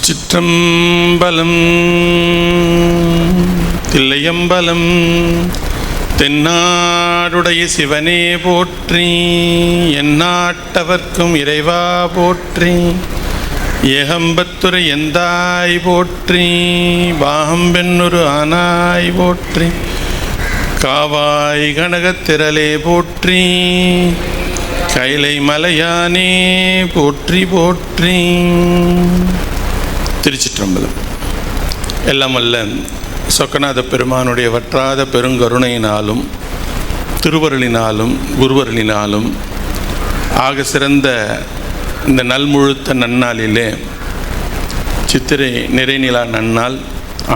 திருச்சிற்றம்பலம். தில்லையம்பலம். தென்னாடுடைய சிவனே போற்றி, எந்நாட்டவர்க்கும் இறைவா போற்றி, ஏகம்பத்துரை எந்தாய் போற்றி, பாகம்பென்னொரு ஆனாய் போற்றி, காவாய் கனகத்திரளே போற்றி, கைலை மலையானே போற்றி போற்றி. திருச்சிற்றம்பலம். எல்லாம் அல்ல சொக்கநாத பெருமானுடைய வற்றாத பெருங்கருணையினாலும் திருவருளினாலும் குருவருளினாலும் ஆக சிறந்த இந்த நல்முழுத்த நன்னாளிலே, சித்திரை நிறைநிலா நன்னாள்,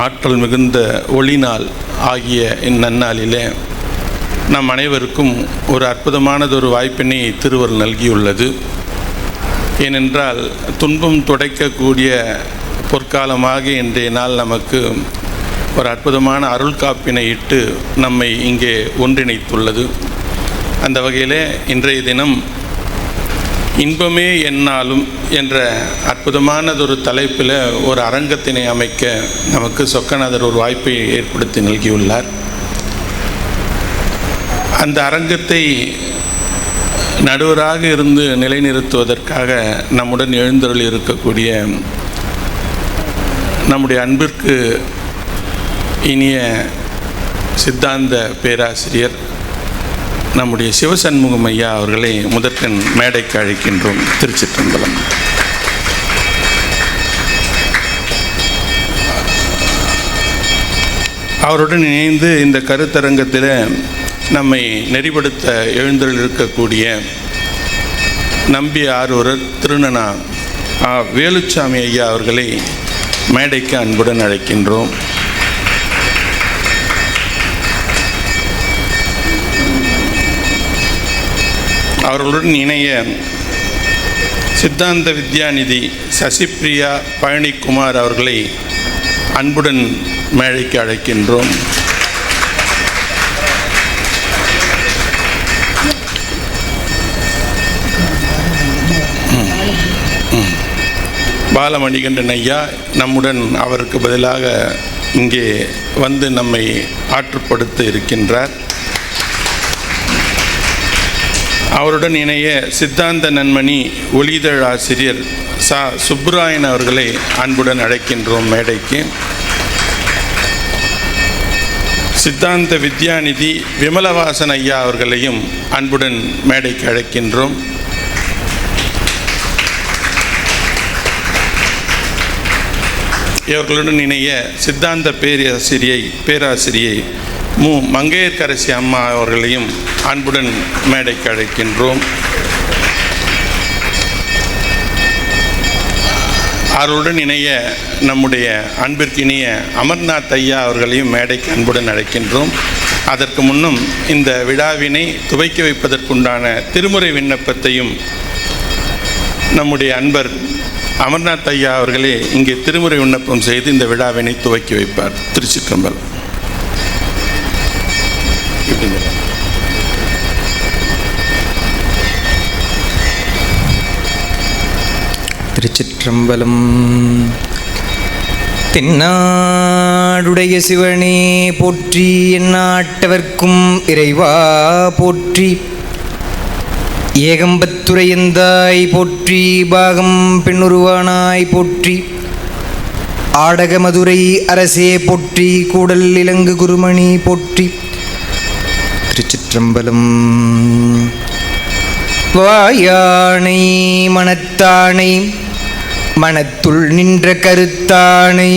ஆற்றல் மிகுந்த ஒளிநாள் ஆகிய இந்நன்னாளிலே நம் அனைவருக்கும் ஒரு அற்புதமானதொரு வாய்ப்பினை திருவருள் நல்கியுள்ளது. ஏனென்றால் துன்பம் துடைக்கக்கூடிய பொற்காலமாக இன்றைய நாள் நமக்கு ஒரு அற்புதமான அருள் காப்பினை இட்டு நம்மை இங்கே ஒன்றிணைத்துள்ளது. அந்த வகையில் இன்றைய தினம் இன்பமே எந்நாளும் என்ற அற்புதமானதொரு தலைப்பில் ஒரு அரங்கத்தினை அமைக்க நமக்கு சொக்கநாதர் ஒரு வாய்ப்பை ஏற்படுத்தி நல்கியுள்ளார். அந்த அரங்கத்தை நடுவராக இருந்து நிலைநிறுத்துவதற்காக நம்முடன் எழுந்தருளி இருக்கக்கூடிய நம்முடைய அன்பிற்கு இனிய சித்தாந்த பேராசிரியர் நம்முடைய சிவசண்முகம் ஐயா அவர்களை முதற்கண் மேடைக்கு அழைக்கின்றோம். திருச்சிற்றம்பலம். அவருடன் இணைந்து இந்த கருத்தரங்கத்தில் நம்மை நெறிப்படுத்த எழுந்தருள் இருக்கக்கூடிய நம்பி ஆரூரர் திருநனா வேலுச்சாமி ஐயா அவர்களை மேடைக்கு அன்புடன் அழைக்கின்றோம். அவர்களுடன் இணைய சித்தாந்த வித்யாநிதி சசிப்பிரியா பழனிக்குமார் அவர்களை அன்புடன் மேடைக்கு அழைக்கின்றோம். பாலமணிகண்டன் ஐயா நம்முடன் அவருக்கு பதிலாக இங்கே வந்து நம்மை ஆற்றுப்படுத்த இருக்கின்றார். அவருடன் இணைய சித்தாந்த நன்மணி ஒளிதழ் ஆசிரியர் சுப்புராயன் அவர்களை அன்புடன் அழைக்கின்றோம் மேடைக்கு. சித்தாந்த வித்யாநிதி விமலவாசன் ஐயா அவர்களையும் அன்புடன் மேடைக்கு அழைக்கின்றோம். இவர்களுடன் இணைய சித்தாந்த பேராசிரியை மு மங்கையர்கரசி அம்மா அவர்களையும் அன்புடன் மேடைக்கு அழைக்கின்றோம். அவர்களுடன் இணைய நம்முடைய அன்பிற்கினிய அமர்நாத் ஐயா அவர்களையும் மேடைக்கு அன்புடன் அழைக்கின்றோம். அதற்கு முன்னும் இந்த விழாவினை துவக்கி வைப்பதற்குண்டான திருமுறை விண்ணப்பத்தையும் நம்முடைய அன்பர் அமர்நாத் ஐயா அவர்களே இங்கே திருமுறை விண்ணப்பம் செய்து இந்த விழாவினை துவக்கி வைப்பார். திருச்சிற்றம்பலம். திருச்சிற்றம்பலம். தென்னாடுடைய சிவனே போற்றி, எந்நாட்டவர்க்கும் இறைவா போற்றி, ஏகம்பத்துரை எந்தாய் போற்றி, பாகம் பெண்ணுருவானாய் போற்றி, ஆடக மதுரை அரசே போற்றி, கூடல் இலங்கு குருமணி போற்றி. திருச்சிற்றம்பலம். வாயானை மனத்தானை, மனத்துள் நின்ற கருத்தானை,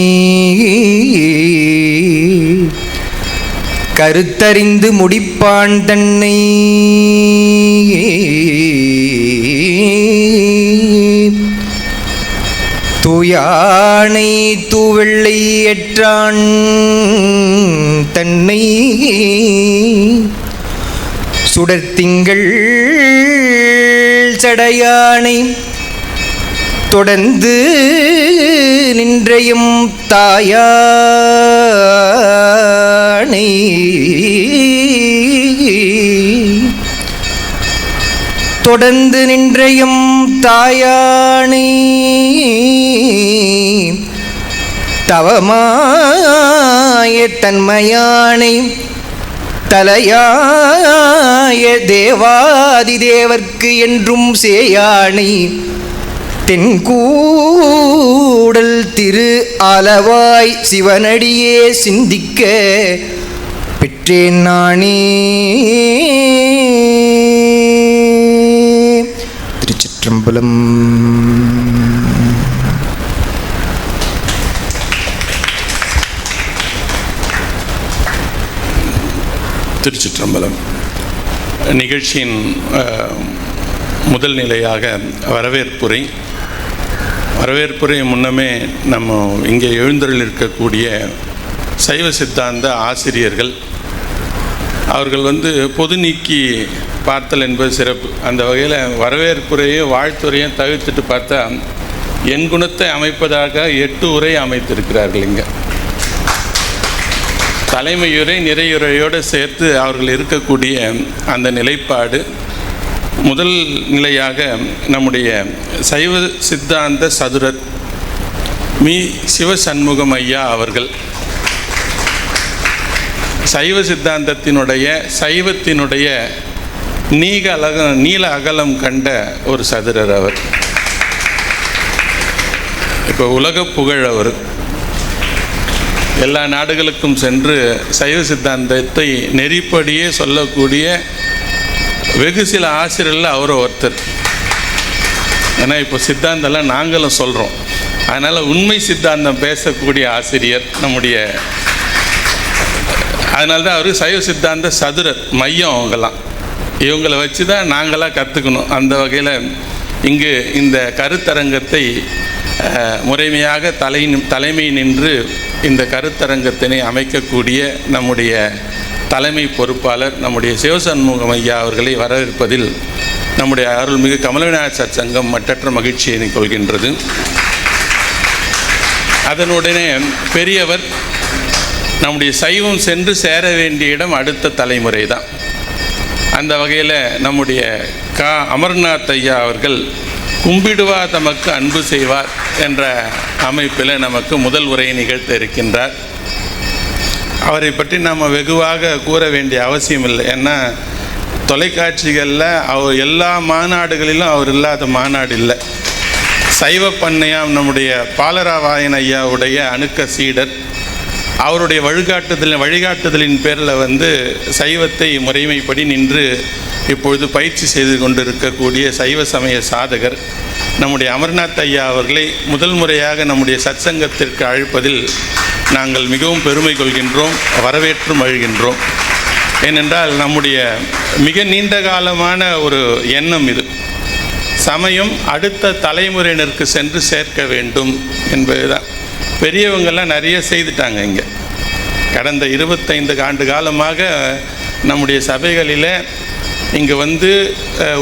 கருத்தறிந்து முடிப்பான் தன்னை, தூயானை தூவெள்ளை ஏற்றான் தன்னை, சுடர்த்திங்கள் சடையானை, தொடர்ந்து நின்றையும் தாயானை, தொடர்ந்து நின்றையும் தாயானை தவமாய தன்மையானை தலையாய தேவாதி தேவர்க்கு என்றும் சேயானை தென்கூடல் திரு ஆலவாய் சிவனடியே சிந்திக்க பெற்றேன் நானே. திருச்சிற்றம்பலம். திருச்சிற்றம்பலம். நிகழ்ச்சியின் முதல் நிலையாக வரவேற்புரை முன்னமே நம்ம இங்கே எழுந்தருள் இருக்கக்கூடிய சைவ சித்தாந்த ஆசிரியர்கள் அவர்கள் பொது நீக்கி பார்த்தல் என்பது சிறப்பு. அந்த வகையில் வரவேற்புரையும் வாழ்த்துறையும் தவிர்த்துட்டு பார்த்தா என் குணத்தை அமைப்பதாக 8 உரை அமைத்திருக்கிறார்கள். இங்கே தலைமையுரை நிறையுரையோடு சேர்த்து அவர்கள் இருக்கக்கூடிய அந்த நிலைப்பாடு. முதல் நிலையாக நம்முடைய சைவ சித்தாந்த சதுரர் மீ. சிவசண்முகம் ஐயா அவர்கள் சைவ சித்தாந்தத்தினுடைய சைவத்தினுடைய நீல அகலம் கண்ட ஒரு சதுரர் அவர். இப்போ உலக புகழ் அவர். எல்லா நாடுகளுக்கும் சென்று சைவ சித்தாந்தத்தை நெறிப்படியே சொல்லக்கூடிய வெகு சில ஆசிரியர்கள் அவரும் ஒருத்தர். ஏன்னா இப்போ சித்தாந்தம்லாம் நாங்களும் சொல்கிறோம். அதனால் உண்மை சித்தாந்தம் பேசக்கூடிய ஆசிரியர் நம்முடைய. அதனால தான் அவர் சைவ சித்தாந்த சதுரர் மையம். இவங்களை வச்சு தான் நாங்களாம் கற்றுக்கணும். அந்த வகையில் இங்கு இந்த கருத்தரங்கத்தை முறைமையாக தலைமை நின்று இந்த கருத்தரங்கத்தினை அமைக்கக்கூடிய நம்முடைய தலைமை பொறுப்பாளர் நம்முடைய சிவசண்முகம் ஐயா அவர்களை வரவேற்பதில் நம்முடைய அருள்மிகு கமலவிநாயகர் சங்கம் மற்றற்ற மகிழ்ச்சியை கொள்கின்றது. அதனுடனே பெரியவர் நம்முடைய சைவம் சென்று சேர வேண்டிய இடம் அடுத்த தலைமுறை தான். அந்த வகையில் நம்முடைய அமர்நாத் ஐயா அவர்கள் கும்பிடுவா தமக்கு அன்பு செய்வார் என்ற அமைப்பில் நமக்கு முதல் உரையை நிகழ்த்த இருக்கின்றார். அவரை பற்றி நம்ம வெகுவாக கூற வேண்டிய அவசியம் இல்லை. ஏன்னா தொலைக்காட்சிகளில் அவர் எல்லா மாநாடுகளிலும் அவர் இல்லாத மாநாடு இல்லை. சைவ பண்ணையாம் நம்முடைய பாலராவாயன் ஐயாவுடைய அணுக்க சீடர். அவருடைய வழிகாட்டுதலின் பேரில் சைவத்தை முறைமைப்படி நின்று இப்பொழுது பயிற்சி செய்து கொண்டிருக்கக்கூடிய சைவ சமய சாதகர் நம்முடைய அமர்நாத் ஐயா அவர்களை முதல் முறையாக நம்முடைய சத்சங்கத்திற்கு அழைப்பதில் நாங்கள் மிகவும் பெருமை கொள்கின்றோம், வரவேற்று மகிழ்கின்றோம். ஏனென்றால் நம்முடைய மிக நீண்ட காலமான ஒரு எண்ணம் இது. சமயம் அடுத்த தலைமுறையினருக்கு சென்று சேர்க்க வேண்டும் என்பதுதான். பெரியவங்கள்லாம் நிறைய செய்துட்டாங்க. இங்கே கடந்த 25 ஆண்டு காலமாக நம்முடைய சபைகளில் இங்கே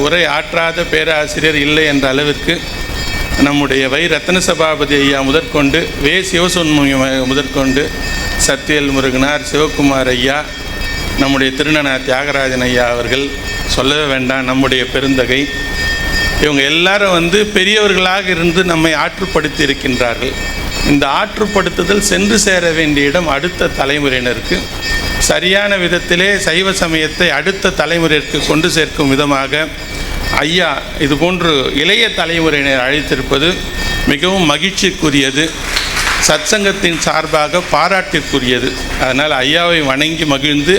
உரை ஆற்றாத பேராசிரியர் இல்லை என்ற அளவிற்கு நம்முடைய ரத்தன சபாபதி ஐயா முதற்கொண்டு சிவசண்முகம் முதற்கொண்டு சத்தியல் முருகனார், சிவகுமார் ஐயா, நம்முடைய திருநனா தியாகராஜன் ஐயா அவர்கள் சொல்லவே வேண்டாம், நம்முடைய பெருந்தகை. இவங்க எல்லாரும் பெரியவர்களாக இருந்து நம்மை ஆற்றுப்படுத்தி இருக்கின்றார்கள். இந்த ஆற்றுப்படுத்துதல் சென்று சேர வேண்டிய இடம் அடுத்த தலைமுறையினருக்கு சரியான விதத்திலே சைவ சமயத்தை அடுத்த தலைமுறைக்கு கொண்டு சேர்க்கும் விதமாக ஐயா இதுபோன்று இளைய தலைமுறையினர் அழைத்திருப்பது மிகவும் மகிழ்ச்சிக்குரியது, சத்சங்கத்தின் சார்பாக பாராட்டிற்குரியது. அதனால் ஐயாவை வணங்கி மகிழ்ந்து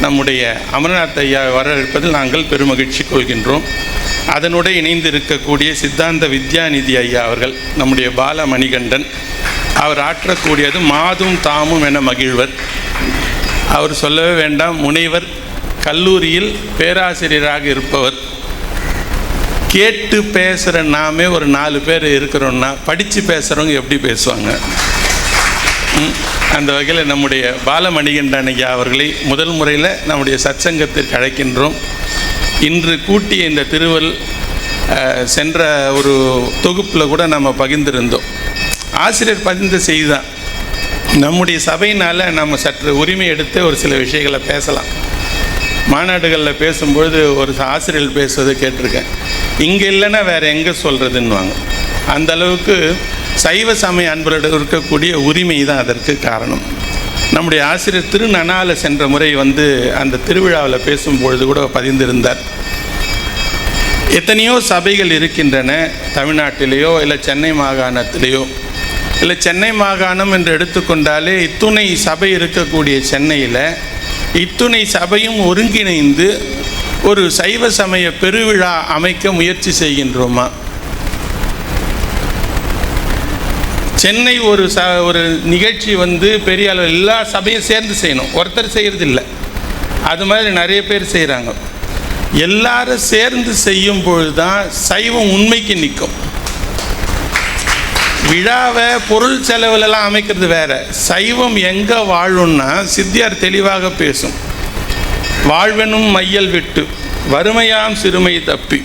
நம்முடைய அமர்நாத் ஐயாவை வரவேற்பதில் நாங்கள் பெருமகிழ்ச்சி கொள்கின்றோம். அதனுடன் இணைந்து இருக்கக்கூடிய சித்தாந்த வித்யாநிதி ஐயா அவர்கள் நம்முடைய பாலமணிகண்டன். அவர் ஆற்றக்கூடியது மாதும் தாமும் என மகிழ்வர். அவர் சொல்லவே வேண்டாம், முனைவர், கல்லூரியில் பேராசிரியராக இருப்பவர். கேட்டு பேசுகிற நாமே ஒரு 4 பேர் இருக்கிறோன்னா படித்து பேசுகிறவங்க எப்படி பேசுவாங்க? அந்த வகையில் நம்முடைய பாலமணிகண்டன் ஐயா அவர்களை முதல் முறையில் நம்முடைய சத்சங்கத்திற்கு அழைக்கின்றோம். இன்று கூட்டிய இந்த திருவள் சென்ற ஒரு தொகுப்பில் கூட நம்ம பகிர்ந்திருந்தோம். ஆசிரியர் பதிந்த செய்தி தான். நம்முடைய சபையினால் நம்ம சற்று உரிமை எடுத்து ஒரு சில விஷயங்களை பேசலாம். மாநாடுகளில் பேசும்பொழுது ஒரு ஆசிரியர்கள் பேசுவதை கேட்டிருக்கேன். இங்கே இல்லைன்னா வேறு எங்கே சொல்கிறதுன்னுவாங்க. அந்த அளவுக்கு சைவ சமய அன்பர்களிடம் இருக்கக்கூடிய உரிமை தான் அதற்கு காரணம். நம்முடைய ஆசிரியர் திருநனால சென்ற முறை அந்த திருவிழாவில் பேசும்பொழுது கூட பதிந்திருந்தார். எத்தனையோ சபைகள் இருக்கின்றன தமிழ்நாட்டிலேயோ இல்லை சென்னை மாகாணத்திலேயோ. இல்லை சென்னை மாகாணம் என்று எடுத்துக்கொண்டாலே இத்துணை சபை இருக்கக்கூடிய சென்னையில் இத்துணை சபையும் ஒருங்கிணைந்து ஒரு சைவ சமய பெருவிழா அமைக்க முயற்சி செய்கின்றோமா? சென்னை ஒரு நிகழ்ச்சி பெரிய அளவு எல்லா சபையும் சேர்ந்து செய்யணும், ஒருத்தர் செய்கிறதில்லை. அது மாதிரி நிறைய பேர் செய்கிறாங்க. எல்லாரும் சேர்ந்து செய்யும் பொழுது தான் சைவம் உண்மைக்கு நிற்கும். விழாவை பொருள் செலவுலலாம் அமைக்கிறது வேற. சைவம் எங்கே வாழும்னா சித்தியார் தெளிவாக பேசும். வாழ்வெனும் மையல் விட்டு வறுமையாம் சிறுமை தப்பி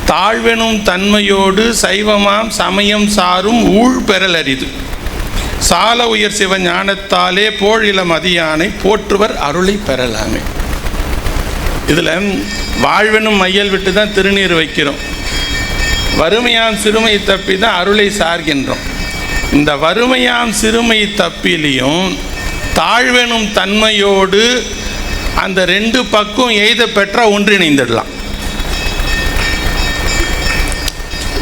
தாழ்வெனும் தன்மையோடு சைவமாம் சமயம் சாரும் ஊழ் பெறல் அரிது சால உயர் சிவ ஞானத்தாலே போழில மதியானை போற்றுவர் அருளை பெறலாமே. இதில் வாழ்வெனும் மையல் விட்டு தான் திருநீர் வைக்கிறோம். வறுமையாம் சிறுமை தப்பி தான் அருளை சார்கின்றோம். இந்த வறுமையாம் சிறுமை தப்பிலையும் தாழ்வெனும் தன்மையோடு அந்த ரெண்டு பக்கம் எய்த பெற்ற ஒன்றிணைந்துடலாம்.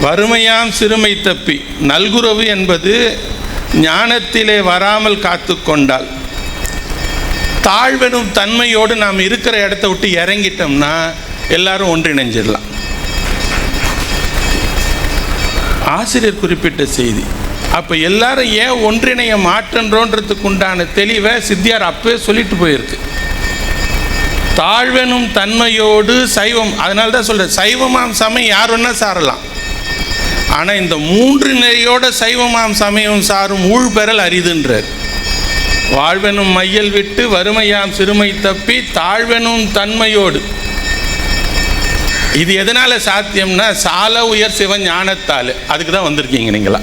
வறுமையாம் சிறுமை தப்பி நல்குறவு என்பது ஞானத்திலே வராமல் காத்து கொண்டால், தாழ்வெனும் தன்மையோடு நாம் இருக்கிற இடத்த விட்டு இறங்கிட்டோம்னா எல்லாரும் ஒன்றிணைஞ்சிடலாம். ஆசிரியர் குறிப்பிட்ட செய்தி. அப்போ எல்லாரும் ஏன் ஒன்றிணைய மாற்றன்றோன்றதுக்கு உண்டான தெளிவை சித்தியார் அப்பவே சொல்லிட்டு போயிருக்கு. தாழ்வெனும் தன்மையோடு சைவம், அதனால தான் சொல்கிறேன் சைவமாம் சமயம் யார் வேணா சாரலாம். ஆனால் இந்த மூன்று நிலையோட சைவமாம் சமயம் சாரும் ஊழ் பெறல் அரிதுன்றார். வாழ்வெனும் மையல் விட்டு வறுமையாம் சிறுமை தப்பி தாழ்வெனும் தன்மையோடு. இது எதனால் சாத்தியம்னா சால உயர் சிவ ஞானத்தால். அதுக்கு தான் வந்திருக்கீங்க நீங்களா.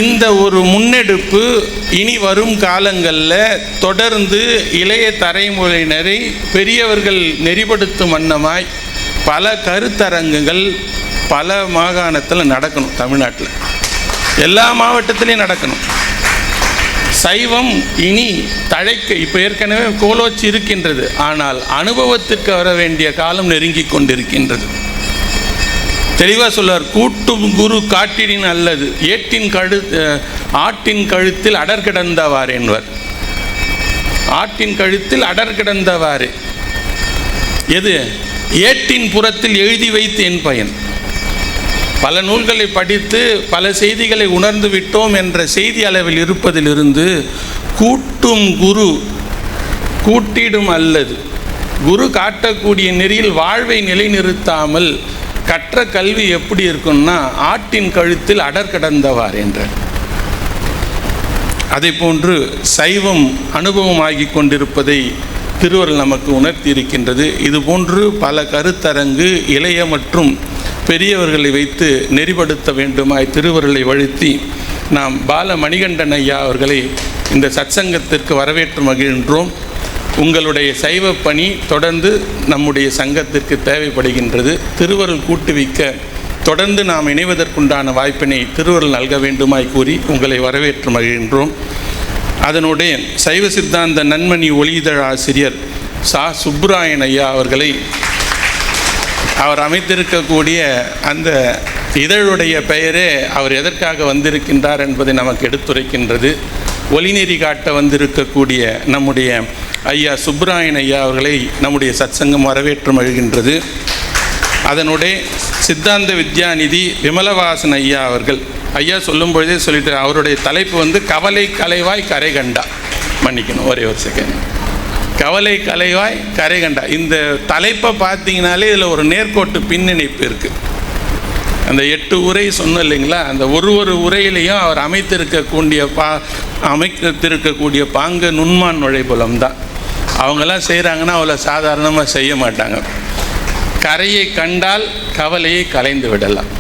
இந்த ஒரு முன்னெடுப்பு இனி வரும் காலங்களில் தொடர்ந்து இளைய தலைமுறையினரை பெரியவர்கள் நெறிப்படுத்தும் வண்ணமாய் பல கருத்தரங்குகள் பல மாகாணத்தில் நடக்கணும். தமிழ்நாட்டில் எல்லா மாவட்டத்திலையும் நடக்கணும். சைவம் இனி தழைக்க, இப்போ ஏற்கனவே கோலோச்சி இருக்கின்றது, ஆனால் அனுபவத்திற்கு வர வேண்டிய காலம் நெருங்கி கொண்டிருக்கின்றது. தெளிவாக சொல்வார், கூட்டும் குரு காட்டிடின் அல்லது ஆட்டின் கழுத்தில் அடர் கிடந்தவாறு என்பவர். ஆட்டின் கழுத்தில் அடர் கிடந்தவாறு எது? ஏட்டின் புறத்தில் எழுதி வைத்து என் பயன். பல நூல்களை படித்து பல செய்திகளை உணர்ந்து விட்டோம் என்ற செய்தி அளவில் இருப்பதிலிருந்து கூட்டும் குரு கூட்டிடும் அல்லது குரு காட்டக்கூடிய நெறியில் வாழ்வை நிலைநிறுத்தாமல் கற்ற கல்வி எப்படி இருக்குன்னா ஆட்டின் கழுத்தில் அடர் கிடந்தவார் என்றார். அதை போன்று சைவம் அனுபவமாகி கொண்டிருப்பதை திருவருள் நமக்கு உணர்த்தி இருக்கின்றது. இதுபோன்று பல கருத்தரங்கு இளைய மற்றும் பெரியவர்களை வைத்து நெறிப்படுத்த வேண்டுமாய் திருவருளை வழுத்தி நாம் பால மணிகண்டன் ஐயா அவர்களை இந்த சத்சங்கத்திற்கு வரவேற்று மகிழ்கின்றோம். உங்களுடைய சைவ பணி தொடர்ந்து நம்முடைய சங்கத்திற்கு தேவைப்படுகின்றது. திருவருள் கூட்டுவிக்க தொடர்ந்து நாம் இணைவதற்குண்டான வாய்ப்பினை திருவருள் நல்க வேண்டுமாய் கூறி உங்களை வரவேற்று மகிழ்கின்றோம். அதனுடைய சைவ சித்தாந்த நன்மணி ஒளிதழ் ஆசிரியர் சா சுப்புராயன் ஐயா அவர்களை அவர் அமைத்திருக்கக்கூடிய அந்த இதழுடைய பெயரே அவர் எதற்காக வந்திருக்கின்றார் என்பதை நமக்கு எடுத்துரைக்கின்றது. ஒளிநெறி காட்ட வந்திருக்கக்கூடிய நம்முடைய ஐயா சுப்புராயன் ஐயா அவர்களை நம்முடைய சத்சங்கம் வரவேற்று மகிழ்கின்றது. அதனுடைய சித்தாந்த வித்யாநிதி விமலவாசன் ஐயா அவர்கள் ஐயா சொல்லும் பொழுதே சொல்லிட்டு அவருடைய தலைப்பு கவலை கலைவாய் கரை கண்டா. மன்னிக்கணும், ஒரே ஒரு செகண்ட். கவலை கலைவாய் கரை கண்டா. இந்த தலைப்பை பார்த்தீங்கனாலே இதில் ஒரு நேர்கோட்டு பின்னிணைப்பு இருக்குது. அந்த 8 உரை சொன்னோம் இல்லைங்களா, அந்த ஒரு உரையிலையும் அவர் அமைத்திருக்கக்கூடிய பாங்கு நுண்மான் நுழைபுலம் தான். அவங்கெல்லாம் செய்கிறாங்கன்னா அவ்வளோ சாதாரணமாக செய்ய மாட்டாங்க. கரையை கண்டால் கவலையை கலைந்து விடலாம்.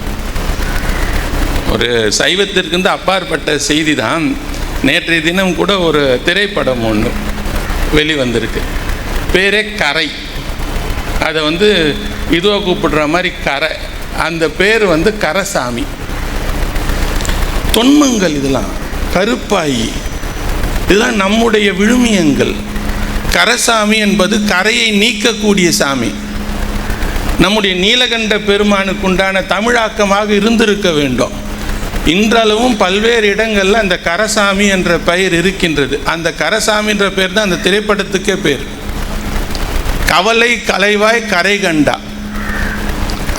ஒரு சைவத்திற்கு அப்பாற்பட்ட செய்தி தான். நேற்றைய தினம் கூட ஒரு திரைப்படம் ஒன்று வெளிவந்திருக்கு. பேரே கரை. அதை இதுவாக கூப்பிடுற மாதிரி கரை. அந்த பேர் கரசாமி. தொன்மங்கள் இதெல்லாம், கருப்பாயி இதெல்லாம் நம்முடைய விழுமியங்கள். கரசாமி என்பது கரையை நீக்கக்கூடிய சாமி. நம்முடைய நீலகண்ட பெருமானுக்குண்டான தமிழாக்கமாக இருந்திருக்க வேண்டும். இன்றளவும் பல்வேறு இடங்களில் அந்த கரசாமி என்ற பெயர் இருக்கின்றது. அந்த கரசாமி என்ற பெயர் தான் அந்த திரைப்படத்துக்கே பேர். கவலை கலைவாய் கரை கண்டா.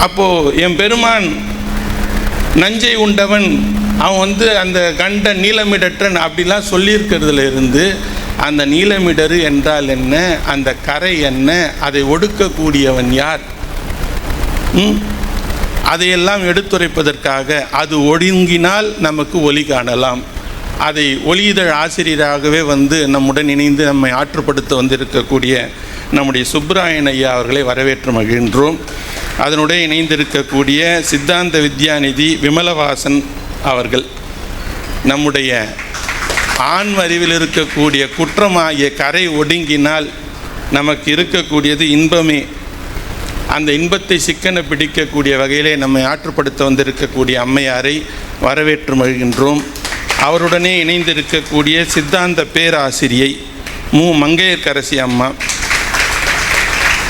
அப்போது என் பெருமான் நஞ்சை உண்டவன், அவன் அந்த கண்ட நீலமிடற்றன் அப்படிலாம் சொல்லியிருக்கிறதுல இருந்து அந்த நீலமிடரு என்றால் என்ன, அந்த கரை என்ன, அதை ஒடுக்கக்கூடியவன் யார், அதையெல்லாம் எடுத்துரைப்பதற்காக அது ஒடுங்கினால் நமக்கு ஒளி காணலாம். அதை ஒளியிதழ் ஆசிரியராகவே நம்முடன் இணைந்து நம்மை ஆற்றுப்படுத்த வந்திருக்கக்கூடிய நம்முடைய சுப்ராயன் ஐயா அவர்களை வரவேற்று மகிழ்கின்றோம். அதனுடைய இணைந்திருக்கக்கூடிய சித்தாந்த வித்யாநிதி விமலவாசன் அவர்கள், நம்முடைய ஆன்ம அறிவில் இருக்கக்கூடிய குற்றமாகிய கரை ஒடுங்கினால் நமக்கு இருக்கக்கூடியது இன்பமே. அந்த இன்பத்தை சிக்கன பிடிக்கக்கூடிய வகையிலே நம்மை ஆற்றுப்படுத்த வந்திருக்கக்கூடிய அம்மையாரை வரவேற்று மகிழ்கின்றோம். அவருடனே இணைந்திருக்கக்கூடிய சித்தாந்த பேராசிரியை மங்கையர்க்கரசி அம்மா,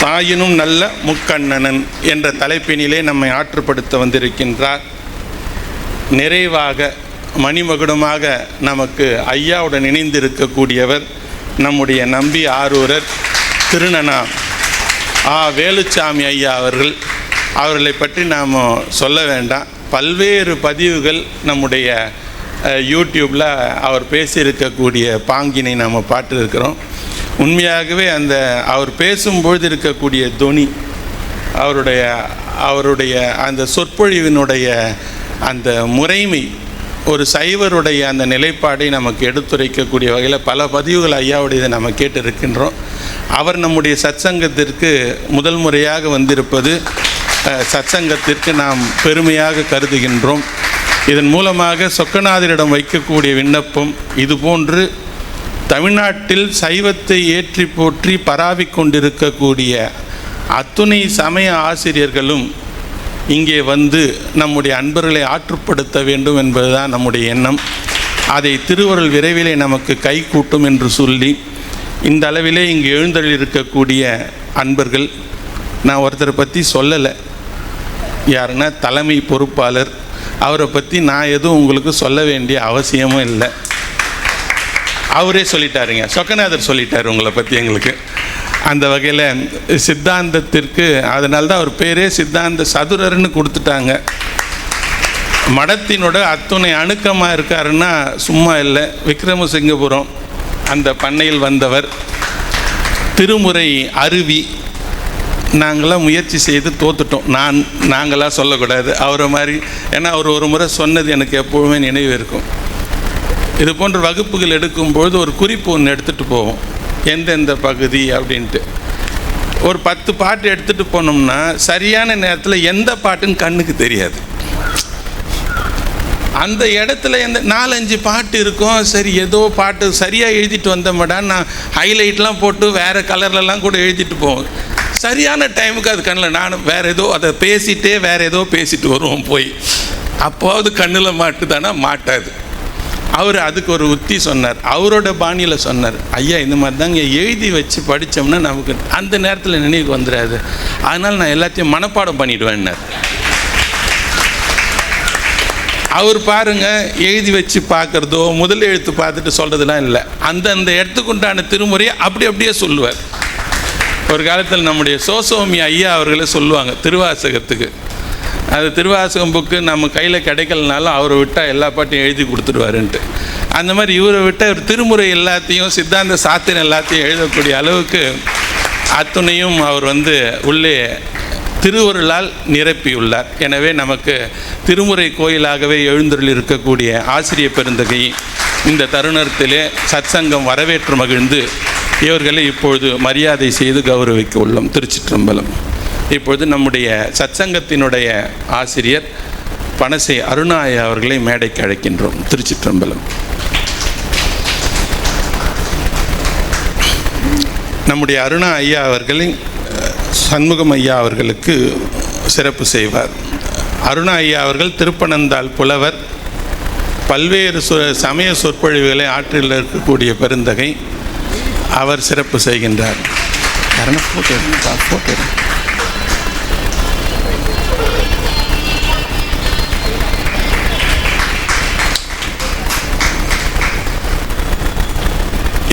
தாயினும் நல்ல முக்கண்ணனன் என்ற தலைப்பினிலே நம்மை ஆற்றுப்படுத்த வந்திருக்கின்றார். நிறைவாக மணிமகுடமாக நமக்கு ஐயாவுடன் இணைந்திருக்கக்கூடியவர் நம்முடைய நம்பி ஆரூரர் திருநனா வேலுச்சாமி ஐயா அவர்கள். அவர்களை பற்றி நாம் சொல்ல வேண்டாம். பல்வேறு பதிவுகள் நம்முடைய யூடியூப்பில் அவர் பேசியிருக்கக்கூடிய பாங்கினை நாம் பார்த்துருக்கிறோம். உண்மையாகவே அவர் பேசும்பொழுது இருக்கக்கூடிய தொனி, அவருடைய அந்த சொற்பொழிவினுடைய அந்த முறைமை, ஒரு சைவருடைய அந்த நிலைப்பாடை நமக்கு எடுத்துரைக்கக்கூடிய வகையில் பல பதிவுகள் ஐயாவுடையதை நம்ம கேட்டிருக்கின்றோம். அவர் நம்முடைய சத்சங்கத்திற்கு முதல் முறையாக வந்திருப்பது சத்சங்கத்திற்கு நாம் பெருமையாக கருதுகின்றோம். இதன் மூலமாக சொக்கநாதரிடம் வைக்கக்கூடிய விண்ணப்பம், இதுபோன்று தமிழ்நாட்டில் சைவத்தை ஏற்றி போற்றி பராவிக் கொண்டிருக்கக்கூடிய அத்துணை சமய ஆசிரியர்களும் இங்கே நம்முடைய அன்பர்களை ஆற்றுப்படுத்த வேண்டும் என்பதுதான் நம்முடைய எண்ணம். அதை திருவருள் விரைவிலே நமக்கு கை கூட்டும் என்று சொல்லி, இந்த அளவிலே இங்கு எழுந்தருளிருக்கக்கூடிய அன்பர்கள், நான் ஒருத்தரை பற்றி சொல்லலை, யாருன்னா தலைமை பொறுப்பாளர். அவரை பற்றி நான் எதுவும் உங்களுக்கு சொல்ல வேண்டிய அவசியமும் இல்லை. அவரே சொல்லிட்டாருங்க, சொக்கநாதர் சொல்லிட்டார் உங்களை பற்றி எங்களுக்கு. அந்த வகையில் சித்தாந்தத்திற்கு அதனால்தான் அவர் பேரே சித்தாந்த சதுரர்னு கொடுத்துட்டாங்க. மடத்தினோட அத்துணை அணுக்கமாக இருக்காருன்னா சும்மா இல்லை. விக்ரமசிங்கபுரம் அந்த பண்ணையில் வந்தவர். திருமுறை அருவி நாங்களாம் முயற்சி செய்து தோத்துட்டோம். நாங்களாக சொல்லக்கூடாது, அவரை மாதிரி. ஏன்னா அவர் ஒரு முறை சொன்னது எனக்கு எப்பொழுதுமே நினைவு இருக்கும். இது போன்ற வகுப்புகள் எடுக்கும்பொழுது ஒரு குறிப்பு ஒன்று எடுத்துகிட்டு போவோம், எந்தெந்த பகுதி அப்படின்ட்டு. ஒரு 10 பாட்டு எடுத்துகிட்டு போனோம்னா சரியான நேரத்தில் எந்த பாட்டுன்னு கண்ணுக்கு தெரியாது. அந்த இடத்துல 4-5 பாட்டு இருக்கும். சரி, ஏதோ பாட்டு சரியாக எழுதிட்டு வந்தோம்டான்னு நான் ஹைலைட்லாம் போட்டு வேறு கலர்லலாம் கூட எழுதிட்டு போவோம். சரியான டைமுக்கு அது கண்ணில் நானும் வேறு ஏதோ அதை பேசிகிட்டே வேறு ஏதோ பேசிட்டு வருவோம் போய். அப்போது கண்ணில் மாட்டுதானா? மாட்டாது. அவர் அதுக்கு ஒரு உத்தி சொன்னார், அவரோட பாணியில் சொன்னார். ஐயா, இந்த மாதிரி தாங்க எழுதி வச்சு படித்தோம்னா நமக்கு அந்த நேரத்தில் நினைவுக்கு வந்துடாது, அதனால் நான் எல்லாத்தையும் மனப்பாடம் பண்ணிவிடுவேன்னார். அவர் பாருங்கள், எழுதி வச்சு பார்க்குறதோ முதல் எழுத்து பார்த்துட்டு சொல்கிறதுலாம் இல்லை. அந்தந்த இடத்துக்கு உண்டான திருமுறையை அப்படியே சொல்லுவார். ஒரு காலத்தில் நம்முடைய சோசோமி ஐயா அவர்களே சொல்லுவாங்க திருவாசகத்துக்கு. அது திருவாசகம் புக்கு நம்ம கையில் கிடைக்கலனாலும் அவரை விட்டால் எல்லா பாட்டையும் எழுதி கொடுத்துருவாருன்ட்டு. அந்த மாதிரி இவரை விட்டால் ஒரு திருமுறை எல்லாத்தையும் சித்தாந்த சாத்திரம் எல்லாத்தையும் எழுதக்கூடிய அளவுக்கு அத்துணையும் அவர் உள்ளே திருவருளால் நிரப்பியுள்ளார். எனவே நமக்கு திருமுறை கோயிலாகவே எழுந்தருள் இருக்கக்கூடிய ஆசிரிய பெருந்தகை இந்த தருணத்திலே சத்சங்கம் வரவேற்று மகிழ்ந்து இவர்களை இப்பொழுது மரியாதை செய்து கௌரவிக்க உள்ளோம். திருச்சிற்றம்பலம். இப்பொழுது நம்முடைய சத்சங்கத்தினுடைய ஆசிரியர் பனசை அருணாய அவர்களை மேடைக்கு அழைக்கின்றோம். திருச்சிற்றம்பலம். நம்முடைய அருணா ஐயா அவர்களின் சண்முகம் ஐயா அவர்களுக்கு சிறப்பு செய்வார். அருணா ஐயா அவர்கள் திருப்பனந்தாள் புலவர், பல்வேறு சமய சொற்பொழிவுகளை ஆற்றில் இருக்கக்கூடிய பெருந்தகை. அவர் சிறப்பு செய்கின்றார்.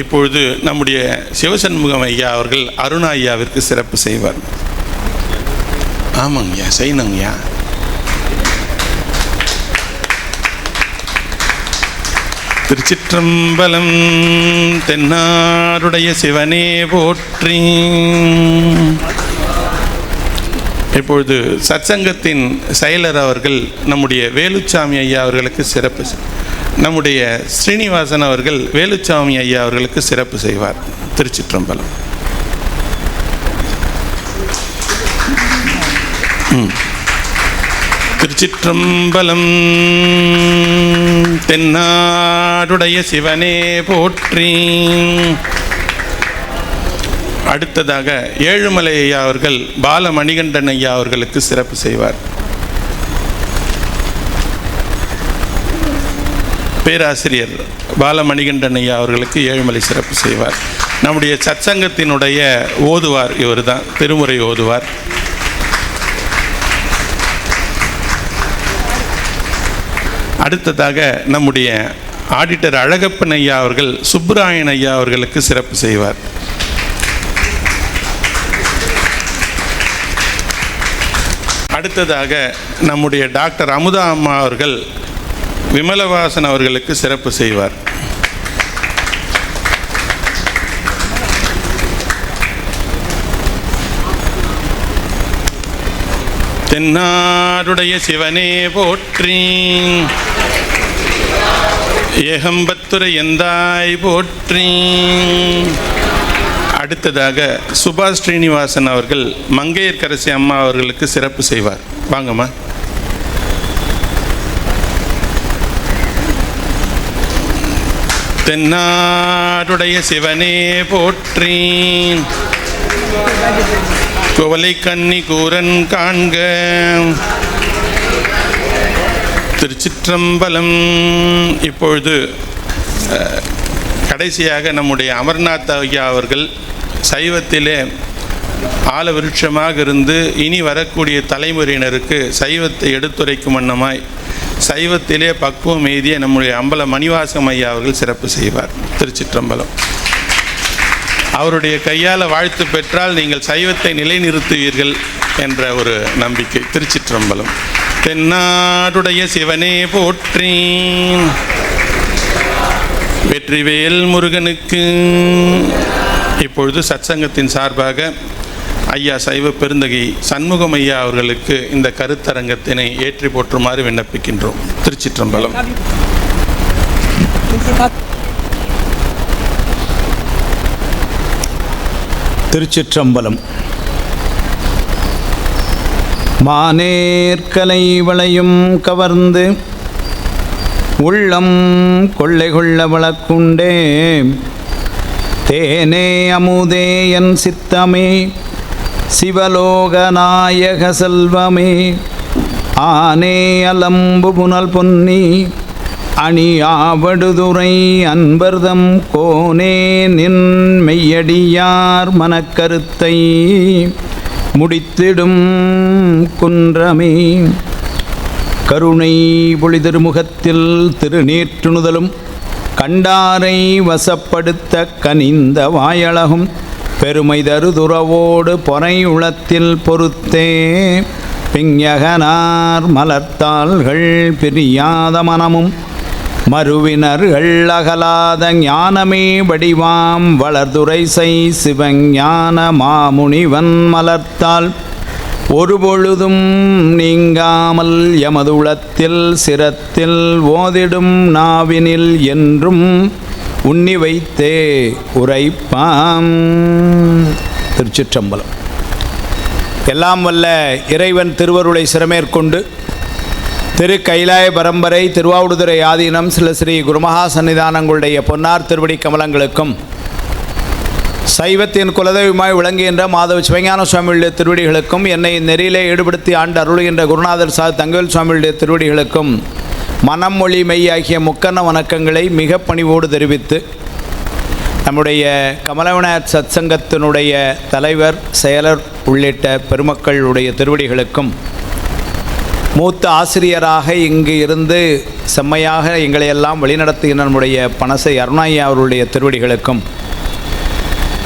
இப்பொழுது நம்முடைய சிவசண்முகம் ஐயா அவர்கள் அருணா ஐயாவிற்கு சிறப்பு செய்வார். ஆமாங்கய்யா, செய்யணுங்கய்யா. திருச்சிற்றம்பலம். தென்னாருடைய சிவனே போற்றி. இப்பொழுது சத்சங்கத்தின் செயலர் அவர்கள் நம்முடைய வேலுச்சாமி ஐயா அவர்களுக்கு சிறப்பு, நம்முடைய ஸ்ரீனிவாசன் அவர்கள் வேலுச்சாமி ஐயா அவர்களுக்கு சிறப்பு செய்வார். திருச்சிற்றம்பலம். திருச்சிற்றம்பலம். தென்னாடுடைய சிவனே போற்றி. அடுத்ததாக ஏழுமலை ஐயா அவர்கள் பாலமணிகண்டன் ஐயா அவர்களுக்கு சிறப்பு செய்வார். பேராசிரியர் பாலமணிகண்டன் ஐயா அவர்களுக்கு ஏழுமலை சிறப்பு செய்வார். நம்முடைய சத்சங்கத்தினுடைய ஓதுவார் இவர் தான், திருமுறை ஓதுவார். அடுத்ததாக நம்முடைய ஆடிட்டர் அழகப்பன் ஐயா அவர்கள் சுப்ராயன் ஐயா அவர்களுக்கு சிறப்பு செய்வார். அடுத்ததாக நம்முடைய டாக்டர் அமுதா அம்மா அவர்கள் விமலவாசன் அவர்களுக்கு சிறப்பு செய்வார். தென்னாடுடைய சிவனே போற்றி. ஏகம்பத்துரை எந்தாய் போற்றி. அடுத்ததாக சுபாஷ் ஸ்ரீனிவாசன் அவர்கள் மங்கையர்கரசி அம்மா அவர்களுக்கு சிறப்பு செய்வார். வாங்கம்மா. தென்னாடுடைய சிவனே போற்றி. குவலை கன்னி கூரன் காண்க. திருச்சிற்றம்பலம். இப்பொழுது கடைசியாக நம்முடைய அமர்நாத் ஐயா அவர்கள் சைவத்திலே ஆல விருட்சமாக இருந்து இனி வரக்கூடிய தலைமுறையினருக்கு சைவத்தை எடுத்துரைக்கும் வண்ணமாய் சைவத்திலே பக்குவம் எய்திய நம்முடைய அம்பல மணிவாசம் ஐயா அவர்கள் சிறப்பு செய்வார். திருச்சிற்றம்பலம். அவருடைய கையால் வாழ்த்து பெற்றால் நீங்கள் சைவத்தை நிலைநிறுத்துவீர்கள் என்ற ஒரு நம்பிக்கை. திருச்சிற்றம்பலம். தென்னாடுடைய சிவனே போற்றி. வெற்றிவேல் முருகனுக்கு. இப்பொழுது சத்சங்கத்தின் சார்பாக ஐயா சைவ பெருந்தகை சண்முகம் ஐயா அவர்களுக்கு இந்த கருத்தரங்கத்தினை ஏற்றி போற்றுமாறு விண்ணப்பிக்கின்றோம். திருச்சிற்றம்பலம். திருச்சிற்றம்பலம். மானேற்கலை வளையும் கவர்ந்து உள்ளம் கொள்ளை கொள்ள வளக்குண்டே தேனே அமுதே என் சித்தமே சிவலோகநாயக செல்வமே ஆனே அலம்பு புனல் பொன்னி அணி ஆவடுதுறை அன்பர்தம் கோனே நின் மெய்யடியார் மனக்கருத்தை முடித்திடும் குன்றமே கருணை பொழிதிருமுகத்தில் திருநீற்றுணுதலும் கண்டாரை வசப்படுத்த கனிந்த வாயழகும் பெருமை தருதுறவோடு பொறை உளத்தில் பொறுத்தே பிஞகனார் மலர்த்தாள்கள் பிரியாத மனமும் மறுவினர்கள் அகலாத ஞானமே வடிவாம் வளர்துரைசை சிவஞான மாமுனிவன் மலர்த்தாள் ஒருபொழுதும் நீங்காமல் எமதுளத்தில் சிரத்தில் ஓதிடும் நாவினில் என்றும் உண்ணி வைத்தே உரைப்பாம். திருச்சிற்றம்பலம். எல்லாம் வல்ல இறைவன் திருவருளை சிறமேற்கொண்டு திரு கைலாய பரம்பரை திருவாவடுதுறை ஆதீனம் சில ஸ்ரீ குருமகா சன்னிதானங்களுடைய பொன்னார் திருவடி கமலங்களுக்கும் சைவத்தின் குலதெய்வமாய் விளங்குகின்ற மாதவ சிவஞான சுவாமியுடைய திருவடிகளுக்கும், என்னை நெறியிலே ஈடுபடுத்தி ஆண்டு அருளுகின்ற குருநாதர் சார் தங்கவேல் சுவாமியுடைய திருவடிகளுக்கும் மனம் மொழி மெய் ஆகிய முக்கண்ண வணக்கங்களை மிக பணிவோடு தெரிவித்து, நம்முடைய கமலவிநாயகர் சத்சங்கத்தினுடைய தலைவர், செயலர் உள்ளிட்ட பெருமக்களுடைய திருவடிகளுக்கும், மூத்த ஆசிரியராக இங்கு இருந்து செம்மையாக எங்களையெல்லாம் வழிநடத்துகின்ற நம்முடைய பனசை அருணாயா அவருடைய திருவடிகளுக்கும்,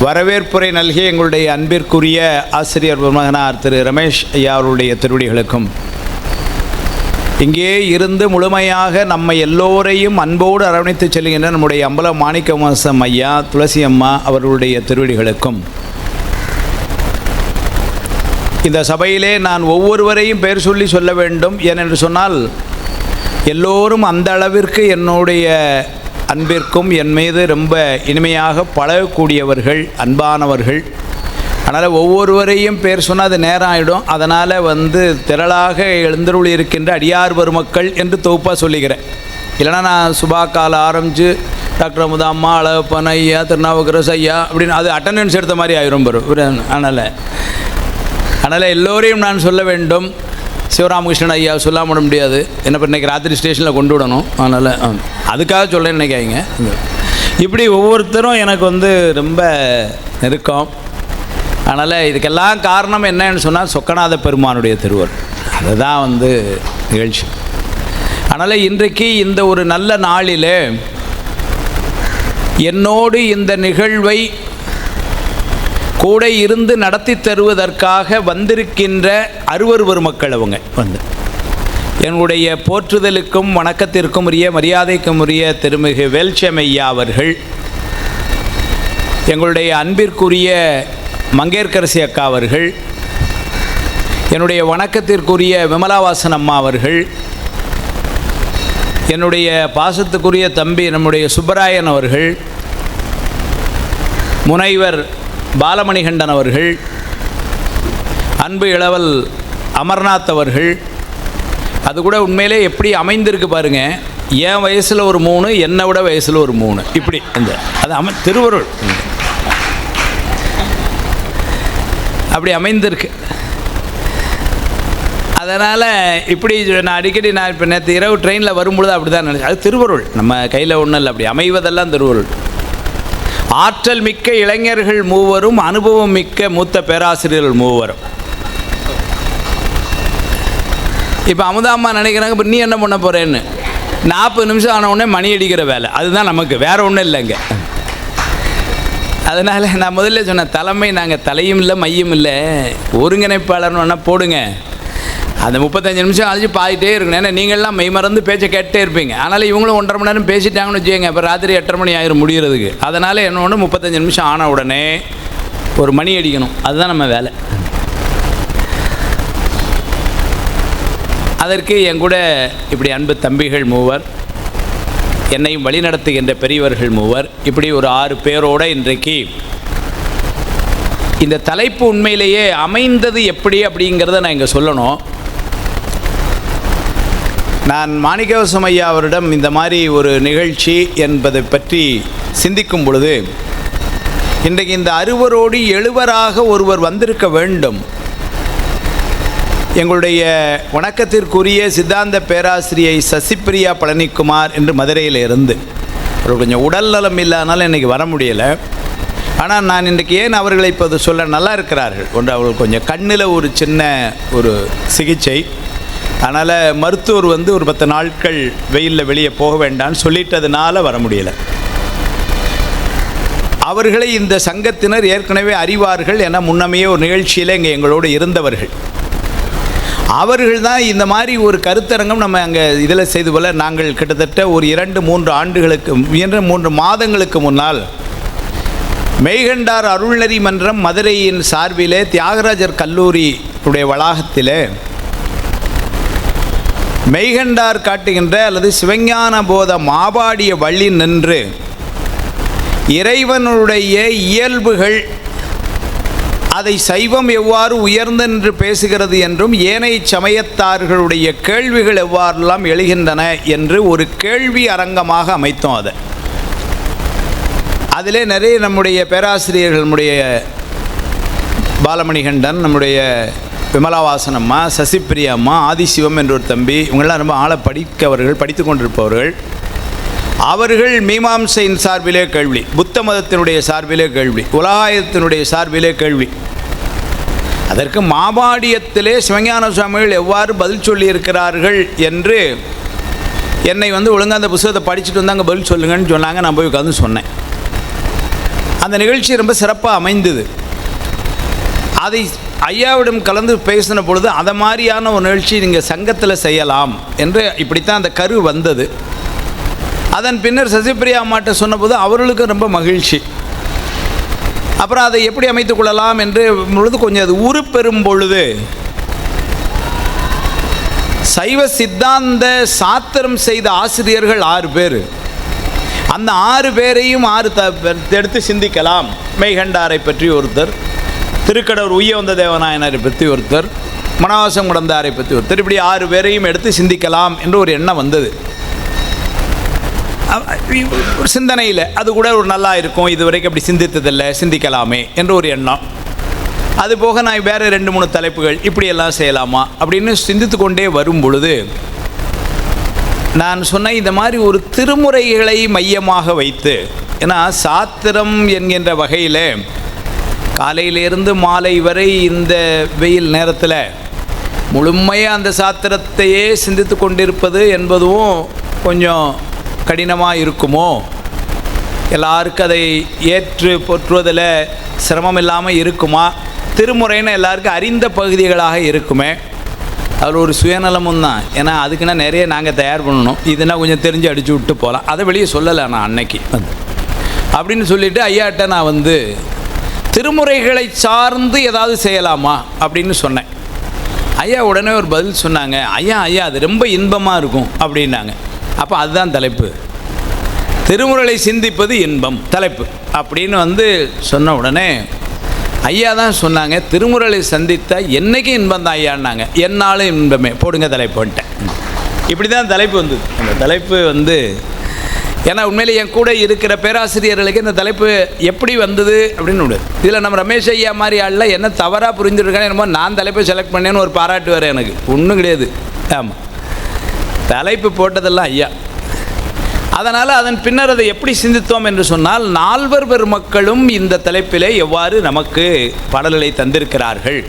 வரவேற்புரை நல்கிய எங்களுடைய அன்பிற்குரிய ஆசிரியர் பெருமகனார் திரு ரமேஷ் ஐயா அவருடைய திருவடிகளுக்கும், இங்கே இருந்து முழுமையாக நம்ம எல்லோரையும் அன்போடு அரவணைத்து செல்கின்ற நம்முடைய அம்பலம் மாணிக்கவாசம் ஐயா, துளசி அம்மா அவர்களுடைய திருவடிகளுக்கும், இந்த சபையிலே நான் ஒவ்வொருவரையும் பெயர் சொல்லி சொல்ல வேண்டும். ஏனென்று சொன்னால் எல்லோரும் அந்த அளவிற்கு என்னுடைய அன்பிற்கும் என் மீது ரொம்ப இனிமையாக பழகக்கூடியவர்கள், அன்பானவர்கள். அதனால் ஒவ்வொருவரையும் பேர் சொன்னால் அது நேரம் ஆகிடும். அதனால் திரளாக எழுந்தருளி இருக்கின்ற அடியார் பெருமக்கள் என்று தொகுப்பாக சொல்லிக்கிறேன். இல்லைனா நான் சுபா கால ஆரம்பித்து டாக்டர் அமுதாம்மா, அழகப்பன் ஐயா, திருநாவுக்கரசு ஐயா அப்படின்னு அது அட்டண்டன்ஸ் எடுத்த மாதிரி ஆயிரும் வரும். அதனால் எல்லோரையும் நான் சொல்ல வேண்டும். சிவராமகிருஷ்ணன் ஐயா சொல்லாம விட முடியாது. என்ன இன்றைக்கி ராத்திரி ஸ்டேஷனில் கொண்டு விடணும். அதனால் அதுக்காக சொல்ல நினைக்காங்க. இப்படி ஒவ்வொருத்தரும் எனக்கு ரொம்ப நெருக்கம். அதனால் இதுக்கெல்லாம் காரணம் என்னன்னு சொன்னால் சொக்கநாத பெருமானுடைய திருவருள். அதுதான் நிகழ்ச்சி. அதனால் இன்றைக்கு இந்த ஒரு நல்ல நாளிலே என்னோடு இந்த நிகழ்வை கூட இருந்து நடத்தி தருவதற்காக வந்திருக்கின்ற அறுவர் பெருமக்கள் அவங்க என்னுடைய போற்றுதலுக்கும் வணக்கத்திற்கும் உரிய மரியாதைக்கும் உரிய திருமிகு வேல்சமையா அவர்கள், எங்களுடைய அன்பிற்குரிய மங்கையர்க்கரசி அக்கா அவர்கள், என்னுடைய வணக்கத்திற்குரிய விமலாவாசன் அம்மா அவர்கள், என்னுடைய பாசத்துக்குரிய தம்பி நம்முடைய சுப்பராயன் அவர்கள், முனைவர் பாலமணிகண்டன் அவர்கள், அன்பு இளவல் அமர்நாத் அவர்கள். அது கூட உண்மையிலே எப்படி அமைந்திருக்கு பாருங்க. என் வயசில் ஒரு 3, என்னை விட வயசில் ஒரு 3, இப்படி அது திருவருள் அப்படி அமைந்திருக்கு. அதனால் இப்படி நான் அடிக்கடி இப்போ நேற்று இரவு ட்ரெயினில் வரும்பொழுது அப்படி தான் நினச்சேன். அது திருவருள், நம்ம கையில் ஒன்றும் இல்லை. அப்படி அமைவதெல்லாம் திருவருள். ஆற்றல் மிக்க இளைஞர்கள் மூவரும், அனுபவம் மிக்க மூத்த பேராசிரியர்கள் மூவரும். இப்போ அமுதாம்மா நினைக்கிறாங்க, இப்போ நீ என்ன பண்ண போகிறேன்னு. 40 நிமிஷம் ஆன உடனே மணி அடிக்கிற வேலை, அதுதான் நமக்கு, வேறு ஒன்றும் இல்லைங்க. அதனால் நான் முதல்ல சொன்னேன், தலைமை நாங்கள் தலையும் இல்லை மையும் இல்லை, ஒருங்கிணைப்பாளர்னு ஒன்றா போடுங்க. அந்த 35 நிமிஷம் கழிச்சு பாதிட்டே இருக்கணும். ஏன்னா நீங்கள்லாம் மெய் மறந்து பேச்சை கேட்டே இருப்பீங்க. அதனால் இவங்களும் 1.5 மணி நேரம் பேசிட்டாங்கன்னு வச்சுக்கோங்க. இப்போ ராத்திரி 8:30 மணி ஆயிரும் முடிகிறதுக்கு. அதனால் என்ன ஒன்று 35 நிமிஷம் ஆன உடனே ஒரு மணி அடிக்கணும். அதுதான் நம்ம வேலை. அதற்கு என் கூட இப்படி அன்பு தம்பிகள் மூவர், என்னையும் வழிநடத்துகின்ற பெரியவர்கள் மூவர், இப்படி ஒரு 6 பேரோடு இன்றைக்கு இந்த தலைப்பு உண்மையிலேயே அமைந்தது எப்படி அப்படிங்கிறத நான் இங்கே சொல்லணும். நான் மாணிக்கவாசம் ஐயா அவரிடம் இந்த மாதிரி ஒரு நிகழ்ச்சி என்பதை பற்றி சிந்திக்கும் பொழுது, இன்றைக்கு இந்த அறுவரோடு எழுவராக ஒருவர் வந்திருக்க வேண்டும். எங்களுடைய வணக்கத்திற்குரிய சித்தாந்த பேராசிரியை சசிப்பிரியா பழனிக்குமார் என்று மதுரையில் இருந்து, அவர் கொஞ்சம் உடல் நலம் இல்லாதனால இன்றைக்கி வர முடியலை. ஆனால் நான் இன்றைக்கு ஏன் அவர்களை இப்போது சொல்ல, நல்லா இருக்கிறார்கள். ஒன்று, அவர்கள் கொஞ்சம் கண்ணில் ஒரு சின்ன ஒரு சிகிச்சை. அதனால் மருத்துவர் ஒரு 10 நாட்கள் வெயிலில் வெளியே போக வேண்டாம்னு சொல்லிட்டதுனால வர முடியலை. அவர்களை இந்த சங்கத்தினர் ஏற்கனவே அறிவார்கள். என முன்னமையே ஒரு நிகழ்ச்சியில் இங்கே எங்களோடு இருந்தவர்கள். அவர்கள் தான் இந்த மாதிரி ஒரு கருத்தரங்கம் நம்ம அங்கே இதில் செய்து போல, நாங்கள் கிட்டத்தட்ட ஒரு 2-3 ஆண்டுகளுக்கு 3 மாதங்களுக்கு முன்னால் மெய்கண்டார் அருள்நெறி மன்றம் மதுரையின் சார்பிலே தியாகராஜர் கல்லூரி உடைய வளாகத்திலே மெய்கண்டார் காட்டுகின்ற அல்லது சிவஞான போத மாபாடிய வள்ளி நின்று இறைவனுடைய இயல்புகள், அதை சைவம் எவ்வாறு உயர்ந்தென்று பேசுகிறது என்றும் ஏனைய சமயத்தார்களுடைய கேள்விகள் எவ்வாறெல்லாம் எழுகின்றன என்று ஒரு கேள்வி அரங்கமாக அமைத்தோம். அதிலே நிறைய நம்முடைய பேராசிரியர்கள், நம்முடைய பாலமணிகண்டன், நம்முடைய விமலாவாசனம்மா, சசிப்பிரியா அம்மா, ஆதிசிவம் என்ற ஒரு தம்பி, இவங்கெல்லாம் ரொம்ப ஆழ படிக்கவர்கள், படித்து கொண்டிருப்பவர்கள். அவர்கள் மீமாம்சையின் சார்பிலே கேள்வி, புத்த மதத்தினுடைய சார்பிலே கேள்வி, உலகாயத்தினுடைய சார்பிலே கேள்வி. அதற்கு மாபாடியத்திலே சிவஞான சுவாமிகள் எவ்வாறு பதில் சொல்லியிருக்கிறார்கள் என்று என்னை ஒழுங்காக அந்த புத்தகத்தை படிச்சுட்டு வந்தாங்க, பதில் சொல்லுங்கன்னு சொன்னாங்க. நான் போய் உட்காந்து சொன்னேன். அந்த நிகழ்ச்சி ரொம்ப சிறப்பாக அமைந்தது. அதை ஐயாவிடம் கலந்து பேசின பொழுது அதை மாதிரியான ஒரு நிகழ்ச்சி நீங்கள் சங்கத்தில் செய்யலாம் என்று இப்படித்தான் அந்த கரு வந்தது. அதன் பின்னர் சசிப்பிரியா அம்மாட்ட சொன்னபோது அவர்களுக்கு ரொம்ப மகிழ்ச்சி. அப்புறம் அதை எப்படி அமைத்துக் கொள்ளலாம் என்று பொழுது கொஞ்சம் அது உருப்பெறும் பொழுது சைவ சித்தாந்த சாத்திரம் செய்த ஆசிரியர்கள் 6 பேர். அந்த 6 பேரையும் 6 எடுத்து சிந்திக்கலாம். மெய்கண்டாரை பற்றி ஒருத்தர், திருக்கடவுர் உய்யவந்த தேவநாயனரை பற்றி ஒருத்தர், மனவாசம் முடந்தாரை பற்றி ஒருத்தர், இப்படி 6 பேரையும் எடுத்து சிந்திக்கலாம் என்று ஒரு எண்ணம் வந்தது. சிந்தனையில் அது கூட ஒரு நல்லா இருக்கும், இதுவரைக்கும் அப்படி சிந்தித்ததில்லை, சிந்திக்கலாமே என்று ஒரு எண்ணம். அதுபோக நான் வேறு 2-3 தலைப்புகள் இப்படியெல்லாம் செய்யலாமா அப்படின்னு சிந்தித்து கொண்டே வரும் பொழுது நான் சொன்னேன், இந்த மாதிரி ஒரு திருமுறைகளை மையமாக வைத்து, ஏன்னா சாத்திரம் என்கின்ற வகையில் காலையிலிருந்து மாலை வரை இந்த வெயில் நேரத்தில் முழுமையாக அந்த சாத்திரத்தையே சிந்தித்து கொண்டிருப்பது என்பதும் கொஞ்சம் கடினமாக இருக்குமோ, எல்லாருக்கும் அதை ஏற்று போற்றுவதில் சிரமம் இல்லாமல் இருக்குமா, திருமுறைன்னு எல்லாருக்கும் அறிந்த பகுதிகளாக இருக்குமே, அதில் ஒரு சுயநலமும் தான். ஏன்னா அதுக்குன்னா நிறைய நாங்கள் தயார் பண்ணணும், இதுனா கொஞ்சம் தெரிஞ்சு அடித்து விட்டு போகலாம், அதை வெளியே சொல்லலை நான் அன்னைக்கு அப்படின்னு சொல்லிவிட்டு ஐயாட்ட நான் திருமுறைகளை சார்ந்து ஏதாவது செய்யலாமா அப்படின்னு சொன்னேன். ஐயா உடனே ஒரு பதில் சொன்னாங்க, ஐயா அது ரொம்ப இன்பமாக இருக்கும் அப்படின்னாங்க. அப்போ அதுதான் தலைப்பு, திருமுறைகளை சிந்திப்பது இன்பம் தலைப்பு அப்படின்னு சொன்ன உடனே ஐயா தான் சொன்னாங்க, திருமுறைகளை சந்தித்தா என்றைக்கும் இன்பம் தான் ஐயான்னாங்க. என்னாலும் இன்பமே, போடுங்க தலைப்புன்ட்டேன். இப்படி தான் தலைப்பு வந்தது. அந்த தலைப்பு ஏன்னா உண்மையிலே என் கூட இருக்கிற பேராசிரியர்களுக்கு இந்த தலைப்பு எப்படி வந்தது அப்படின்னு இதில் நம்ம ரமேஷ் ஐயா மாதிரி ஆளில் என்ன தவறாக புரிஞ்சுருக்கானே, என்னமோ நான் தலைப்பை செலக்ட் பண்ணேன்னு ஒரு பாராட்டு வேறு எனக்கு ஒன்றும் கிடையாது. ஆமாம், தலைப்பு போட்டதெல்லாம் ஐயா. அதனால் அதன் பின்னர் அதை எப்படி சிந்தித்தோம் என்று சொன்னால், 4 பெருமக்களும் இந்த தலைப்பிலே எவ்வாறு நமக்கு பாடல்களை தந்திருக்கிறார்கள்.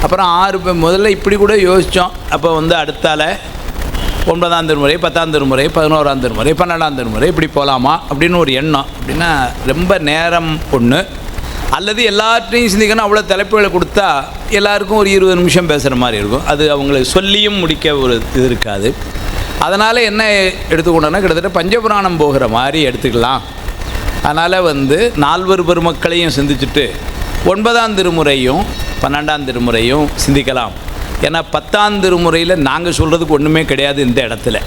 அப்புறம் 6 பேர் முதல்ல இப்படி கூட யோசித்தோம். அப்போ அடுத்தால 9ஆம் திருமுறை, 10ஆம் திருமுறை, 11ஆம் திருமுறை, 12ஆம் திருமுறை இப்படி போகலாமா அப்படின்னு ஒரு எண்ணம். அப்படின்னா ரொம்ப நேரம் ஒன்று, அல்லது எல்லாத்தையும் சிந்திக்கணும். அவ்வளோ தலைப்புகளை கொடுத்தா எல்லாருக்கும் ஒரு 20 நிமிஷம் பேசுகிற மாதிரி இருக்கும். அது அவங்களுக்கு சொல்லியும் முடிக்க ஒரு இது இருக்காது. அதனால் என்ன எடுத்துக்கொண்டோன்னா, கிட்டத்தட்ட பஞ்சபுராணம் போகிற மாதிரி எடுத்துக்கலாம். அதனால் 4 பெருமக்களையும் சிந்திச்சுட்டு 9ஆம் திருமுறையும் 12ஆம் திருமுறையும் சிந்திக்கலாம். ஏன்னா 10ஆம் திருமுறையில் நாங்கள் சொல்கிறதுக்கு ஒன்றுமே கிடையாது. இந்த இடத்துல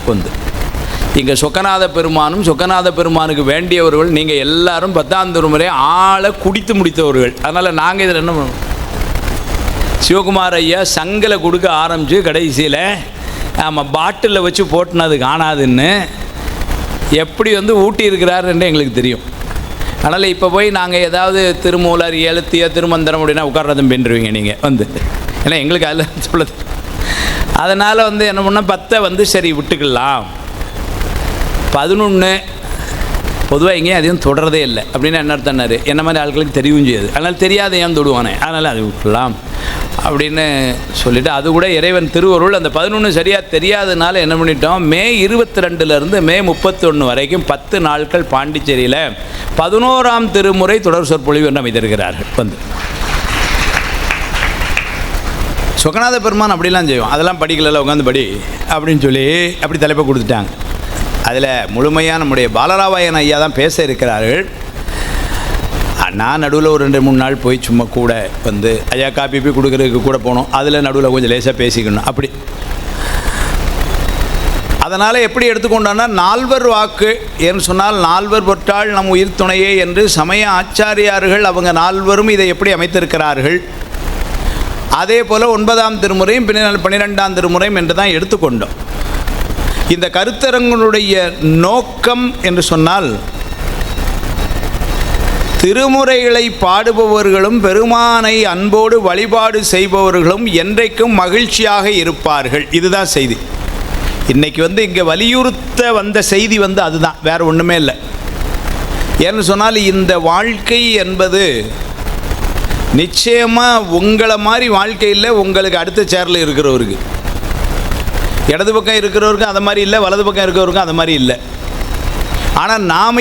இங்கே சொக்கநாத பெருமானும் சொக்கநாத பெருமானுக்கு வேண்டியவர்கள் நீங்கள் எல்லாரும் 10ஆம் திருமுறை ஆளை குடித்து முடித்தவர்கள். அதனால் நாங்கள் இதில் என்ன பண்ணுவோம், சிவகுமார் ஐயா சங்கில் கொடுக்க ஆரம்பித்து கடைசியில் ஆமாம் பாட்டிலில் வச்சு போட்டுனது காணாதுன்னு எப்படி ஊட்டி இருக்கிறாருன்னு எங்களுக்கு தெரியும். அதனால் இப்போ போய் நாங்கள் ஏதாவது திருமூலர், எழுத்திய, திருமந்திரம் அப்படின்னா உட்கார்றதும் பின்னுருவீங்க நீங்கள் ஏன்னா எங்களுக்கு அதில் சொல்லுது. அதனால் என்ன பண்ணால் 10 சரி விட்டுக்கலாம். 11 பொதுவாக எங்கேயும் அதையும் தொடரதே இல்லை அப்படின்னு என்ன அர்த்தம்னாரு, என்ன மாதிரி ஆட்களுக்கு தெரியவும் செய்யாது. அதனால் தெரியாத ஏன் தொடுவானே, அதனால் அது விட்டுலாம் அப்படின்னு சொல்லிவிட்டு, அது கூட இறைவன் திருவருள். அந்த 11 சரியாக தெரியாதனால என்ன பண்ணிட்டோம், மே 22 மே 31 வரைக்கும் 10 நாட்கள் பாண்டிச்சேரியில் 11ஆம் திருமுறை தொடர் சொற்பொழிவு என்று அமைத்திருக்கிறார்கள். சொக்கநாத பெருமான் அப்படிலாம் செய்வோம், அதெல்லாம் படிக்கல உட்காந்து படி அப்படின்னு சொல்லி அப்படி தலைப்பை கொடுத்துட்டாங்க. அதில் முழுமையாக நம்முடைய பாலராவாயன் ஐயா தான் பேச இருக்கிறார்கள். நான் நடுவில் ஒரு 2-3 நாள் போய் சும்மா கூட ஐயா காப்பி கொடுக்குறதுக்கு கூட போனோம். அதில் நடுவில் கொஞ்சம் லேசாக பேசிக்கணும் அப்படி. அதனால் எப்படி எடுத்துக்கொண்டோன்னா, 4 வாக்கு என்று சொன்னால் 4 பொற்றாள் நம் உயிர் துணையே என்று சமய ஆச்சாரியார்கள் அவங்க 4 இதை எப்படி அமைத்திருக்கிறார்கள். அதே போல் 9ஆம் திருமுறையும் 12ஆம் திருமுறையும் என்று தான் எடுத்துக்கொண்டோம். இந்த கருத்தரங்களுடைய நோக்கம் என்று சொன்னால், திருமுறைகளை பாடுபவர்களும் பெருமானை அன்போடு வழிபாடு செய்பவர்களும் என்றைக்கும் மகிழ்ச்சியாக இருப்பார்கள். இதுதான் செய்தி. இன்றைக்கி இங்கே வலியுறுத்த வந்த செய்தி அதுதான், வேறு ஒன்றுமே இல்லை. ஏன்னு சொன்னால் இந்த வாழ்க்கை என்பது நிச்சயமாக உங்களை மாதிரி வாழ்க்கையில் உங்களுக்கு அடுத்த சேரில் இருக்கிறவருக்கு, இடது பக்கம் இருக்கிறவருக்கும் அது மாதிரி இல்லை, வலது பக்கம் இருக்கிறவருக்கும் அது மாதிரி இல்லை. ஆனால் நாம்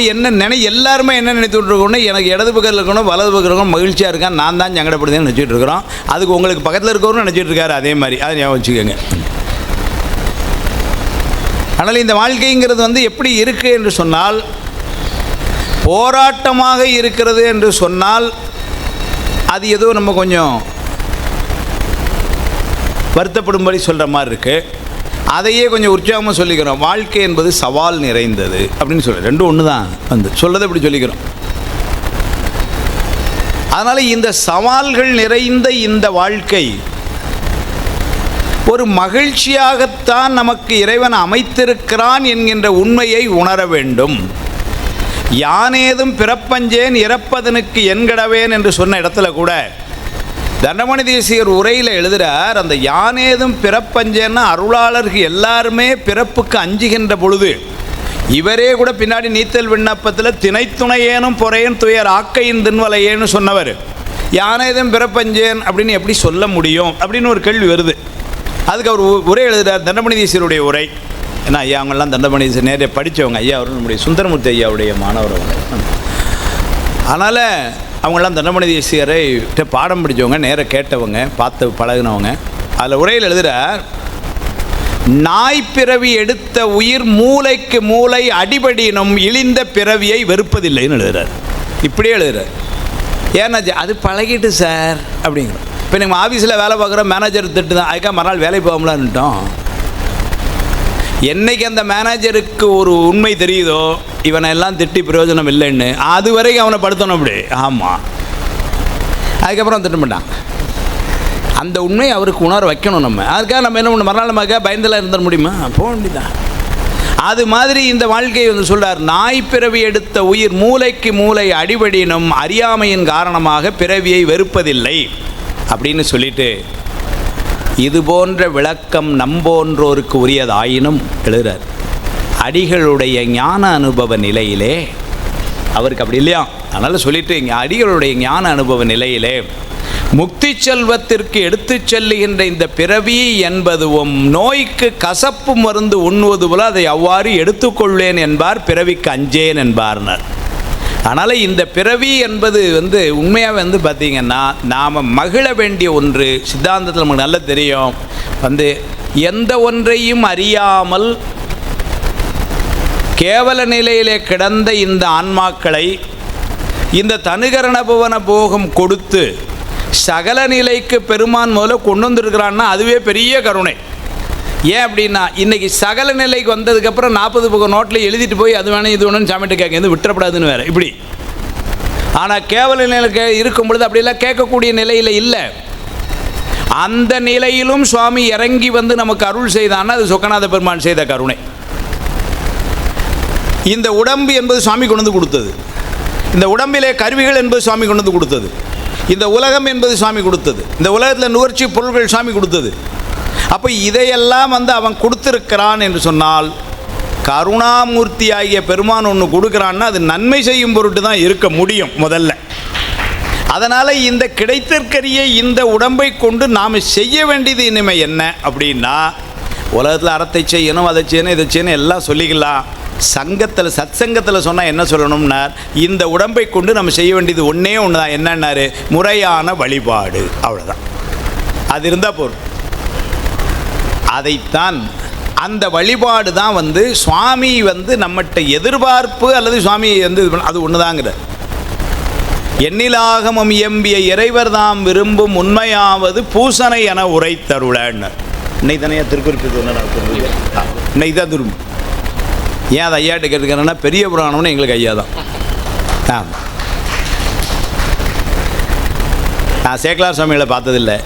எல்லாருமே என்ன நினைத்துட்டு இருக்கோம்னா, எனக்கு இடது பக்கத்தில் இருக்கணும் வலது பக்கம் இருக்கணும் மகிழ்ச்சியாக இருக்கான், நான் தான் சங்கடப்படுதுன்னு நினச்சிட்டு இருக்கிறோம். அதுக்கு உங்களுக்கு பக்கத்தில் இருக்கிறவரும் நினச்சிட்டு இருக்காரு அதே மாதிரி. அதை ஞாபகம் வச்சுக்கோங்க. ஆனால் இந்த வாழ்க்கைங்கிறது எப்படி இருக்குது என்று சொன்னால், போராட்டமாக இருக்கிறது என்று சொன்னால் அது ஏதோ நம்ம கொஞ்சம் வருத்தப்படும்படி சொல்கிற மாதிரி இருக்குது. அதையே கொஞ்சம் உற்சாகமாக சொல்லிக்கிறோம். வாழ்க்கை என்பது சவால் நிறைந்தது அப்படின்னு சொல்லி ரெண்டும் ஒன்று தான் சொல்கிறத இப்படி சொல்லிக்கிறோம். அதனால் இந்த சவால்கள் நிறைந்த இந்த வாழ்க்கை ஒரு மகிழ்ச்சியாகத்தான் நமக்கு இறைவன் அமைத்திருக்கிறான் என்கின்ற உண்மையை உணர வேண்டும். யானேதும் பிறப்பஞ்சேன் இறப்பதனுக்கு என்கடவேன் என்று சொன்ன இடத்துல கூட தண்டமணி தேசிகர் உரையில் எழுதுகிறார், அந்த யானேதும் பிறப்பஞ்சேன்னா அருளாளர்கள் எல்லாருமே பிறப்புக்கு அஞ்சுகின்ற பொழுது இவரே கூட பின்னாடி நீத்தல் விண்ணப்பத்தில் திணைத்துணையேனும் பொறையன் துயர் ஆக்கையின் தின்வலையேன்னு சொன்னவர். யானேதும் பிறப்பஞ்சேன் அப்படின்னு எப்படி சொல்ல முடியும் அப்படின்னு ஒரு கேள்வி வருது. அதுக்கு அவர் உரை எழுதுகிறார், தண்டமணி தேசியருடைய உரை. ஏன்னா ஐயா அவங்கெல்லாம் தண்டமணி தேசியர் நேரே படித்தவங்க. ஐயா அவர் நம்முடைய சுந்தரமூர்த்தி ஐயாவுடைய மாணவர் அவங்க. அதனால் அவங்களாம் தண்டமணி தேசியரை பாடம் படித்தவங்க, நேராக கேட்டவங்க, பார்த்து பழகினவங்க. அதில் உரையில் எழுதுகிறார், நாய்ப்பிறவி எடுத்த உயிர் மூளைக்கு மூளை அடிபடினும் இழிந்த பிறவியை வெறுப்பதில்லைன்னு எழுதுகிறார். இப்படியே எழுதுகிறார். ஏன்னா அது பழகிட்டு சார் அப்படிங்கிறோம். இப்போ நம்ம ஆஃபீஸில் வேலை பார்க்குற மேனேஜர் திட்டு தான், அதுக்காக மறுநாள் வேலைக்கு போகலான்ட்டோம். என்றைக்கு அந்த மேனேஜருக்கு ஒரு உண்மை தெரியுதோ இவனை எல்லாம் திட்டி பிரயோஜனம் இல்லைன்னு, அது வரைக்கும் அவனை படுத்தணும் அப்படி. ஆமாம், அதுக்கப்புறம் திட்ட மாட்டான். அந்த உண்மை அவருக்கு உணர வைக்கணும். நம்ம அதுக்காக நம்ம என்ன பண்ணணும், மறுநாள் நமக்காக பயந்தெல்லாம் இருந்துட முடியுமா? போக வேண்டியதான். அது மாதிரி இந்த வாழ்க்கையை சொல்கிறார், நாய்ப்பிறவி எடுத்த உயிர் மூளைக்கு மூளை அடிபடினும் அறியாமையின் காரணமாக பிறவியை வெறுப்பதில்லை அப்படின்னு சொல்லிட்டு, இது போன்ற விளக்கம் நம்போன்றோருக்கு உரியதாயினும் எழுதுகிறார். அடிகளுடைய ஞான அனுபவ நிலையிலே அவருக்கு அப்படி இல்லையா, அதனால் சொல்லிட்டு இங்கே அடிகளுடைய ஞான அனுபவ நிலையிலே முக்தி செல்வத்திற்கு எடுத்து செல்லுகின்ற இந்த பிறவி என்பதுவும் நோய்க்கு கசப்பு மருந்து உண்ணுவது போல அதை அவ்வாறு எடுத்துக்கொள்ளேன் என்பார், பிறவிக்கு அஞ்சேன் என்பார்னர். அதனால் இந்த பிறவி என்பது உண்மையாக பார்த்திங்கன்னா நாம் மகிழ வேண்டிய ஒன்று. சித்தாந்தத்தில் நமக்கு நல்லா தெரியும், எந்த ஒன்றையும் அறியாமல் கேவல நிலையிலே கிடந்த இந்த ஆன்மாக்களை இந்த தனுகரண புவன போகம் கொடுத்து சகல நிலைக்கு பெருமான் முதல்ல கொண்டு வந்துருக்கிறான்னா அதுவே பெரிய கருணை. ஏன் அப்படின்னா, இன்றைக்கி சகல நிலைக்கு வந்ததுக்கப்புறம் 40 பக்கம் நோட்டில் எழுதிட்டு போய் அது வேணும் இது வேணும்னு சாமிகிட்ட கேட்க எதுவும் விட்டுறப்படாதுன்னு வேறு இப்படி. ஆனால் கேவல நிலைக்கு இருக்கும் பொழுது அப்படிலாம் கேட்கக்கூடிய நிலையில் இல்லை. அந்த நிலையிலும் சுவாமி இறங்கி நமக்கு அருள் செய்தான்னா அது சொக்கநாத பெருமான் செய்த கருணை. இந்த உடம்பு என்பது சுவாமி கொண்டு வந்து கொடுத்தது, இந்த உடம்பிலே கருவிகள் என்பது சுவாமி கொண்டு வந்து கொடுத்தது, இந்த உலகம் என்பது சுவாமி கொடுத்தது, இந்த உலகத்தில் நுகர்ச்சி பொருள்கள் சுவாமி கொடுத்தது. அப்போ இதையெல்லாம் அவன் கொடுத்திருக்கிறான் என்று சொன்னால், கருணாமூர்த்தி ஆகிய பெருமான் ஒன்று கொடுக்குறான்னா அது நன்மை செய்யும் பொருட்டு தான் இருக்க முடியும் முதல்ல. அதனால் இந்த கிடைத்திருக்கிற இந்த உடம்பை கொண்டு நாம் செய்ய வேண்டியது இனிமே என்ன அப்படின்னா, உலகத்தில் அறத்தை செய்யணும், அதை செய்யணும், இதை செய்யணும் எல்லாம் சொல்லிக்கலாம். சங்கத்தில் சத்சங்கத்தில் சொன்னால் என்ன சொல்லணும்னா, இந்த உடம்பை கொண்டு நம்ம செய்ய வேண்டியது ஒன்றே ஒன்று தான். என்னன்னாரு, முறையான வழிபாடு, அவ்வளோதான். அது இருந்தால் போதும். அதைத்தான் அந்த வழிபாடு தான் சுவாமி நம்மகிட்ட எதிர்பார்ப்பு அல்லது சுவாமி அது ஒன்று தாங்கிற. எண்ணிலாகமம் எம்பிய இறைவர் தாம் விரும்பும் உண்மையாவது பூசனை என உரைத்தருளன்னு இன்னைக்கு தானே திருக்குறிப்பு இன்னைக்கு தான் திரும்ப. ஏன் அதை ஐயாட்ட கேட்டுக்கிறேன்னா, பெரிய புராணம்னு எங்களுக்கு ஐயா தான். நான் சேக்கலார் சுவாமிகளை பார்த்ததில்லை,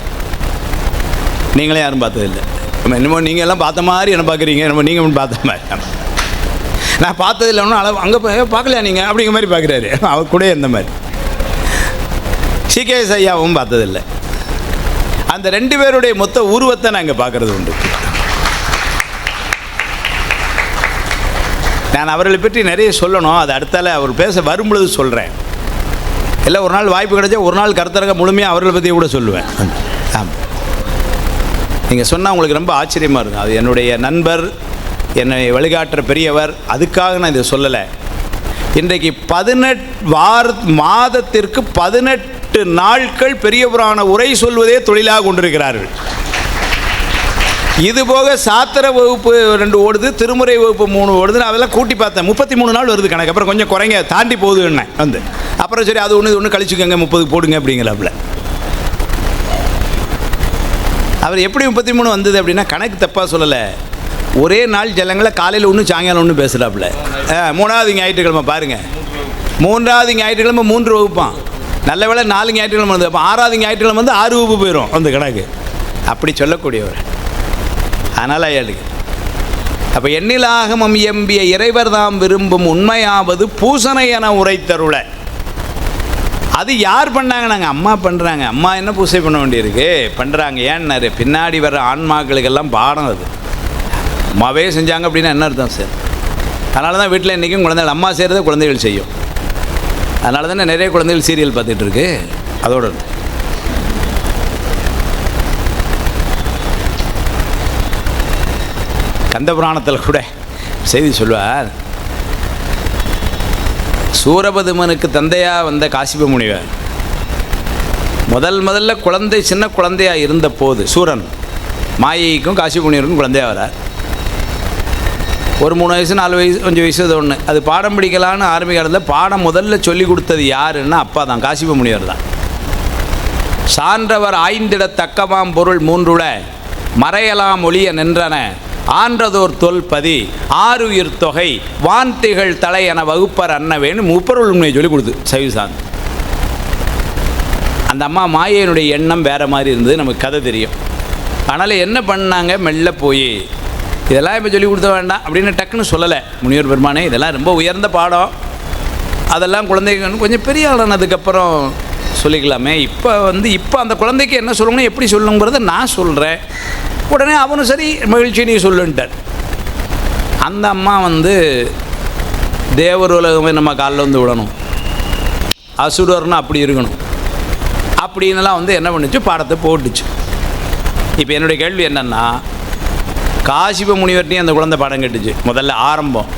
நீங்களே யாரும் பார்த்ததில்லை. என்னமோ நீங்கள் எல்லாம் பார்த்த மாதிரி என்ன பார்க்குறீங்க, என்னமோ நீங்கள் பார்த்த மாதிரி. நான் பார்த்ததில்லைன்னு அளவு அங்கே போய் பார்க்கலையா நீங்கள் அப்படிங்கிற மாதிரி பார்க்குறாரு. அவர் கூட இந்த மாதிரி CKS ஐயாவும் பார்த்ததில்லை. அந்த 2 பேருடைய மொத்த உருவத்தை நாங்கள் பார்க்குறது உண்டு. நான் அவர்களை பற்றி நிறைய சொல்லணும், அது அடுத்தால அவர் பேச வரும்பொழுது சொல்கிறேன். இல்லை ஒரு நாள் வாய்ப்பு கிடைச்சா ஒரு நாள் கருத்தரங்க முழுமையாக அவர்களை பற்றி கூட சொல்லுவேன். ஆமாம், நீங்கள் சொன்னால் உங்களுக்கு ரொம்ப ஆச்சரியமாக இருக்கும். அது என்னுடைய நண்பர், என்னை வழிகாட்டுற பெரியவர், அதுக்காக நான் இதை சொல்லலை. இன்றைக்கு 18 மாதத்திற்கு 18 நாட்கள் பெரிய புராண உரை சொல்வதே தொழிலாக கொண்டிருக்கிறார்கள். இது போக சாத்திர வகுப்பு 2 ஓடுது, திருமுறை வகுப்பு 3 ஓடுது. அதெல்லாம் கூட்டி பார்த்தேன், 33 நாள் வருது கணக்கு. அப்புறம் கொஞ்சம் குறைங்க, தாண்டி போகுதுன்னு வந்து அப்புறம் சரி அது ஒன்று கழிச்சுக்கோங்க, 30 போடுங்க அப்படிங்கிறாப்புல. அவர் எப்படி 33 வந்தது அப்படின்னா கணக்கு தப்பாக சொல்லலை. ஒரே நாள் ஜனங்களை காலையில் ஒன்று சாயங்காலம் ஒன்று பேசுகிறாப்புல. 3வது ஞாயிற்றுக்கிழமை பாருங்கள், 3வது ஞாயிற்றுக்கிழமை 3 வகுப்பான். நல்ல வேளை 4 ஞாயிற்றுக்கிழமை வந்து, அப்போ 6வது ஞாயிற்றுக்கிழமை வந்து 6 வகுப்பு போயிடும் அந்த கணக்கு. அப்படி சொல்லக்கூடியவர். அதனால் ஐயாளுக்கு அப்போ எண்ணிலாகமம் எம்பிய இறைவர் தாம் விரும்பும் உண்மையாவது பூசனை என உரைத்தருள. அது யார் பண்ணாங்க? நாங்கள் அம்மா பண்ணுறாங்க. அம்மா என்ன பூசை பண்ண வேண்டியிருக்கு? பண்ணுறாங்க. ஏன்னாரு பின்னாடி வர்ற ஆன்மாக்களுக்கெல்லாம் பாடம். அது அம்மாவே செஞ்சாங்க அப்படின்னா என்ன அர்த்தம் சார்? அதனால தான் வீட்டில் இன்றைக்கும் குழந்தைகள் அம்மா செய்கிறத குழந்தைகள் செய்யும். அதனால தானே நிறைய குழந்தைகள் சீரியல் பார்த்துட்டு இருக்கு. அதோடு கந்த புராணத்தில் கூட செய்தி சொல்வார். சூரபதுமனுக்கு தந்தையாக வந்த காசிப முனிவர் முதல்ல குழந்தை சின்ன குழந்தையாக இருந்த போது சூரன் மாயைக்கும் காசிப முனிவருக்கும் குழந்தையாக வரார். ஒரு 3 வயசு 4 வயசு 5 வயசு அது ஒன்று. அது பாடம் பிடிக்கலான்னு ஆரம்பிக்கிறதுல பாடம் முதல்ல சொல்லி கொடுத்தது யாருன்னா அப்பா தான், காசிப முனிவர் தான். சான்றவர் ஆய்ந்திட தக்கமாம் பொருள் 3உள மறையலாம் ஒளிய நின்றன ஆன்றதோர் தொல்பதி 6 உயிர் தொகை வான்திகள் தலை என வகுப்பர் அன்னவேன்னு முப்பொருள் உண்மையை சொல்லி கொடுத்து சைவசாந்த். அந்த அம்மா மாயையினுடைய எண்ணம் வேறு மாதிரி இருந்தது, நமக்கு கதை தெரியும். அதனால் என்ன பண்ணாங்க, மெல்ல போய் இதெல்லாம் இப்போ சொல்லி கொடுத்த வேண்டாம் அப்படின்னு டக்குன்னு சொல்லலை. முனிவர் பெருமானே இதெல்லாம் ரொம்ப உயர்ந்த பாடம், அதெல்லாம் குழந்தைங்க கொஞ்சம் பெரிய ஆளானதுக்கப்புறம் சொல்லிக்கலாமே. இப்போ அந்த குழந்தைக்கு என்ன சொல்லணும்னு எப்படி சொல்லணுங்கிறத நான் சொல்கிறேன். உடனே அவனும் சரி மகிழ்ச்சி நீ சொல்லுன்ட்டார். அந்த அம்மா தேவர் உலகமே நம்ம காலில் வந்து விடணும், அசுரர்னு அப்படி இருக்கணும் அப்படின்னுலாம் என்ன பண்ணுச்சு, பாடத்தை போட்டுச்சு. இப்போ என்னுடைய கேள்வி என்னென்னா, காசிப முனிவர்ட்டையும் அந்த குழந்தை பாடம் கட்டுச்சு. முதல்ல ஆரம்பம்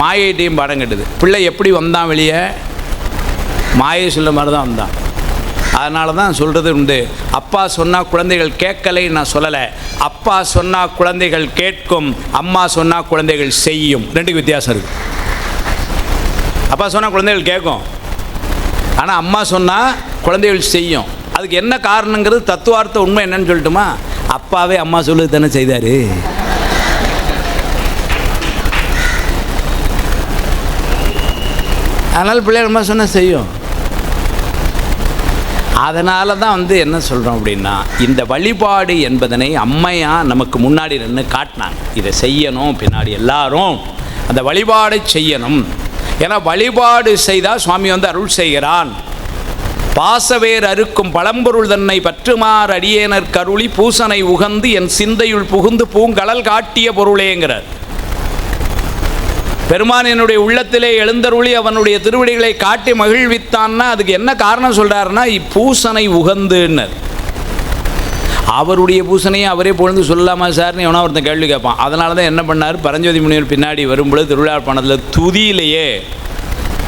மாயைட்டையும் பாடம் கட்டுது. பிள்ளை எப்படி வந்தான் வெளியே, மாயை சொல்ல மாதிரி தான் வந்தான். அதனால தான் சொல்கிறது உண்டு, அப்பா சொன்னால் குழந்தைகள் கேட்கலை நான் சொல்லலை. அப்பா சொன்னால் குழந்தைகள் கேட்கும், அம்மா சொன்னால் குழந்தைகள் செய்யும். 2க்கு வித்தியாசம் இருக்குது. அப்பா சொன்னால் குழந்தைகள் கேட்கும், ஆனால் அம்மா சொன்னால் குழந்தைகள் செய்யும். அதுக்கு என்ன காரணங்கிறது தத்துவார்த்த உண்மை என்னன்னு சொல்லட்டுமா? அப்பாவே அம்மா சொல்லுது தானே செய்தார். அதனால் பிள்ளைகள் அம்மா சொன்னால் செய்யும். அதனால தான் என்ன சொல்கிறோம் அப்படின்னா, இந்த வழிபாடு என்பதனை அம்மையாக நமக்கு முன்னாடி நின்று காட்டினாங்க. இதை செய்யணும், பின்னாடி எல்லாரும் அந்த வழிபாடை செய்யணும். ஏன்னா வழிபாடு செய்தால் சுவாமி அருள் செய்கிறான். பாசவேர் அறுக்கும் பழம்பொருள் தன்னை பற்றுமாறு அடியேனர் கருளி பூசனை உகந்து என் சிந்தையுள் புகுந்து பூங்கடல் காட்டிய பொருளேங்கிறார் பெருமான். என்னுடைய உள்ளத்திலே எழுந்தருளி அவனுடைய திருவடிகளை காட்டி மகிழ்வித்தான்னா அதுக்கு என்ன காரணம் சொல்கிறாருன்னா, பூசனை உகந்துன்னர். அவருடைய பூசனையை அவரே பொழுது சொல்லலாமா சார்னு எவனா ஒருத்தன் கேள்வி கேட்பான். அதனால தான் என்ன பண்ணார், பரஞ்சோதி முனிவர் பின்னாடி வரும்பொழுது திருவிழாப்பணத்தில் துதியிலேயே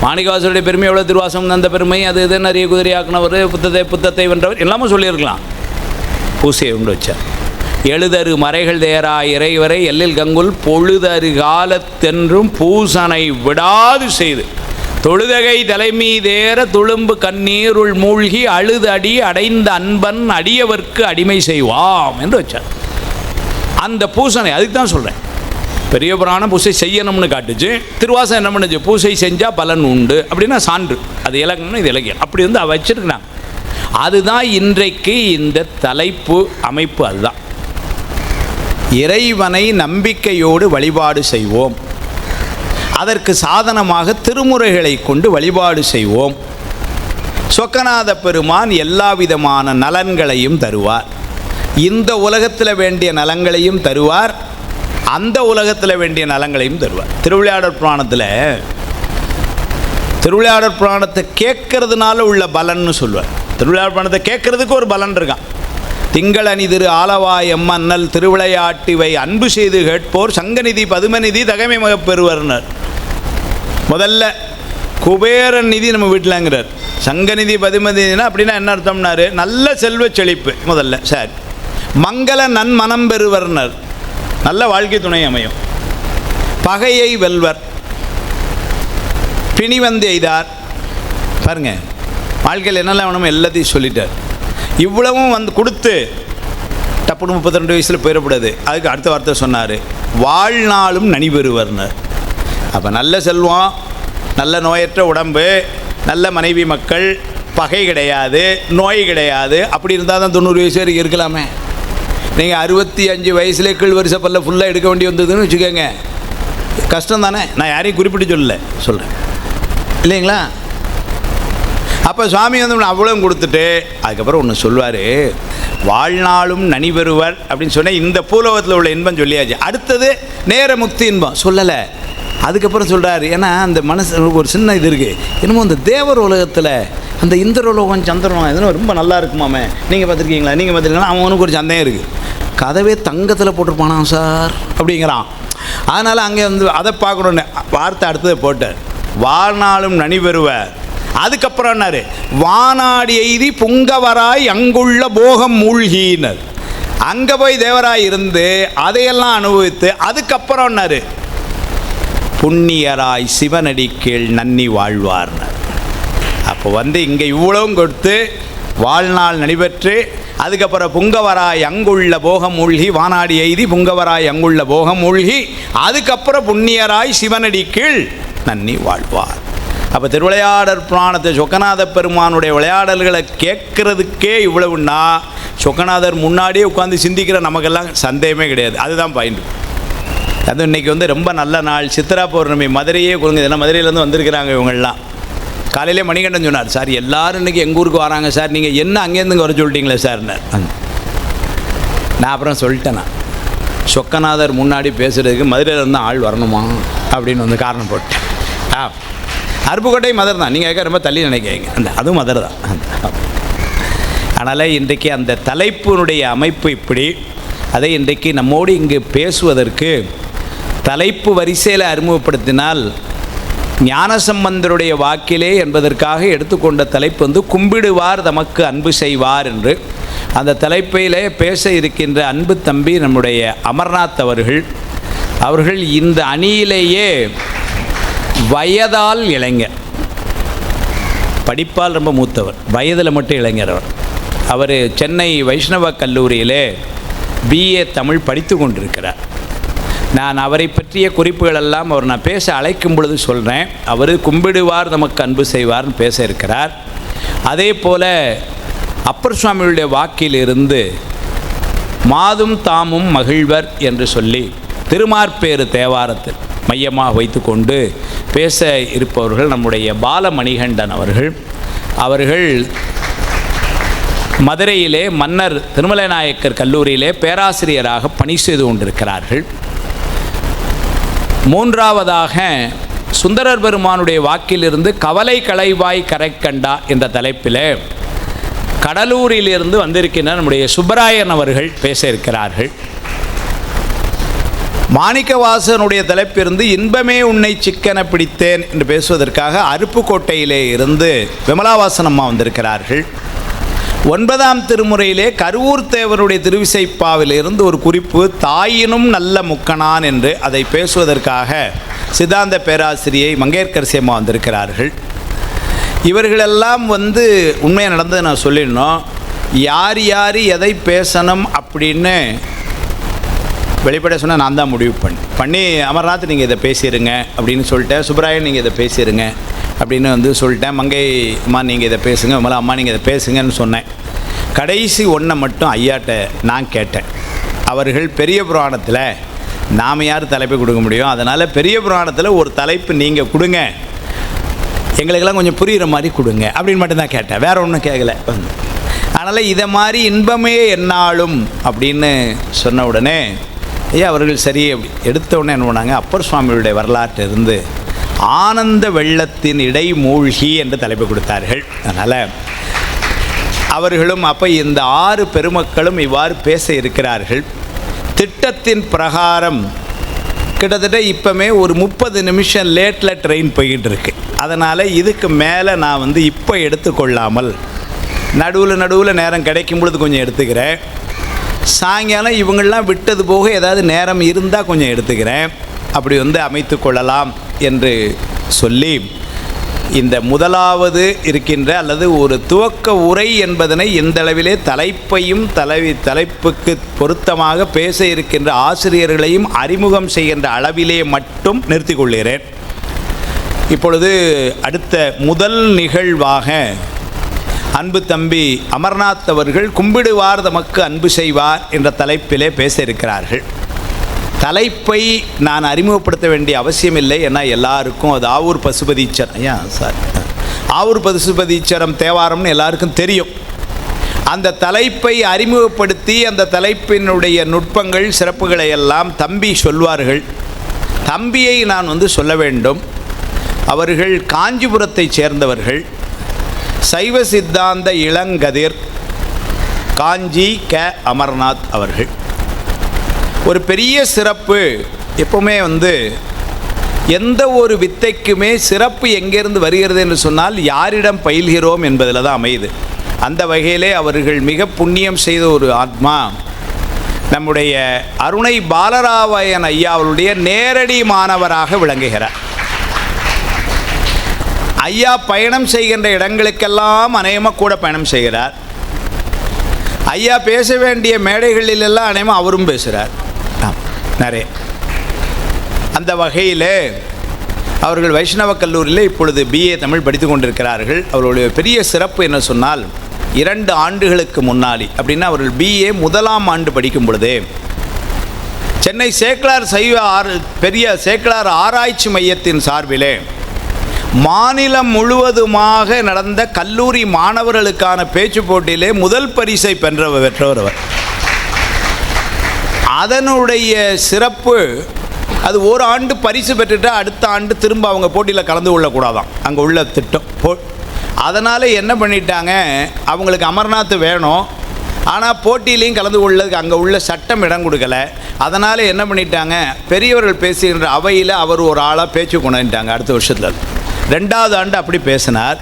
மாணிக்கவாசருடைய பெருமை எவ்வளோ, திருவாசகம் அந்த பெருமை, அது இது நிறைய குதிரையாக்குனவர், புத்தத்தை வென்றவர் எல்லாமே சொல்லியிருக்கலாம். பூசையை உண்டு வச்சார். எழுதரு மறைகள் தேரா இறைவரை எல்லில் கங்குல் பொழுதரு காலத்தென்றும் பூசனை விடாது செய்து தொழுதகை தலைமீதேற துளும்பு கண்ணீருள் மூழ்கி அழுது அடி அடைந்த அன்பன் அடியவர்க்கு அடிமை செய்வாம் என்று வச்சார். அந்த பூசனை அதுக்கு தான் சொல்கிறேன். பெரிய புராணம் பூசை செய்யணும்னு காட்டுச்சு. திருவாசம் என்ன பண்ணுச்சு, பூசை செஞ்சால் பலன் உண்டு அப்படின்னா சான்று. அது இலக்கணம், இது இலக்கியம். அப்படி வச்சிருக்கிறாங்க. அதுதான் இன்றைக்கு இந்த தலைப்பு அமைப்பு. அதுதான் இறைவனை நம்பிக்கையோடு வழிபாடு செய்வோம். அதற்கு சாதனமாக திருமுறைகளை கொண்டு வழிபாடு செய்வோம். சொக்கநாத பெருமான் எல்லா விதமான நலன்களையும் தருவார். இந்த உலகத்தில் வேண்டிய நலங்களையும் தருவார், அந்த உலகத்தில் வேண்டிய நலங்களையும் தருவார். திருவிளையாடற் புராணத்தை கேட்கறதுனால உள்ள பலன்னு சொல்லுவார். திருவிளையாடற் புராணத்தை கேட்கறதுக்கு ஒரு பலன் இருக்கான். திங்களனி திரு ஆலவாய் எம்மன்னல் திருவிளையாட்டிவை அன்பு செய்து கேட்போர் சங்கநிதி பதுமநிதி தகைமை மகப்பெறுவர்னர். முதல்ல குபேரன் நிதி நம்ம வீட்டிலங்கிறார். சங்கநிதி பதுமநிதினா அப்படின்னா என்ன அர்த்தம்னாரு, நல்ல செல்வ செழிப்பு முதல்ல. சரி, மங்கள நன்மனம் பெறுவர்னர், நல்ல வாழ்க்கை துணை அமையும். பகையை வெல்வர், பிணிவந்து எய்தார். பாருங்க, வாழ்க்கையில் என்னெல்லாம் வேணுமோ எல்லாத்தையும் சொல்லிட்டார். இவ்வளவும் வந்து கொடுத்து டப்புனு 32 வயசில் போயிடக்கூடாது. அதுக்கு அடுத்த வார்த்தை சொன்னார், வாழ்நாளும் நனி பெறுவர்னர். அப்போ நல்ல செல்வம், நல்ல நோயற்ற உடம்பு, நல்ல மனைவி மக்கள், பகை கிடையாது, நோய் கிடையாது. அப்படி இருந்தால் தான் 90 வயசு வரைக்கும் இருக்கலாமே. நீங்கள் 65 வயசுலேயே கீழ் வரிசை பல்ல ஃபுல்லாக எடுக்க வேண்டி வந்ததுன்னு வச்சுக்கோங்க, கஷ்டம் தானே. நான் யாரையும் குறிப்பிட்டு சொல்கிறேன் இல்லைங்களா? அப்போ சுவாமி வந்து அவ்வளோ கொடுத்துட்டு அதுக்கப்புறம் ஒன்று சொல்வார், வாழ்நாளும் நனி பெறுவர் அப்படின்னு சொன்னால் இந்த பூலோகத்தில் உள்ள இன்பம் சொல்லியாச்சு. அடுத்தது நேர முக்தி இன்பம் சொல்லலை. அதுக்கப்புறம் சொல்கிறார், ஏன்னா அந்த மனசு ஒரு சின்ன இது இருக்குது, என்னமோ அந்த தேவர் உலகத்தில் அந்த இந்திரலோகம் சந்திரலோகம் எதுவும் ரொம்ப நல்லா இருக்குமாமே, நீங்கள் பார்த்துருக்கீங்களா? அவனுக்கு ஒரு சந்தேகம் இருக்குது. கதவே தங்கத்தில் போட்டிருப்பானா சார் அப்படிங்கிறான். அதனால் அங்கே வந்து அதை பார்க்கணுன்னு வார்த்தை அடுத்ததை போட்டார், வாழ்நாளும் நனி பெறுவர். அதுக்கப்புறம் என்னாரு, வானாடி எய்தி புங்கவராய் அங்குள்ள போகம் மூழ்கினர். அங்கே போய் தேவராய் இருந்து அதையெல்லாம் அனுபவித்து அதுக்கப்புறம் என்னாரு, புண்ணியராய் சிவனடி கீழ் நன்னி வாழ்வார்னர். அப்போ வந்து இங்கே இவ்வளவும் கொடுத்து வாழ்நாள் நடைபெற்று அதுக்கப்புறம் புங்கவராய் அங்குள்ள போகம் மூழ்கி, வானாடி எய்தி புங்கவராய் அங்குள்ள போகம் மூழ்கி, அதுக்கப்புறம் புண்ணியராய் சிவனடி கீழ் நன்னி வாழ்வார். அப்போ திருவிளையாடற் புராணத்தை சொக்கநாத பெருமானுடைய விளையாடல்களை கேட்கறதுக்கே இவ்வளவுன்னா, சொக்கநாதர் முன்னாடியே உட்காந்து சிந்திக்கிற நமக்கெல்லாம் சந்தேகமே கிடையாது. அதுதான் பாயிண்ட். அதுவும் இன்றைக்கி வந்து ரொம்ப நல்ல நாள், சித்ரா பௌர்ணமி. மதுரையே கொடுங்க, இதெல்லாம் மதுரையிலேருந்து வந்திருக்கிறாங்க இவங்கள்லாம். காலையிலே மணிகண்டன் சொன்னார், சார் எல்லோரும் இன்றைக்கி எங்கள் ஊருக்கு வராங்க சார், நீங்கள் என்ன அங்கேருந்து வர சொல்லிட்டீங்களே சார்னார். நான் அப்புறம் சொல்லிட்டேன், நான் சொக்கநாதர் முன்னாடி பேசுகிறதுக்கு மதுரையிலேருந்து ஆள் வரணுமா அப்படின்னு வந்து காரணம் போட்டேன். அருப்புக்கோட்டை மதுரை தான், நீங்கள் ரொம்ப தள்ளி நினைக்கிறீங்க, அதுவும் மதுரை தான். அதனால் இன்றைக்கு அந்த தலைப்பினுடைய அமைப்பு இப்படி. அதை இன்றைக்கு நம்மோடு இங்கு பேசுவதற்கு தலைப்பு வரிசையில் அறிமுகப்படுத்தினால் ஞானசம்பந்தருடைய வாக்கிலே என்பதற்காக எடுத்துக்கொண்ட தலைப்பு வந்து கும்பிடுவார் தமக்கு அன்பு செய்வார் என்று. அந்த தலைப்பிலே பேச இருக்கின்ற அன்பு தம்பி நம்முடைய அமர்நாத் அவர்கள் இந்த அணியிலேயே வயதால் இளைஞர், படிப்பால் ரொம்ப மூத்தவர், வயதில் மட்டும் இளைஞர். அவர் சென்னை வைஷ்ணவ கல்லூரியிலே BA தமிழ் படித்து கொண்டிருக்கிறார். நான் அவரை பற்றிய குறிப்புகளெல்லாம் நான் பேச அழைக்கும் பொழுது சொல்கிறேன். அவர் கும்பிடுவார் நமக்கு அன்பு செய்வார்னு பேச இருக்கிறார். அதே போல் அப்பர் சுவாமியுடைய வாக்கிலிருந்து மாதும் தாமும் மகிழ்வர் என்று சொல்லி திருமார்பேறு தேவாரத்தில் மையமாக வைத்து கொண்டு பேச இருப்பவர்கள் நம்முடைய பாலமணிகண்டன் அவர்கள் மதுரையிலே மன்னர் திருமலை நாயக்கர் கல்லூரியிலே பேராசிரியராக பணி செய்து கொண்டிருக்கிறார்கள். மூன்றாவதாக சுந்தரர் பெருமானுடைய வாக்கிலிருந்து கவலை களைவாய் கரைக்கண்டா என்ற தலைப்பில் கடலூரிலிருந்து வந்திருக்கின்ற நம்முடைய சுப்பராயன் அவர்கள் பேச இருக்கிறார்கள். மாணிக்கவாசனுடைய தலைப்பிலிருந்து இன்பமே உன்னை சிக்கன பிடித்தேன் என்று பேசுவதற்காக அருப்புக்கோட்டையிலே இருந்து விமலாவாசன் அம்மா வந்திருக்கிறார்கள். 9ஆம் திருமுறையிலே கருவூர் தேவருடைய திருவிசைப்பாவிலிருந்து ஒரு குறிப்பு, தாயினும் நல்ல முக்கணான் என்று அதை பேசுவதற்காக சித்தாந்த பேராசிரியை மங்கையர்க்கரசி அம்மா வந்திருக்கிறார்கள். இவர்களெல்லாம் வந்து உண்மையாக நடந்ததை நான் சொல்லிடணும். யார் யார் எதை பேசணும் அப்படின்னு வெளிப்படையாக சொன்னால் நான் தான் முடிவு பண்ணி அமர்நாத் நீங்கள் இதை பேசிடுங்க அப்படின்னு சொல்லிட்டேன். சுப்பராயன் நீங்கள் இதை பேசிடுங்க அப்படின்னு வந்து சொல்லிட்டேன். மங்கை அம்மா நீங்கள் இதை பேசுங்க, விமலா அம்மா நீங்கள் இதை பேசுங்கன்னு சொன்னேன். கடைசி ஒன்றை மட்டும் ஐயாட்ட நான் கேட்டேன். அவர்கள் பெரிய புராணத்தில் நாம் யார் தலைப்பு கொடுக்க முடியும், அதனால் பெரிய புராணத்தில் ஒரு தலைப்பு நீங்கள் கொடுங்க, எங்களுக்கெல்லாம் கொஞ்சம் புரிகிற மாதிரி கொடுங்க அப்படின்னு மட்டும்தான் கேட்டேன், வேற ஒன்றும் கேட்கல. அதனால் இதை மாதிரி இன்பமே என்னாலும் அப்படின்னு சொன்ன உடனே ஐயா அவர்கள் சரி அப்படி எடுத்த உடனே என்ன பண்ணாங்க, அப்பர் சுவாமியுடைய வரலாற்றிலிருந்து ஆனந்த வெள்ளத்தின் இடை மூழ்கி என்று தலைப்பு கொடுத்தார்கள். அதனால் அவர்களும் அப்போ இந்த 6 பெருமக்களும் இவ்வாறு பேச இருக்கிறார்கள். திட்டத்தின் பிரகாரம் கிட்டத்தட்ட இப்போமே ஒரு 30 நிமிஷம் லேட்டில் ட்ரெயின் போய்கிட்டு இருக்கு. அதனால் இதுக்கு மேலே நான் இப்போ எடுத்துக்கொள்ளாமல் நடுவில் நேரம் கிடைக்கும் பொழுது கொஞ்சம் எடுத்துக்கிறேன். சாயங்காலம் இவங்கள்லாம் விட்டது போக ஏதாவது நேரம் இருந்தால் கொஞ்சம் எடுத்துக்கிறேன். அப்படி அமைத்து கொள்ளலாம் என்று சொல்லி இந்த முதலாவது இருக்கின்ற அல்லது ஒரு துவக்க உரை என்பதனை இந்த அளவிலே தலைப்பையும் தலைப்புக்கு பொருத்தமாக பேச இருக்கின்ற ஆசிரியர்களையும் அறிமுகம் செய்கின்ற அளவிலே மட்டும் நிறுத்திக் கொள்கிறேன். இப்பொழுது அடுத்த முதல் நிகழ்வாக அன்பு தம்பி அமர்நாத் அவர்கள் கும்பிடுவார் தமக்கு அன்பு செய்வார் என்ற தலைப்பிலே பேச இருக்கிறார்கள். தலைப்பை நான் அறிமுகப்படுத்த வேண்டிய அவசியமில்லை, ஏன்னா எல்லாருக்கும் அது ஆவூர் பசுபதீச்சரம் ஆவூர் பசுபதீச்சரம் தேவாரம்னு எல்லாருக்கும் தெரியும். அந்த தலைப்பை அறிமுகப்படுத்தி அந்த தலைப்பினுடைய நுட்பங்கள் சிறப்புகளை எல்லாம் தம்பி சொல்வார்கள். தம்பியை நான் சொல்ல வேண்டும். அவர்கள் காஞ்சிபுரத்தைச் சேர்ந்தவர்கள். சைவ சித்தாந்த இளங்கதிர் காஞ்சி அமர்நாத் அவர்கள். ஒரு பெரிய சிறப்பு எப்பவுமே எந்த ஒரு வித்தைக்குமே சிறப்பு எங்கேருந்து வருகிறது என்று சொன்னால் யாரிடம் பயில்கிறோம் என்பதில் தான் அமையுது. அந்த வகையிலே அவர்கள் மிக புண்ணியம் செய்த ஒரு ஆத்மா நம்முடைய அருணை பாலராவயன் ஐயா அவருடைய நேரடி மாணவராக விளங்குகிறார். ஐயா பயணம் செய்கின்ற இடங்களுக்கெல்லாம் அநேகமாக கூட பயணம் செய்கிறார். ஐயா பேச வேண்டிய மேடைகளிலெல்லாம் அநேகமாக அவரும் பேசுகிறார் நிறைய. அந்த வகையில் அவர்கள் வைஷ்ணவ கல்லூரியில் இப்பொழுது BA தமிழ் படித்து கொண்டிருக்கிறார்கள். அவர்களுடைய பெரிய சிறப்பு என்ன சொன்னால் 2 ஆண்டுகளுக்கு முன்னாடி அப்படின்னா அவர்கள் BA முதலாம் ஆண்டு படிக்கும் பொழுதே சென்னை சேக்கலார் பெரிய சேக்கலார் ஆராய்ச்சி மையத்தின் சார்பிலே மாநிலம் முழுவதுமாக நடந்த கல்லூரி மாணவர்களுக்கான பேச்சு போட்டியிலே முதல் பரிசை பெற்றவர் அவர். அதனுடைய சிறப்பு அது ஒரு ஆண்டு பரிசு பெற்றுட்டு அடுத்த ஆண்டு திரும்ப அவங்க போட்டியில் கலந்து கொள்ளக்கூடாதான் அங்கே உள்ள திட்டம். அதனால் என்ன பண்ணிட்டாங்க, அவங்களுக்கு அமர்நாத் வேணும், ஆனால் போட்டியிலையும் கலந்து கொள்ளதுக்கு அங்கே உள்ள சட்டம் இடம் கொடுக்கல. அதனால் என்ன பண்ணிட்டாங்க, பெரியவர்கள் பேசுகின்ற அவையில் அவர் ஒரு ஆளாக பேச்சு கொண்டுட்டாங்க. அடுத்த வருஷத்தில் 2வது ஆண்டு அப்படி பேசினார்.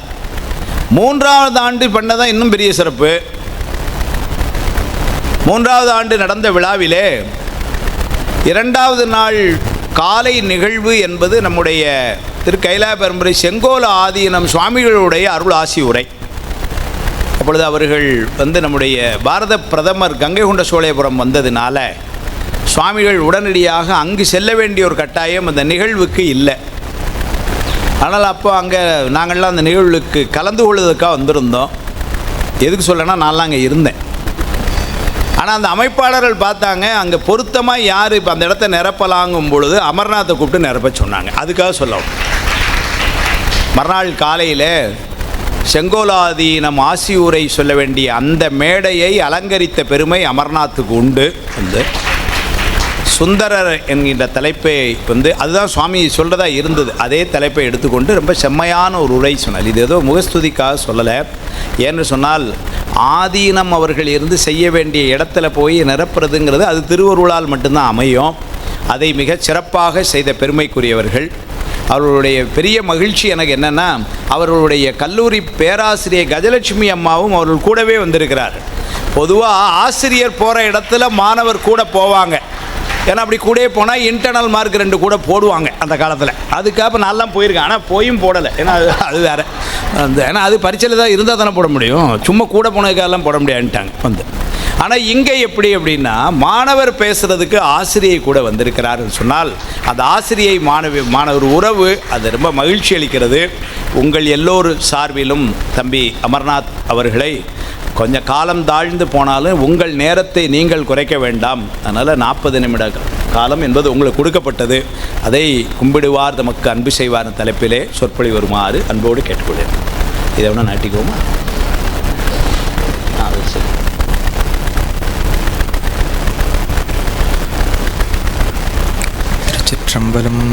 3வது ஆண்டு பண்ணதான் இன்னும் பெரிய சிறப்பு. 3வது ஆண்டு நடந்த விழாவிலே 2வது நாள் காலை நிகழ்வு என்பது நம்முடைய திரு கைலாய பரம்பரை செங்கோல ஆதீனம் சுவாமிகளுடைய அருள் ஆசி உரை. அப்பொழுது அவர்கள் நம்முடைய பாரத பிரதமர் கங்கை கொண்ட சோழபுரம் வந்ததுனால சுவாமிகள் உடனடியாக அங்கு செல்ல வேண்டிய ஒரு கட்டாயம் அந்த நிகழ்வுக்கு இல்லை. ஆனால் அப்போ அங்கே நாங்கள்லாம் அந்த நிகழ்வுக்கு கலந்து கொள்வதற்காக வந்திருந்தோம். எதுக்கு சொல்லனா, நான்லாம் அங்கே இருந்தேன். ஆனால் அந்த அமைப்பாளர்கள் பார்த்தாங்க அங்கே பொருத்தமாக யார் இப்போ அந்த இடத்த நிரப்பலாங்கும் பொழுது அமர்நாத்தை கூப்பிட்டு நிரப்ப சொன்னாங்க. அதுக்காக சொல்லவும் மறுநாள் காலையில் செங்கோலாதீனம் ஆசியூரை சொல்ல வேண்டிய அந்த மேடையை அலங்கரித்த பெருமை அமர்நாத்துக்கு உண்டு. சுந்தரர் என்கின்ற தலைப்பை அதுதான் சுவாமி சொல்கிறதா இருந்தது. அதே தலைப்பை எடுத்துக்கொண்டு ரொம்ப செம்மையான ஒரு உரை சொன்னார். இது ஏதோ முகஸ்துதிக்காக சொல்லலை. ஏன்னு சொன்னால் ஆதீனம் அவர்கள் இருந்து செய்ய வேண்டிய இடத்துல போய் நிரப்புறதுங்கிறது அது திருவருளால் மட்டும்தான் அமையும். அதை மிகச் சிறப்பாக செய்த பெருமைக்குரியவர்கள். அவர்களுடைய பெரிய மகிழ்ச்சி எனக்கு என்னென்னா, அவர்களுடைய கல்லூரி பேராசிரியர் கஜலட்சுமி அம்மாவும் அவர்கள் கூடவே வந்திருக்கிறார். பொதுவாக ஆசிரியர் போகிற இடத்துல மாணவர் கூட போவாங்க. ஏன்னா அப்படி கூட போனால் இன்டர்னல் மார்க் 2 கூட போடுவாங்க அந்த காலத்தில். அதுக்காக நான்லாம் போயிருக்கேன், ஆனால் போயும் போடலை. ஏன்னா அது வேறு ஏன்னா அது பரீட்சையில் தான் இருந்தால் தானே போட முடியும், சும்மா கூட போனதுக்காகலாம் போட முடியாதுன்ட்டாங்க ஆனால் இங்கே எப்படி அப்படின்னா மாணவர் பேசுகிறதுக்கு ஆசிரியை கூட வந்திருக்கிறார்கள் சொன்னால் அந்த ஆசிரியை மாணவர் உறவு அது ரொம்ப மகிழ்ச்சி அளிக்கிறது. உங்கள் எல்லோரும் சார்பிலும் தம்பி அமர்நாத் அவர்களை கொஞ்சம் காலம் தாழ்ந்து போனாலும் உங்கள் நேரத்தை நீங்கள் குறைக்க வேண்டாம். அதனால் 40 நிமிடங்கள் காலம் என்பது உங்களுக்கு கொடுக்கப்பட்டது. அதை கும்பிடுவார் தமக்கு அன்பு செய்வார் தலைப்பிலே சொற்பொழி வருமாறு அன்போடு கேட்டுக்கொள்கிறேன். இதை வேணா நாட்டிக்குவோமா? சரி. திருச்சிற்றம்பலம்.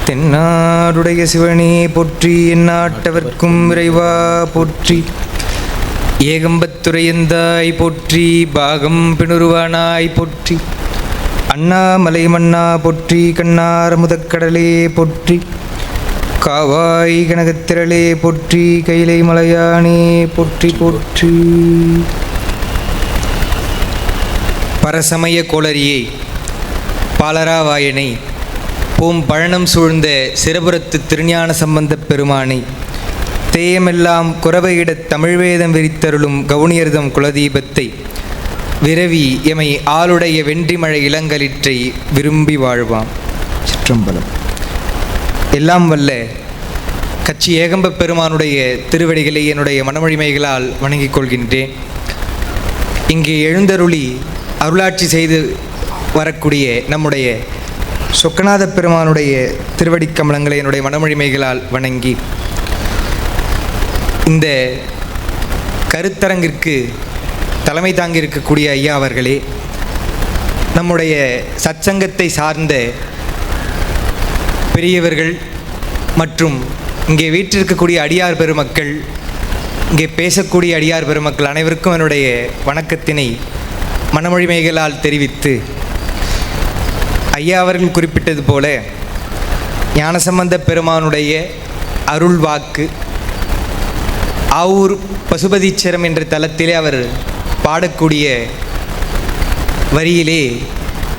தென்னாடுடைய சிவனே போற்றி, எந்நாட்டவர்க்கும் இறைவா போற்றி. ஏகம்பத்துரையந்தாய் போற்றி, பாகம் பிணுருவானாய் போற்றி. அண்ணாமலை மன்னா போற்றி, கண்ணார முதற்கடலே போற்றி. காவாய் கனகத்திரளே போற்றி, கைலை மலையானே போற்றி போற்றி. பரசமய கோளரியை பாலராவாயனை பூம் பழனம் சூழ்ந்த சிறபுரத்து திருஞான சம்பந்தப் பெருமானை தேயமெல்லாம் குறவையிடத் தமிழ்வேதம் விரித்தருளும் கவுனியர்தம் குலதீபத்தை விரவி எமை ஆளுடைய வென்றிமழை இளங்கலிற்றை விரும்பி வாழ்வாம். சிற்றம்பலம். எல்லாம் வல்ல கச்சி ஏகம்ப பெருமானுடைய திருவடிகளை என்னுடைய மனமொழிமைகளால் வணங்கிக் கொள்கின்றேன். இங்கே எழுந்தருளி அருளாட்சி செய்து வரக்கூடிய நம்முடைய சொக்கநாத பெருமானுடைய திருவடி கமலங்களை என்னுடைய மனமொழிமைகளால் வணங்கி இந்த கருத்தரங்கிற்கு தலைமை தாங்கியிருக்கக்கூடிய ஐயா அவர்களே, நம்முடைய சத்சங்கத்தை சார்ந்த பெரியவர்கள் மற்றும் இங்கே வீற்றிருக்கக்கூடிய அடியார் பெருமக்கள், இங்கே பேசக்கூடிய அடியார் பெருமக்கள் அனைவருக்கும் என்னுடைய வணக்கத்தினை மனமொழிமைகளால் தெரிவித்து, ஐயா அவர்கள் குறிப்பிட்டது போல ஞானசம்பந்த பெருமானுடைய அருள் வாக்கு ஆவூர் பசுபதீச்சரம் என்ற தலத்திலே அவர் பாடக்கூடிய வரியிலே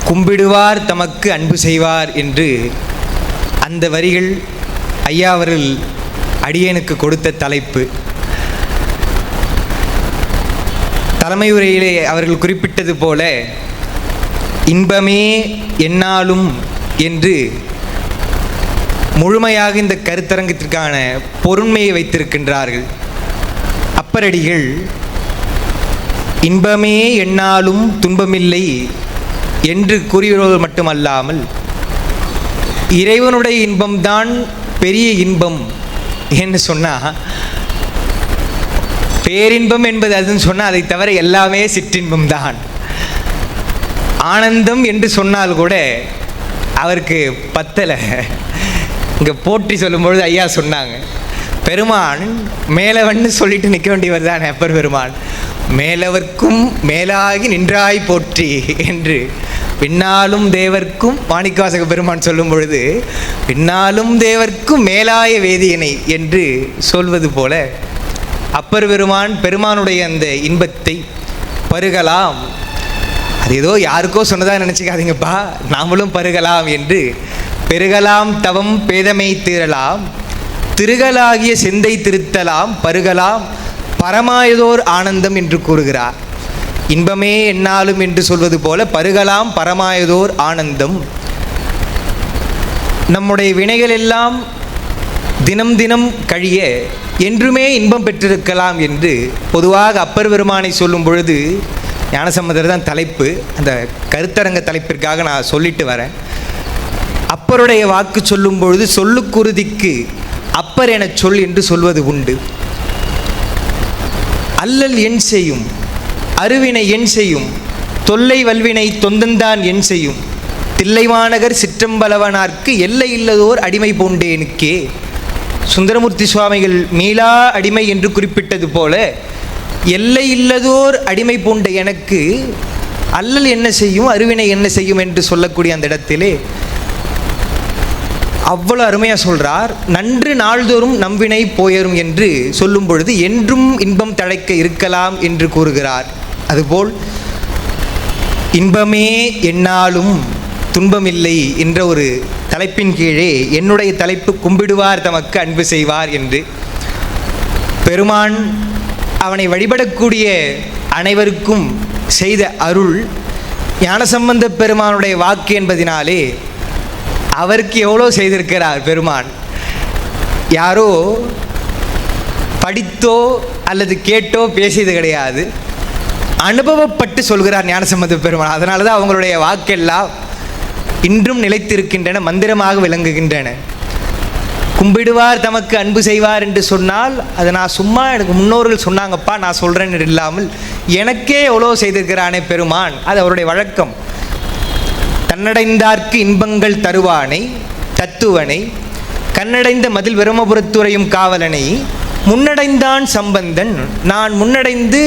கும்பிடுவார் தமக்கு அன்பு செய்வார் என்று அந்த வரிகள் ஐயா அவர்கள் அடியேனுக்கு கொடுத்த தலைப்பு. தலைமை உரையிலே அவர்கள் குறிப்பிட்டது போல இன்பமே எந்நாளும் என்று முழுமையாக இந்த கருத்தரங்கத்திற்கான பொருண்மையை வைத்திருக்கின்றார்கள். அப்பரடிகள் இன்பமே எந்நாளும் துன்பமில்லை என்று கூறியவர்கள் மட்டுமல்லாமல் இறைவனுடைய இன்பம்தான் பெரிய இன்பம் என்று சொன்னால், பேரின்பம் என்பது அதுன்னு சொன்னால் அதை தவிர எல்லாமே சிற்றின்பம்தான். ஆனந்தம் என்று சொன்னால் கூட அவருக்கு பத்தலை. இங்கே போற்றி சொல்லும்பொழுது ஐயா சொன்னாங்க, பெருமான் மேலவன்னு சொல்லிட்டு நிற்க வேண்டியவர் தான் அப்பர் பெருமான். மேலவர்க்கும் மேலாகி நின்றாய் போற்றி என்று பின்னாலும் தேவர்க்கும் மாணிக்கவாசக பெருமான் சொல்லும் பொழுது பின்னாலும் தேவர்க்கும் மேலாய வேதியனை என்று சொல்வது போல அப்பர் பெருமான் பெருமானுடைய அந்த இன்பத்தை பருகலாம். அது ஏதோ யாருக்கோ சொன்னதாக நினச்சிக்காதீங்கப்பா, நாமளும் பருகலாம் என்று பெருகலாம் தவம் பேதமை தீரலாம் திருகலாகிய சிந்தை திருத்தலாம் பருகலாம் பரமாயதோர் ஆனந்தம் என்று கூறுகிறார். இன்பமே எந்நாளும் என்று சொல்வது போல பருகலாம் பரமாயதோர் ஆனந்தம். நம்முடைய வினைகள் எல்லாம் தினம் தினம் கழிய என்றுமே இன்பம் பெற்றிருக்கலாம் என்று பொதுவாக அப்பர் பெருமானை சொல்லும் பொழுது, ஞானசம்பந்தர் தான் தலைப்பு, அந்த கருத்தரங்க தலைப்பிற்காக நான் சொல்லிட்டு வரேன். அப்பருடைய வாக்கு சொல்லும் பொழுது சொல்லுக்குருதிக்கு அப்பர் என சொல் என்று சொல்வது உண்டு. அல்லல் என் செய்யும் அருவினை என் செய்யும் தொல்லை வல்வினை தொந்தந்தான் என் செய்யும் தில்லைமாநகர் சிற்றம்பலவனார்க்கு எல்லை இல்லதோர் அடிமை பூண்டேனுக்கே. சுந்தரமூர்த்தி சுவாமிகள் மீளா அடிமை என்று குறிப்பிட்டது போல எல்லை இல்லதோர் அடிமை பூண்ட எனக்கு அல்லல் என்ன செய்யும் அருவினை என்ன செய்யும் என்று சொல்லக்கூடிய அந்த இடத்திலே அவ்வளோ அருமையாக சொல்கிறார். நன்று நாள்தோறும் நம்பினை போயரும் என்று சொல்லும் பொழுது என்றும் இன்பம் தழைக்க இருக்கலாம் என்று கூறுகிறார். அதுபோல் இன்பமே எந்நாளும் துன்பமில்லை என்ற ஒரு தலைப்பின் கீழே என்னுடைய தலைப்பு கும்பிடுவார் தமக்கு அன்பு செய்வார் என்று. பெருமான் அவனை வழிபடக்கூடிய அனைவருக்கும் செய்த அருள் ஞானசம்பந்த பெருமானுடைய வாக்கு என்பதினாலே அவருக்கு எவ்வளோ செய்திருக்கிறார் பெருமான். யாரோ படித்தோ அல்லது கேட்டோ பேசியது கிடையாது. அனுபவப்பட்டு சொல்கிறார் ஞானசம்பந்த பெருமான். அதனால தான் அவங்களுடைய வாக்கெல்லாம் இன்றும் நிலைத்திருக்கின்றன, மந்திரமாக விளங்குகின்றன. கும்பிடுவார் தமக்கு அன்பு செய்வார் என்று சொன்னால் அதை நான் சும்மா எனக்கு முன்னோர்கள் சொன்னாங்கப்பா நான் சொல்கிறேன்னு இல்லாமல் எனக்கே எவ்வளோ செய்திருக்கிறானே பெருமான், அது அவருடைய வழக்கம். தன்னடைந்தார்க்கு இன்பங்கள் தருவானை தத்துவனை கண்ணடைந்த மதில் பிரம்மபுரத்துறையும் காவலனை முன்னடைந்தான் சம்பந்தன், நான் முன்னடைந்து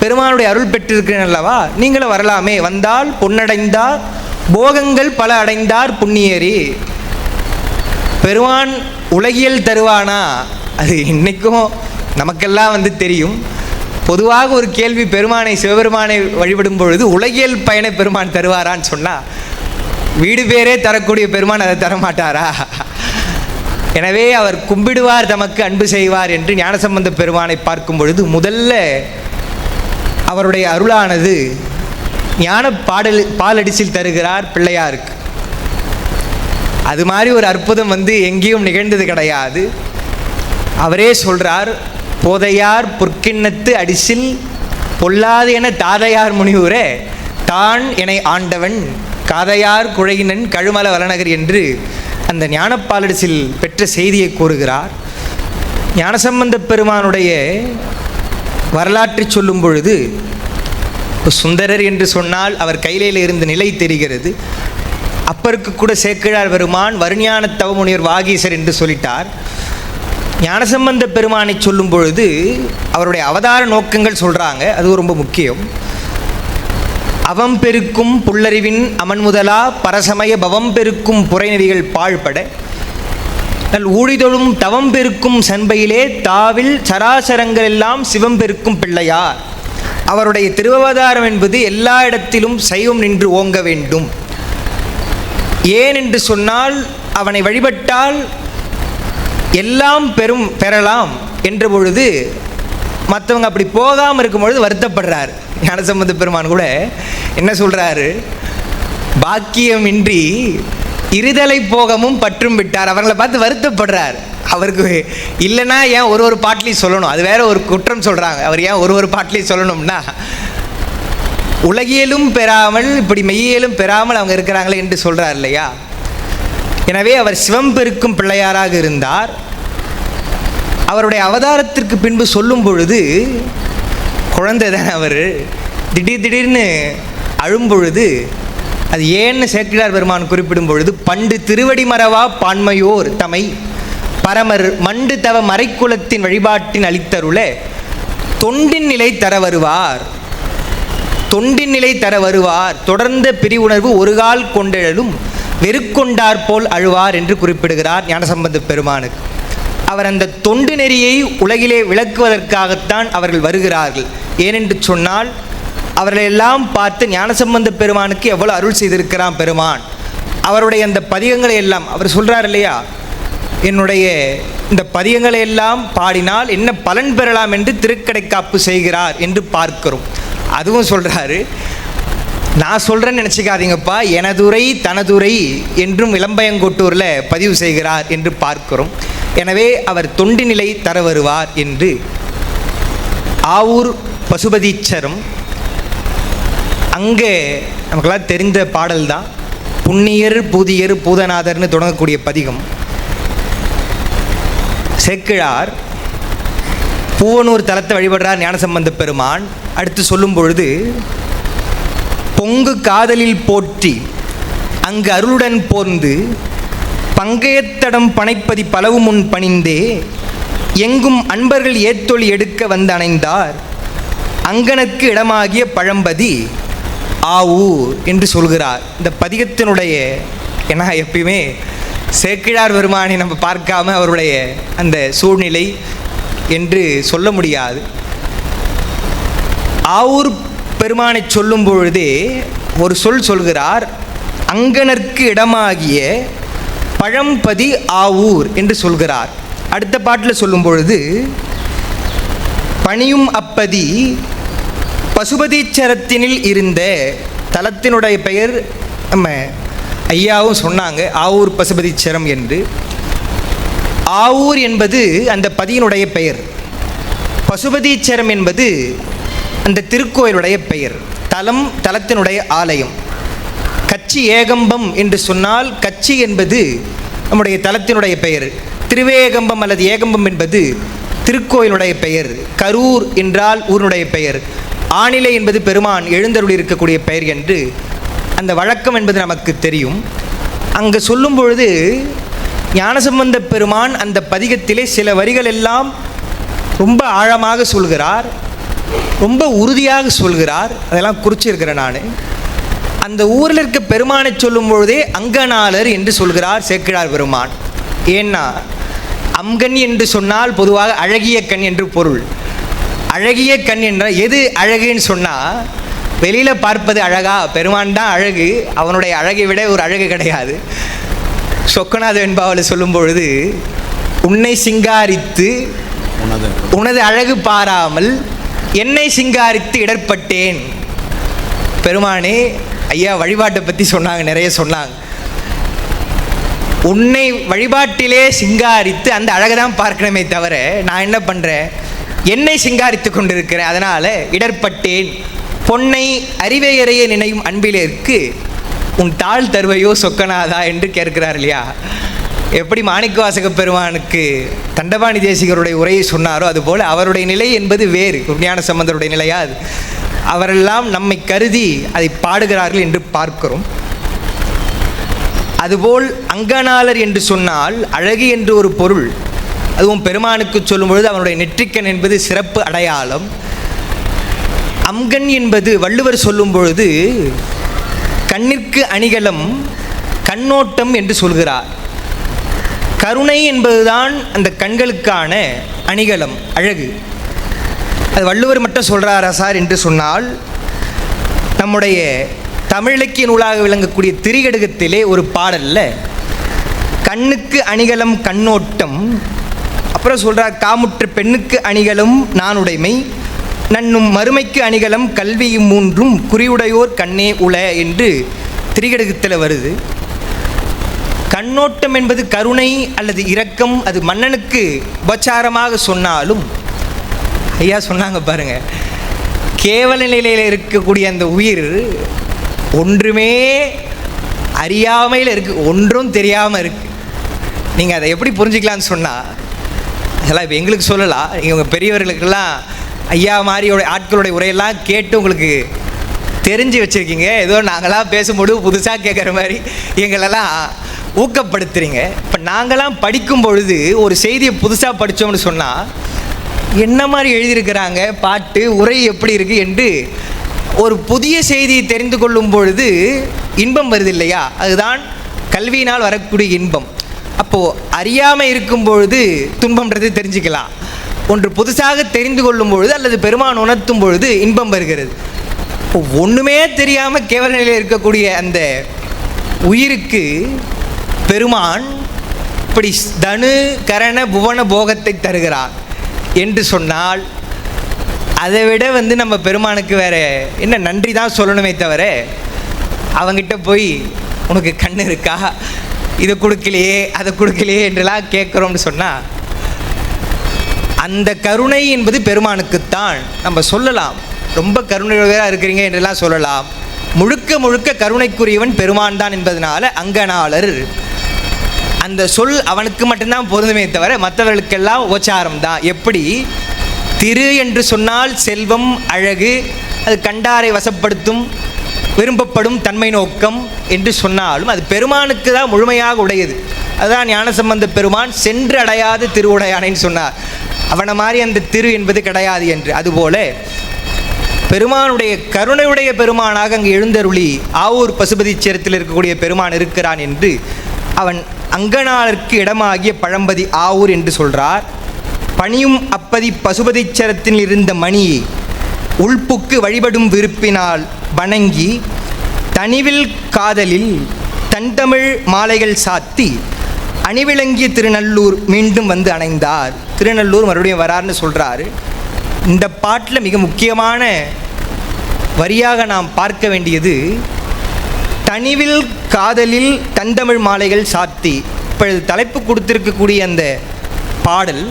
பெருமானுடைய அருள் பெற்றிருக்கிறேன் அல்லவா, நீங்களும் வரலாமே, வந்தால் பொன்னடைந்தார் போகங்கள் பல அடைந்தார் புண்ணியரே. பெருமான் உலகியல் தருவானா, அது இன்னைக்கும் நமக்கெல்லாம் தெரியும். பொதுவாக ஒரு கேள்வி, பெருமானை சிவபெருமானை வழிபடும் பொழுது உலகியல் பயனை பெருமான் தருவாரான்னு சொன்னால் வீடு பேரே தரக்கூடிய பெருமான் அதை தரமாட்டாரா? எனவே அவர் கும்பிடுவார் தமக்கு அன்பு செய்வார் என்று ஞானசம்பந்த பெருமானை பார்க்கும் பொழுது முதல்ல அவருடைய அருளானது ஞான பாலடிசில் தருகிறார் பிள்ளையாருக்கு. அது மாதிரி ஒரு அற்புதம் எங்கேயும் நிகழ்ந்தது கிடையாது. அவரே சொல்றார், போதையார் பொற்கிண்ணத்து அடிசில் பொல்லாது என தாதையார் முனிவுரே தான் என ஆண்டவன் காதையார் குழையினன் கழுமல வளநகர் என்று அந்த ஞானப்பாலடிசில் பெற்ற செய்தியை கூறுகிறார். ஞானசம்பந்த பெருமானுடைய வரலாற்றை சொல்லும் பொழுது சுந்தரர் என்று சொன்னால் அவர் கையில இருந்த நிலை தெரிகிறது. அப்பருக்கு கூட சேக்கிழார் பெருமான் வருஞான தவமுனிவர் வாகீசர் என்று சொல்லிட்டார். ஞானசம்பந்த பெருமானை சொல்லும் பொழுது அவருடைய அவதார நோக்கங்கள் சொல்கிறாங்க, அது ரொம்ப முக்கியம். அவம் பெருக்கும் புல்லறிவின் அமன் முதலா பரசமய பவம் பெருக்கும் புரைநெறிகள் பாழ்பட நல் ஊழிதொழும் தவம் பெருக்கும் சண்பையிலே தாவில் சராசரங்கள் எல்லாம் சிவம் பெருக்கும் பிள்ளையார். அவருடைய திருவவதாரம் என்பது எல்லா இடத்திலும் சைவம் நின்று ஓங்க வேண்டும். ஏன் என்று சொன்னால் அவனை வழிபட்டால் எல்லாம் பெறலாம் என்ற பொழுது மற்றவங்க அப்படி போகாமல் இருக்கும் பொழுது வருத்தப்படுறார். ஞானசம்பந்த பெருமான் கூட என்ன சொல்றாரு, பாக்கியமின்றி இருதலை போகமும் பற்றும் விட்டார். அவர்களை பார்த்து வருத்தப்படுறார். அவருக்கு இல்லைன்னா ஏன் ஒரு பாட்டிலையும் சொல்லணும், அது வேற ஒரு குற்றம் சொல்றாங்க. அவர் ஏன் ஒரு பாட்டிலையும் சொல்லணும்னா உலகியலும் பெறாமல் இப்படி மெய்யியலும் பெறாமல் அவங்க இருக்கிறாங்களே என்று சொல்றார் இல்லையா. எனவே அவர் சிவம் பெருக்கும் பிள்ளையாராக இருந்தார். அவருடைய அவதாரத்திற்கு பின்பு சொல்லும் பொழுது குழந்தை தான் அவர் திடீர்னு அழும்பொழுது அது ஏன்னு சேக்கிழார் பெருமான் குறிப்பிடும் பொழுது பண்டு திருவடி மறவா பான்மையோர் தமை பரமர் மண்டு தவ மறைக்குலத்தின் வழிபாட்டின் அளித்தருளே தொண்டின் நிலை தர வருவார், தொண்டின் நிலை தர வருவார், தொடர்ந்த பிரிவுணர்வு ஒரு கால் கொண்டெழும் வெறுக்கொண்டார் போல் அழுவார் என்று குறிப்பிடுகிறார் ஞானசம்பந்த பெருமானுக்கு. அவர் அந்த தொண்டு நெறியை உலகிலே விளக்குவதற்காகத்தான் அவர்கள் வருகிறார்கள். ஏனென்று சொன்னால் அவர்களெல்லாம் பார்த்து ஞானசம்பந்த பெருமானுக்கு எவ்வளோ அருள் செய்திருக்கிறான் பெருமான். அவருடைய அந்த பதிகங்களை எல்லாம் அவர் சொல்கிறார் இல்லையா, என்னுடைய இந்த பதிகங்களை எல்லாம் பாடினால் என்ன பலன் பெறலாம் என்று திருக்கடைக்காப்பு செய்கிறார் என்று பார்க்கிறோம். அதுவும் சொல்கிறாரு, நான் சொல்கிறேன்னு நினச்சிக்காதீங்கப்பா, எனதுரை தனதுரை என்றும் இளம்பயங்கோட்டூரில் பதிவு செய்கிறார் என்று பார்க்கிறோம். எனவே அவர் தொண்டு நிலை தர வருவார் என்று ஆவூர் பசுபதீச்சரம் அங்கே நமக்கெல்லாம் தெரிந்த பாடல் தான். புண்ணியர் பூதியர் பூதநாதர்னு தொடங்கக்கூடிய பதிகம். சேக்கிழார் பூவனூர் தலத்தை வழிபடுறார் ஞானசம்பந்த பெருமான். அடுத்து சொல்லும் பொழுது பொங்கு காதலில் போற்றி அங்கு அருளுடன் போர்ந்து பங்கையத்தடம் பனைப்பதி பலவு முன் பணிந்தே எங்கும் அன்பர்கள் ஏத்தொழி எடுக்க வந்து அணைந்தார் அங்கனக்கு இடமாகிய பழம்பதி ஆவூர் என்று சொல்கிறார். இந்த பதிகத்தினுடைய ஏன்னா எப்பயுமே சேக்கிழார் பெருமானை நம்ம பார்க்காம அவருடைய அந்த சூழ்நிலை என்று சொல்ல முடியாது. ஆவூர் பெருமானை சொல்லும் பொழுதே ஒரு சொல்கிறார், அங்கனற்கு இடமாகிய பழம்பதி ஆவூர் என்று சொல்கிறார். அடுத்த பாட்டில் சொல்லும் பொழுது பணியும் அப்பதி பசுபதீச்சரத்தினில் இருந்த தலத்தினுடைய பெயர் நம்ம ஐயாவும் சொன்னாங்க, ஆவூர் பசுபதீச்சரம் என்று. ஆவூர் என்பது அந்த பதியினுடைய பெயர், பசுபதீச்சரம் என்பது அந்த திருக்கோயிலுடைய பெயர். தலம், தலத்தினுடைய ஆலயம். கச்சி ஏகம்பம் என்று சொன்னால் கச்சி என்பது நம்முடைய தலத்தினுடைய பெயர். திருவேகம்பம் அல்லது ஏகம்பம் என்பது திருக்கோயிலுடைய பெயர். கரூர் என்றால் ஊருடைய பெயர். ஆணிலை என்பது பெருமான் எழுந்தருளி இருக்கக்கூடிய பெயர் என்று அந்த வழக்கம் என்பது நமக்கு தெரியும். அங்கே சொல்லும் பொழுது ஞானசம்பந்த பெருமான் அந்த பதிகத்திலே சில வரிகள் எல்லாம் ரொம்ப ஆழமாக சொல்கிறார், ரொம்ப உறுதியாக சொல்கிறார். அதெல்லாம் குறிச்சிருக்கிறேன் நான். அந்த ஊரில் இருக்க பெருமானை சொல்லும் பொழுதே அங்கனாளர் என்று சொல்கிறார் சேக்கிழார் பெருமான். ஏன்னா அம்கண் என்று சொன்னால் பொதுவாக அழகிய கண் என்று பொருள். அழகிய கண் என்ற எது அழகுன்னு சொன்னால் வெளியில் பார்ப்பது அழகா? பெருமான் தான் அழகு. அவனுடைய அழகை விட ஒரு அழகு கிடையாது. சொக்கநாத வெண்பாவில் சொல்லும் பொழுது உன்னை சிங்காரித்து உனது அழகு பாராமல் என்னை சிங்காரித்து இடர்பட்டேன். பெருமானே ஐயா வழிபாட்டை பற்றி சொன்னாங்க, நிறைய சொன்னாங்க. உன்னை வழிபாட்டிலே சிங்காரித்து அந்த அழகை தான் பார்க்கணுமே தவிர நான் என்ன பண்ணுறேன், என்னை சிங்காரித்து கொண்டிருக்கிறேன். அதனால் இடர்பட்டேன். பொன்னை அறிவையறைய நினையும் அன்பிலேற்கு உன் தாழ் தருவையோ சொக்கநாதா என்று கேட்கிறார் இல்லையா? எப்படி மாணிக்கவாசக பெருமானுக்கு தண்டபாணி தேசிகருடைய உரையை சொன்னாரோ அதுபோல் அவருடைய நிலை என்பது வேறு. ஞான சம்பந்தருடைய நிலையா அது. அவரெல்லாம் நம்மை கருதி அதை பாடுகிறார்கள் என்று பார்க்கிறோம். அதுபோல் அங்கனாளர் என்று சொன்னால் அழகு என்று ஒரு பொருள். அதுவும் பெருமானுக்கு சொல்லும் பொழுது அவனுடைய நெற்றிக்கண் என்பது சிறப்பு அடையாளம். அம்கண் என்பது வள்ளுவர் சொல்லும் பொழுது கண்ணிற்கு அணிகலம் கண்ணோட்டம் என்று சொல்கிறார். கருணை என்பதுதான் அந்த கண்களுக்கான அணிகலம், அழகு. அது வள்ளுவர் மட்டும் சொல்கிறாரா சார் என்று சொன்னால், நம்முடைய தமிழ் இலக்கிய நூலாக விளங்கக்கூடிய திரிகடுகத்திலே ஒரு பாடல்ல கண்ணுக்கு அணிகலம் கண்ணோட்டம், அப்புறம் சொல்கிறார் காமுற்ற பெண்ணுக்கு அணிகலம் நானுடைமை, நன்னும் மறுமைக்கு அணிகலம் கல்வியும் மூன்றும் குறியுடையோர் கண்ணே உள என்று திரிகடுகத்தில் வருது. கண்ணோட்டம் என்பது கருணை அல்லது இரக்கம். அது மன்னனுக்கு உபச்சாரமாக சொன்னாலும் ஐயா சொன்னாங்க பாருங்க, கேவல நிலையில் இருக்கக்கூடிய அந்த உயிர் ஒன்றுமே அறியாமையில் இருக்கு, ஒன்றும் தெரியாமல் இருக்கு. நீங்கள் அதை எப்படி புரிஞ்சுக்கலான்னு சொன்னால், அதெல்லாம் இப்போ எங்களுக்கு சொல்லலாம், இவங்க பெரியவர்களுக்கெல்லாம் ஐயா மாதிரியோட ஆட்களுடைய உரையெல்லாம் கேட்டு உங்களுக்கு தெரிஞ்சு வச்சுருக்கீங்க. ஏதோ நாங்களாம் பேசும்போது புதுசாக கேட்குற மாதிரி எங்களெல்லாம் ஊக்கப்படுத்துறீங்க. இப்போ நாங்களாம் படிக்கும் பொழுது ஒரு செய்தியை புதுசாக படித்தோம்னு சொன்னால் என்ன மாதிரி எழுதியிருக்கிறாங்க, பாட்டு உரை எப்படி இருக்குது என்று ஒரு புதிய செய்தியை தெரிந்து கொள்ளும் பொழுது இன்பம் வருது இல்லையா? அதுதான் கல்வியினால் வரக்கூடிய இன்பம். அப்போது அறியாமல் இருக்கும் பொழுது துன்பம்ன்றது தெரிஞ்சுக்கலாம். ஒன்று புதுசாக தெரிந்து கொள்ளும் பொழுது அல்லது பெருமான் உணர்த்தும் பொழுது இன்பம் வருகிறது. இப்போ ஒன்றுமே தெரியாமல் கேவல நிலையில் இருக்கக்கூடிய அந்த உயிருக்கு பெருமான் இப்படி தனு கரண புவன போகத்தை தருகிறார் என்று சொன்னால் அதை விட நம்ம பெருமானுக்கு வேறு என்ன நன்றி தான் சொல்லணுமே தவிர அவங்கிட்ட போய் உனக்கு கண் இருக்கா, இதை கொடுக்கலையே அதை கொடுக்கலையே என்றெல்லாம் கேட்குறோம்னு சொன்னால் அந்த கருணை என்பது பெருமானுக்குத்தான். நம்ம சொல்லலாம் ரொம்ப கருணையாக இருக்கிறீங்க என்றெல்லாம் சொல்லலாம். முழுக்க முழுக்க கருணைக்குரியவன் பெருமான் தான் என்பதனால அங்கனாளர் அந்த சொல் அவனுக்கு மட்டும்தான் பொருந்துமே தவிர மற்றவர்களுக்கெல்லாம் உபச்சாரம் தான். எப்படி திரு என்று சொன்னால் செல்வம், அழகு, அது கண்டாரை வசப்படுத்தும் விரும்பப்படும் தன்மை நோக்கம் என்று சொன்னாலும் அது பெருமானுக்கு தான் முழுமையாக உடையது. அதுதான் ஞானசம்பந்த பெருமான் சென்று அடையாத திருவுடையானைன்னு சொன்னார். அவனை மாதிரி அந்த திரு என்பது கிடையாது என்று. அதுபோல பெருமானுடைய கருணையுடைய பெருமானாக அங்கு எழுந்தருளி ஆவூர் பசுபதீச்சரத்தில் இருக்கக்கூடிய பெருமான் இருக்கிறான் என்று அவன் அங்கனாளருக்கு இடமாகிய பழம்பதி ஆவூர் என்று சொல்கிறார். பணியும் அப்பதி பசுபதீச்சரத்தில் இருந்த மணியை உள்புக்கு வழிபடும் விருப்பினால் வணங்கி தனிவில் காதலில் தன்தமிழ் மாலைகள் சாத்தி அணிவிளங்கிய திருநல்லூர் மீண்டும் வந்து அணைந்தார். திருநல்லூர் மறுபடியும் வரார்னு சொல்கிறாரு. இந்த பாட்டில் மிக முக்கியமான வரியாக நாம் பார்க்க வேண்டியது தனிவில் காதலில் தந்தமிழ் மாலைகள் சாத்தி. இப்பொழுது தலைப்பு கொடுத்திருக்கக்கூடிய அந்த பாடல்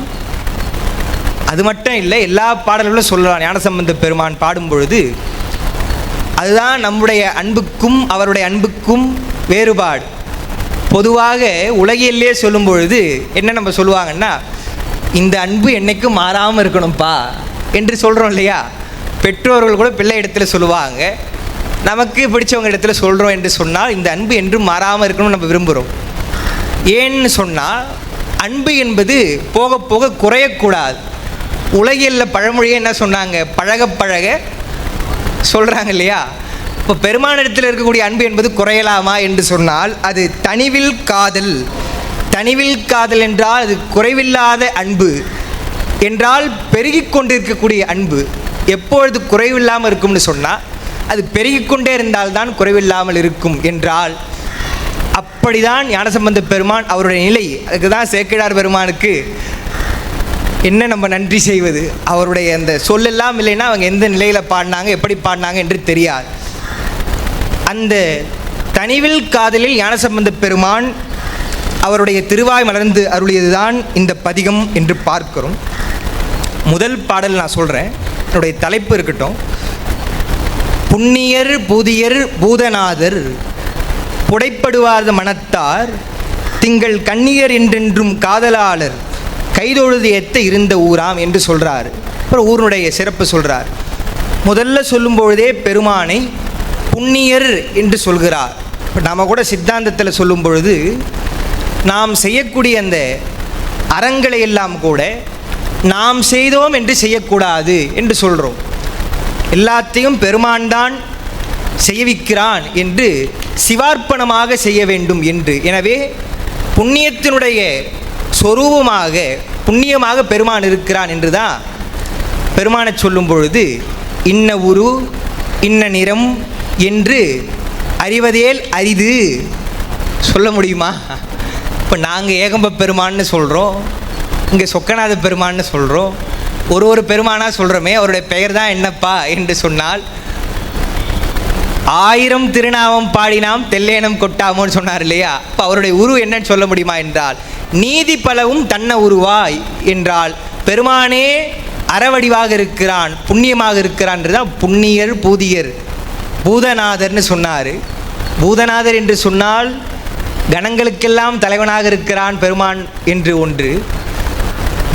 அது மட்டும் இல்லை, எல்லா பாடல்களும் சொல்லலாம். ஞானசம்பந்த பெருமான் பாடும் பொழுது அதுதான் நம்முடைய அன்புக்கும் அவருடைய அன்புக்கும் வேறுபாடு. பொதுவாக உலகிலே சொல்லும் பொழுது என்ன நம்ம சொல்லுவாங்கன்னா, இந்த அன்பு என்னைக்கும் மாறாமல் இருக்கணும்ப்பா என்று சொல்கிறோம் இல்லையா? பெற்றோர்கள் கூட பிள்ளை இடத்துல சொல்லுவாங்க, நமக்கு பிடிச்சவங்க இடத்துல சொல்கிறோம் என்று சொன்னால் இந்த அன்பு என்றும் மாறாமல் இருக்கணும்னு நம்ம விரும்புகிறோம். ஏன்னு சொன்னால் அன்பு என்பது போக போக குறையக்கூடாது. உலகியலில் பழமொழியே என்ன சொன்னாங்க, பழக பழக சொல்கிறாங்க இல்லையா? இப்போ பெருமானிடத்தில் இருக்கக்கூடிய அன்பு என்பது குறையலாமா என்று சொன்னால் அது தனிவில் காதல். தனிவில் காதல் என்றால் அது குறைவில்லாத அன்பு என்றால் பெருகிக் கொண்டிருக்கக்கூடிய அன்பு. எப்பொழுது குறைவில்லாமல் இருக்கும்னு சொன்னால் அது பெருகிக்கொண்டே இருந்தால்தான் குறைவில்லாமல் இருக்கும் என்றால், அப்படிதான் ஞானசம்பந்த பெருமான் அவருடைய நிலை. அதுக்கு தான் சேக்கிழார் பெருமானுக்கு என்ன நம்ம நன்றி செய்வது? அவருடைய அந்த சொல்லெல்லாம் இல்லைன்னா அவங்க எந்த நிலையில் பாடினாங்க, எப்படி பாடினாங்க என்று தெரியாது. அந்த தனிவில் காதலில் ஞானசம்பந்த பெருமான் அவருடைய திருவாய் மலர்ந்து அருளியதுதான் இந்த பதிகம் என்று பார்க்கிறோம். முதல் பாடல் நான் சொல்கிறேன், என்னுடைய தலைப்பு இருக்கட்டும். புண்ணியர் பூதியர் பூதநாதர் புடைப்படுவார்த மனத்தார் திங்கள் கண்ணியர் என்றென்றும் காதலாளர் கைதொழுது ஏத்த இருந்த ஊராம் என்று சொல்கிறார். அப்புறம் ஊருடைய சிறப்பு சொல்கிறார். முதல்ல சொல்லும் பொழுதே பெருமானை புண்ணியர் என்று சொல்கிறார். இப்போ நாம் கூட சித்தாந்தத்தில் சொல்லும் பொழுது நாம் செய்யக்கூடிய அந்த அறங்களை எல்லாம் கூட நாம் செய்தோம் என்று செய்யக்கூடாது என்று சொல்கிறோம். எல்லாத்தையும் பெருமான் தான் செய்விக்கிறான் என்று சிவார்ப்பணமாக செய்ய வேண்டும் என்று. எனவே புண்ணியத்தினுடைய சொரூபமாக புண்ணியமாக பெருமான் இருக்கிறான் என்று தான் பெருமானை சொல்லும் பொழுது இன்ன உரு இன்ன நிறம் என்று அறிவதேல் அரிது சொல்ல முடியுமா? இப்போ நாங்கள் ஏகம்ப பெருமான்னு சொல்கிறோம், இங்கே சொக்கநாத பெருமான்னு சொல்கிறோம், ஒரு பெருமானாக சொல்கிறோமே, அவருடைய பெயர் தான் என்னப்பா என்று சொன்னால் 1000 திருநாமம் பாடினாம் தெல்லேனம் கொட்டாமோன்னு சொன்னார் இல்லையா? இப்போ அவருடைய உரு என்னன்னு சொல்ல முடியுமா என்றால், நீதி பலவும் தன்ன உருவாய் என்றால் பெருமானே அறவடிவாக இருக்கிறான், புண்ணியமாக இருக்கிறான்றதான் புண்ணியர் பூதியர் பூதநாதர்னு சொன்னார். பூதநாதர் என்று சொன்னால் கணங்களுக்கெல்லாம் தலைவனாக இருக்கிறான் பெருமான் என்று ஒன்று.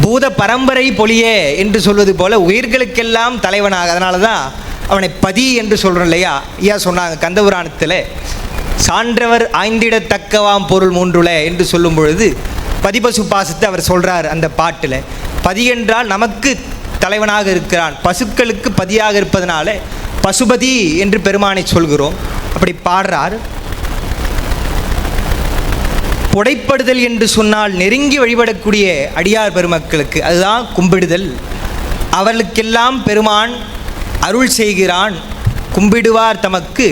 பூத பரம்பரை பொலியே என்று சொல்வது போல உயிர்களுக்கெல்லாம் தலைவனாக, அதனால தான் அவனை பதி என்று சொல்கிறோம் இல்லையா? ஐயா சொன்னாங்க கந்தபுராணத்தில், சான்றவர் ஆய்ந்திடத்தக்கவாம் பொருள் மூன்றுல என்று சொல்லும் பொழுது பதிபசு பாசத்தை அவர் சொல்கிறார் அந்த பாட்டில். பதி என்றால் நமக்கு தலைவனாக இருக்கிறான், பசுக்களுக்கு பதியாக இருப்பதனால பசுபதி என்று பெருமானை சொல்கிறோம். அப்படி பாடுறார். புடைப்படுதல் என்று சொன்னால் நெருங்கி வழிபடக்கூடிய அடியார் பெருமக்களுக்கு அதுதான் கும்பிடுதல். அவர்களுக்கெல்லாம் பெருமான் அருள் செய்கிறான், கும்பிடுவார் தமக்கு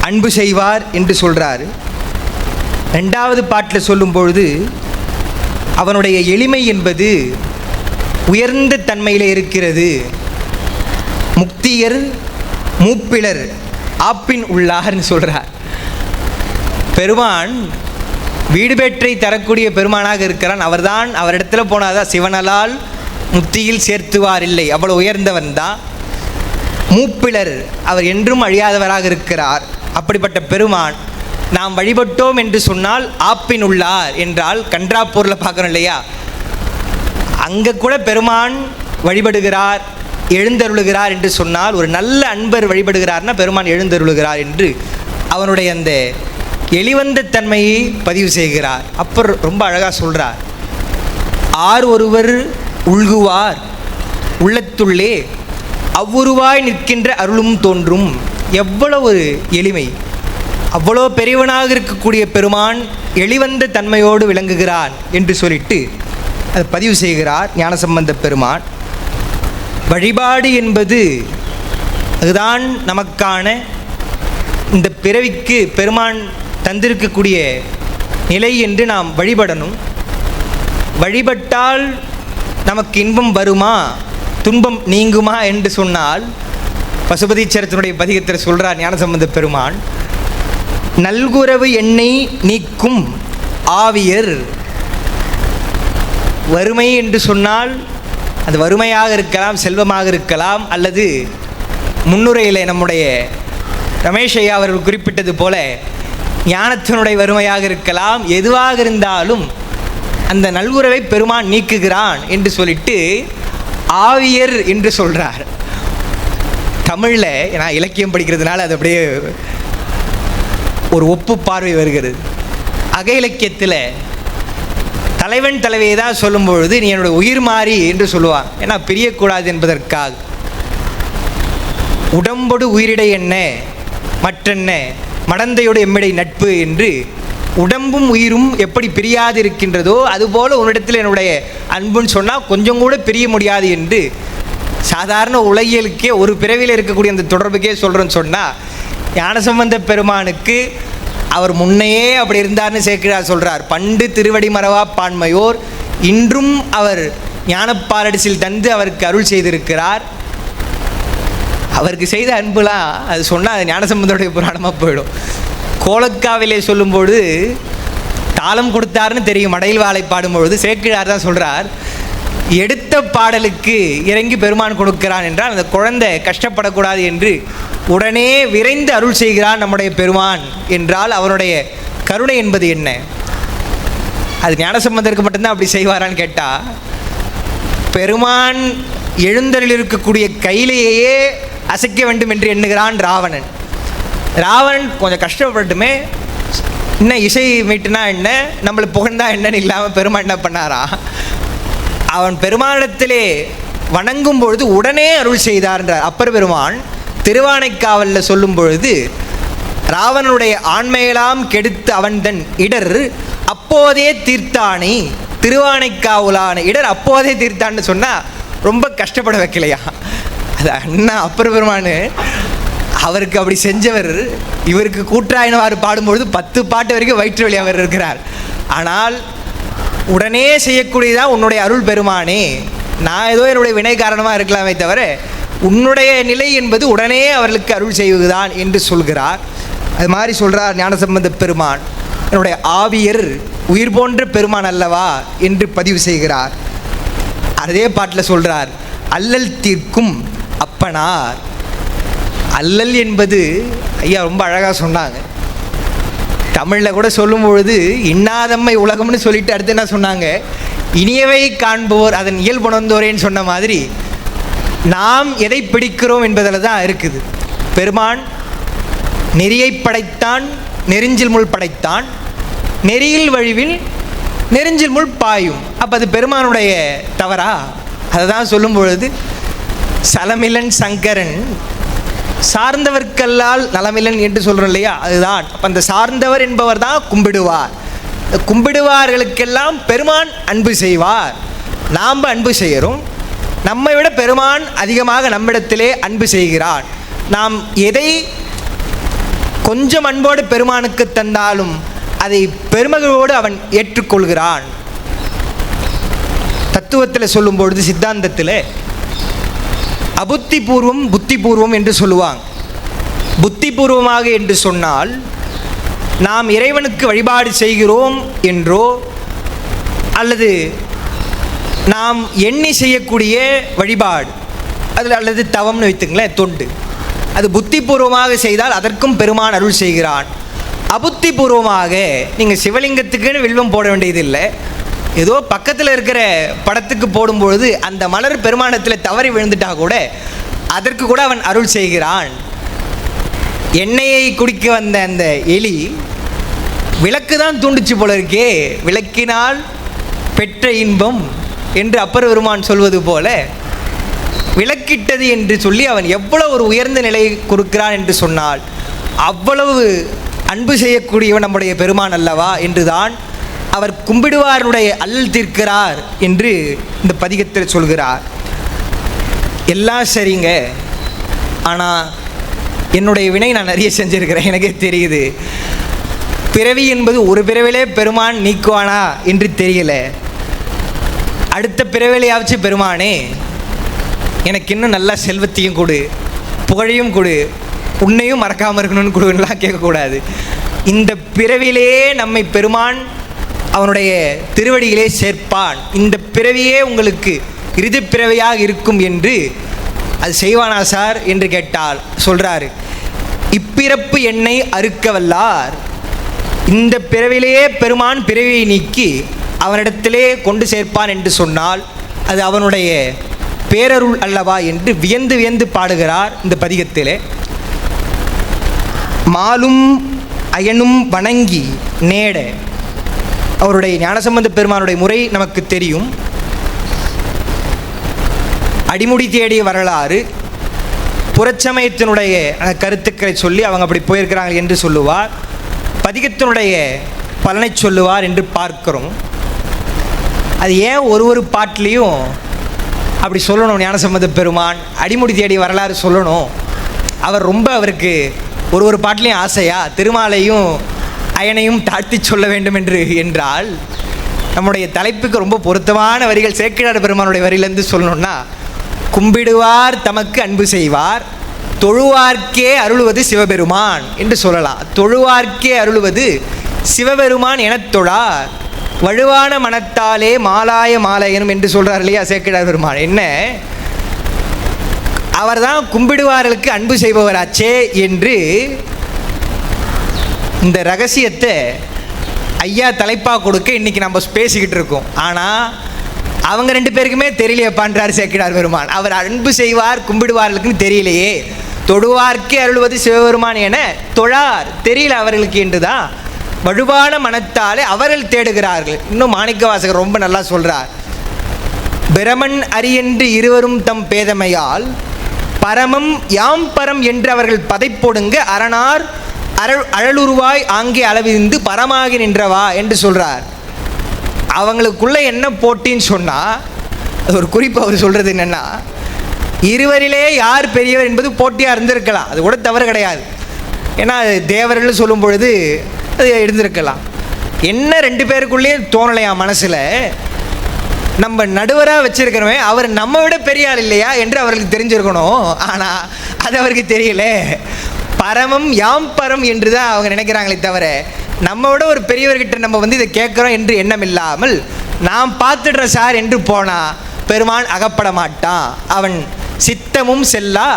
அன்பு செய்வார் என்று சொல்கிறார். ரெண்டாவது பாட்டில் சொல்லும் பொழுது அவனுடைய எளிமை என்பது உயர்ந்த தன்மையில் இருக்கிறது. முக்தியர் மூப்பிலர் ஆப்பின் உள்ளார்னு சொல்கிறார். பெருமான் வீடு பெற்றை தரக்கூடிய பெருமானாக இருக்கிறான். அவர்தான், அவரிடத்துல போனாதான் சிவனலால் முக்தியில் சேர்த்துவார் இல்லை, அவ்வளோ உயர்ந்தவன் தான். மூப்பிலர், அவர் என்றும் அழியாதவராக இருக்கிறார். அப்படிப்பட்ட பெருமான் நாம் வழிபட்டோம் என்று சொன்னால் ஆப்பின் உள்ளார் என்றால் கன்றாப்பூரில் பார்க்கணும் இல்லையா? அங்கே கூட பெருமான் வழிபடுகிறார், எழுந்தருளுகிறார் என்று சொன்னால் ஒரு நல்ல அன்பர் வழிபடுகிறார்னா பெருமான் எழுந்தருளுகிறார் என்று அவனுடைய அந்த எளிவந்த தன்மையை பதிவு செய்கிறார். அப்புறம் ரொம்ப அழகாக சொல்கிறார், ஆர் ஒருவர் உள்குவார் உள்ளத்துள்ளே அவ்வுருவாய் நிற்கின்ற அருளும் தோன்றும். எவ்வளவு ஒரு எளிமை! அவ்வளோ பெரியவனாக இருக்கக்கூடிய பெருமான் எளிவந்த தன்மையோடு விளங்குகிறான் என்று சொல்லிட்டு அதை பதிவு செய்கிறார் ஞானசம்பந்த பெருமான். வழிபாடு என்பது அதுதான் நமக்கான இந்த பிறவிக்கு பெருமான் தந்திருக்கக்கூடிய நிலை என்று நாம் வழிபடணும். வழிபட்டால் நமக்கு இன்பம் வருமா துன்பம் நீங்குமா என்று சொன்னால் பசுபதீச்சரத்தினுடைய பதிகத்தில் சொல்கிறார் ஞானசம்பந்த பெருமான், நல்குரவு எண்ணெய் நீக்கும் ஆவியர். வறுமை என்று சொன்னால் அது வறுமையாக இருக்கலாம், செல்வமாக இருக்கலாம், அல்லது முன்னுரையில் நம்முடைய ரமேஷ் ஐயா அவர்கள் குறிப்பிட்டது போல ஞானத்தினுடைய வறுமையாக இருக்கலாம். எதுவாக இருந்தாலும் அந்த நல்குறவை பெருமான் நீக்குகிறான் என்று சொல்லிட்டு ஆவியர் என்று சொல்கிறார். தமிழில் நான் இலக்கியம் படிக்கிறதுனால அது அப்படியே ஒரு ஒப்பு பார்வை வருகிறது. அக இலக்கியத்தில் தலைவன் தலைவியை தான் சொல்லும் பொழுது நீ என்னுடைய உயிர் மாறி என்று சொல்லுவான். ஏன்னா பிரியக்கூடாது என்பதற்காக. உடம்போடு உயிரிடை என்ன மற்றென்ன மடந்தையோடு எம்மிடை நட்பு என்று உடம்பும் உயிரும் எப்படி பிரியாது இருக்கின்றதோ அதுபோல் உன்னிடத்தில் என்னுடைய அன்புன்னு சொன்னால் கொஞ்சம் கூட பிரிய முடியாது என்று சாதாரண உலகியலுக்கே ஒரு பிறவியில் இருக்கக்கூடிய அந்த தொடர்புக்கே சொல்கிறேன்னு சொன்னால், ஞானசம்பந்த பெருமானுக்கு அவர் முன்னையே அப்படி இருந்தார்னு சேக்கிழார் சொல்கிறார். பண்டு திருவடி மறவா பான்மையோர் இன்றும் அவர் ஞானப்பாரடிசில் தந்து அவருக்கு அருள் செய்திருக்கிறார். அவருக்கு செய்த அன்புலாம் அது சொன்னால் அது ஞானசம்பந்தருடைய புராணமாக போயிடும். கோலக்காவிலே சொல்லும்போது தாளம் கொடுத்தாருன்னு தெரியும். மடையில் வாழை பாடும்பொழுது சேக்கிழார் தான் சொல்கிறார், எடுத்த பாடலுக்கு இறங்கி பெருமான் கொடுக்கிறான் என்றால் அந்த குழந்தை கஷ்டப்படக்கூடாது என்று உடனே விரைந்து அருள் செய்கிறான் நம்முடைய பெருமான் என்றால் அவனுடைய கருணை என்பது என்ன? அது ஞானசம்பந்தருக்கு மட்டும்தான் அப்படி செய்வாரான்னு கேட்டால், பெருமான் எழுந்தருள் இருக்கக்கூடிய கையிலேயே அசைக்க வேண்டும் என்று எண்ணுகிறான் ராவணன். ராவணன் கொஞ்சம் கஷ்டப்பட்டுமே, இன்னும் இசை மீட்டுனா என்ன, நம்மளை புகழ்ந்தா என்னன்னு இல்லாமல் பெருமான் என்ன பண்ணாரா, அவன் பெருமானிடத்திலே வணங்கும் பொழுது உடனே அருள் செய்தார்ன்றார் அப்பர் பெருமான். திருவானைக்காவலில் சொல்லும் பொழுது ராவணனுடைய ஆண்மையெல்லாம் கெடுத்து அவன் தன் இடர் அப்போதே தீர்த்தானே, திருவானைக்காவலான இடர் அப்போதே தீர்த்தான்னு சொன்னால் ரொம்ப கஷ்டப்பட வைக்கலையா? அது அண்ணா அப்பர் பெருமான் அவருக்கு அப்படி செஞ்சவர். இவருக்கு கூற்றாயினவாறு பாடும்பொழுது 10 பாட்டு வரைக்கும் வயிற்று வழி அவர் இருக்கிறார். ஆனால் உடனே செய்யக்கூடியதான் உன்னுடைய அருள் பெருமானே. நான் ஏதோ என்னுடைய வினை காரணமாக இருக்கலாமே தவிர உன்னுடைய நிலை என்பது உடனே அவர்களுக்கு அருள் செய்வதுதான் என்று சொல்கிறார். அது மாதிரி சொல்கிறார் ஞானசம்பந்த பெருமான், என்னுடைய ஆவியர் உயிர் போன்ற பெருமான் அல்லவா என்று பதிவு செய்கிறார். அதே பாட்டில் சொல்கிறார், அல்லல் தீர்க்கும் அப்பனார். அல்லல் என்பது ஐயா ரொம்ப அழகாக சொன்னாங்க. தமிழில் கூட சொல்லும் பொழுது இன்னாதம்மை உலகம்னு சொல்லிட்டு அடுத்து என்ன சொன்னாங்க, இனியவை காண்போர் அதன் இயல்புணர்ந்தோரேன்னு சொன்ன மாதிரி நாம் எதை பிடிக்கிறோம் என்பதில் தான் இருக்குது. பெருமான் நெறியை படைத்தான், நெருஞ்சில் முள் படைத்தான், நெறியில் வழிவில் நெருஞ்சில் முள் பாயும். அப்போ அது பெருமானுடைய தவறா? அதை தான் சொல்லும் பொழுது சலமிலன் சங்கரன் சார்ந்தவர்க்கல்லால் நலமிலன் என்று சொல்கிறோம் இல்லையா, அதுதான். அப்போ அந்த சார்ந்தவர் என்பவர் தான் கும்பிடுவார். கும்பிடுவார்களுக்கெல்லாம் பெருமான் அன்பு செய்வார். நாம் அன்பு செய்கிறோம், நம்மை விட பெருமான் அதிகமாக நம்மிடத்திலே அன்பு செய்கிறான். நாம் எதை கொஞ்சம் அன்போடு பெருமானுக்கு தந்தாலும் அதை பெருமகளோடு அவன் ஏற்றுக்கொள்கிறான். தத்துவத்தில் சொல்லும் பொழுது சித்தாந்தத்தில் அபுத்திபூர்வம் புத்திபூர்வம் என்று சொல்லுவாங்க. புத்திபூர்வமாக என்று சொன்னால் நாம் இறைவனுக்கு வழிபாடு செய்கிறோம் என்றோ அல்லது நாம் எண்ணி செய்யக்கூடிய வழிபாடு அதில் அல்லது தவம்னு வைத்துங்களேன், தொண்டு, அது புத்திபூர்வமாக செய்தால் அதற்கும் பெருமான் அருள் செய்கிறான். அபுத்திபூர்வமாக நீங்கள் சிவலிங்கத்துக்குன்னு வில்வம் போட வேண்டியதில்லை, ஏதோ பக்கத்தில் இருக்கிற படத்துக்கு போடும்பொழுது அந்த மலர் பெருமானத்தில் தவறி விழுந்துட்டா கூட அதற்கு கூட அவன் அருள் செய்கிறான். எண்ணெயை குடிக்க வந்த அந்த எலி விளக்கு தான் தூண்டுச்சு போல இருக்கே, விளக்கினால் பெற்ற இன்பம் என்று அப்பர் பெருமான் சொல்வது போல விளக்கிட்டது என்று சொல்லி அவன் எவ்வளவு ஒரு உயர்ந்த நிலை கொடுக்கிறான் என்று சொன்னால் அவ்வளவு அன்பு செய்யக்கூடியவன் நம்முடைய பெருமான் அல்லவா என்றுதான் அவர் கும்பிடுவாருடைய அல்லல் தீர்க்கிறார் என்று இந்த பதிகத்தில் சொல்கிறார். எல்லாம் சரிங்க, ஆனால் என்னுடைய வினை நான் நிறைய செஞ்சிருக்கிறேன், எனக்கே தெரியுது. பிறவி என்பது ஒரு பிறவிலே பெருமான் நீக்குவானா என்று தெரியல. அடுத்த பிறவிலையாச்சு பெருமானே எனக்கு இன்னும் நல்லா செல்வத்தையும் கொடு, புகழையும் கொடு, உன்னையும் மறக்காமல் இருக்கணும்னு கொடுலாம் கேட்கக்கூடாது. இந்த பிறவிலே நம்மை பெருமான் அவனுடைய திருவடியிலே சேர்ப்பான். இந்த பிறவியே உங்களுக்கு இறுதிப்பிறவியாக இருக்கும் என்று அது செய்வானா சார் என்று கேட்டால் சொல்கிறாரு, இப்பிறப்பு என்னை அறுக்க வல்லார், இந்த பிறவிலேயே பெருமான் பிறவியை நீக்கி அவனிடத்திலே கொண்டு சேர்ப்பான் என்று சொன்னால் அது அவனுடைய பேரருள் அல்லவா என்று வியந்து வியந்து பாடுகிறார் இந்த பதிகத்திலே. மாலும் அயனும் வணங்கி நேட, அவருடைய ஞானசம்பந்த பெருமானுடைய முறை நமக்கு தெரியும். அடிமுடி தேடிய வரலாறு, புறச்சமயத்தினுடைய கருத்துக்களை சொல்லி அவங்க அப்படி போயிருக்கிறாங்க என்று சொல்லுவார், பதிகத்தினுடைய பலனை சொல்லுவார் என்று பார்க்கிறோம். அது ஏன் ஒரு பாட்டிலையும் அப்படி சொல்லணும்? ஞானசம்பந்த பெருமான் அடிமுடி தேடி வரலாறு சொல்லணும், அவர் ரொம்ப அவருக்கு ஒரு பாட்டிலையும் ஆசையா திருமாலையும் அயனையும் தாழ்த்தி சொல்ல வேண்டும் என்றால் நம்முடைய தலைப்புக்கு ரொம்ப பொருத்தமான வரிகள் சேக்கிழார் பெருமானுடைய வரியிலேருந்து சொல்லணும்னா, கும்பிடுவார் தமக்கு அன்பு செய்வார், தொழுவார்க்கே அருளுவது சிவபெருமான் என்று சொல்லலாம். தொழுவார்க்கே அருளுவது சிவபெருமான் எனத் தொழார், வழுவான மனத்தாலே மாலாய மாலையனும் என்று சொல்கிறார் இல்லையா சேக்கிழார் பெருமான். என்ன, அவர் தான் கும்பிடுவார்களுக்கு அன்பு செய்பவராச்சே என்று இந்த ரகசியத்தை ஐயா தலைப்பாக கொடுக்க இன்றைக்கி நம்ம பேசிக்கிட்டு இருக்கோம். ஆனால் அவங்க 2 பேருக்குமே தெரியலையப்பான்றார் சேக்கிழார் பெருமான். அவர் அன்பு செய்வார் கும்பிடுவார்களுக்குன்னு தெரியலையே, தொழுவார்க்கே அருள்வது சிவபெருமான் என தொழார் தெரியல அவர்களுக்கு என்றுதான் வழுவான மனத்தாலே அவர்கள் தேடுகிறார்கள். இன்னும் மாணிக்கவாசகர் ரொம்ப நல்லா சொல்கிறார், பிரமன் அரியென்று இருவரும் தம் பேதமையால் பரமம் யாம் பரம் என்று அவர்கள் பதைப்பொடுங்க அரணார் அழலுருவாய் ஆங்கே அளவிருந்து பரமாகி நின்றவா என்று சொல்கிறார். அவங்களுக்குள்ள என்ன போட்டின்னு சொன்னால் ஒரு குறிப்பு அவர் சொல்கிறது என்னென்னா, இருவரிலே யார் பெரியவர் என்பது போட்டியாக இருந்திருக்கலாம், அது கூட தவறு கிடையாது. ஏன்னா தேவர்கள் சொல்லும் பொழுது அது இருந்திருக்கலாம். என்ன 2 பேருக்குள்ளேயே தோணலையா மனசில், நம்ம நடுவராக வச்சிருக்கிறோமே அவர் நம்ம விட பெரிய ஆள் இல்லையா என்று அவர்களுக்கு தெரிஞ்சிருக்கணும். ஆனால் அது அவருக்கு தெரியல. பரமம் யாம் பரம் என்று தான் அவங்க நினைக்கிறாங்களே தவிர நம்ம விட ஒரு பெரியவர்கிட்ட நம்ம இதை கேட்குறோம் என்று எண்ணம் இல்லாமல் நாம் பார்த்துடுறோம் சார் என்று போனால் பெருமான் அகப்பட மாட்டான். அவன் சித்தமும் செல்லா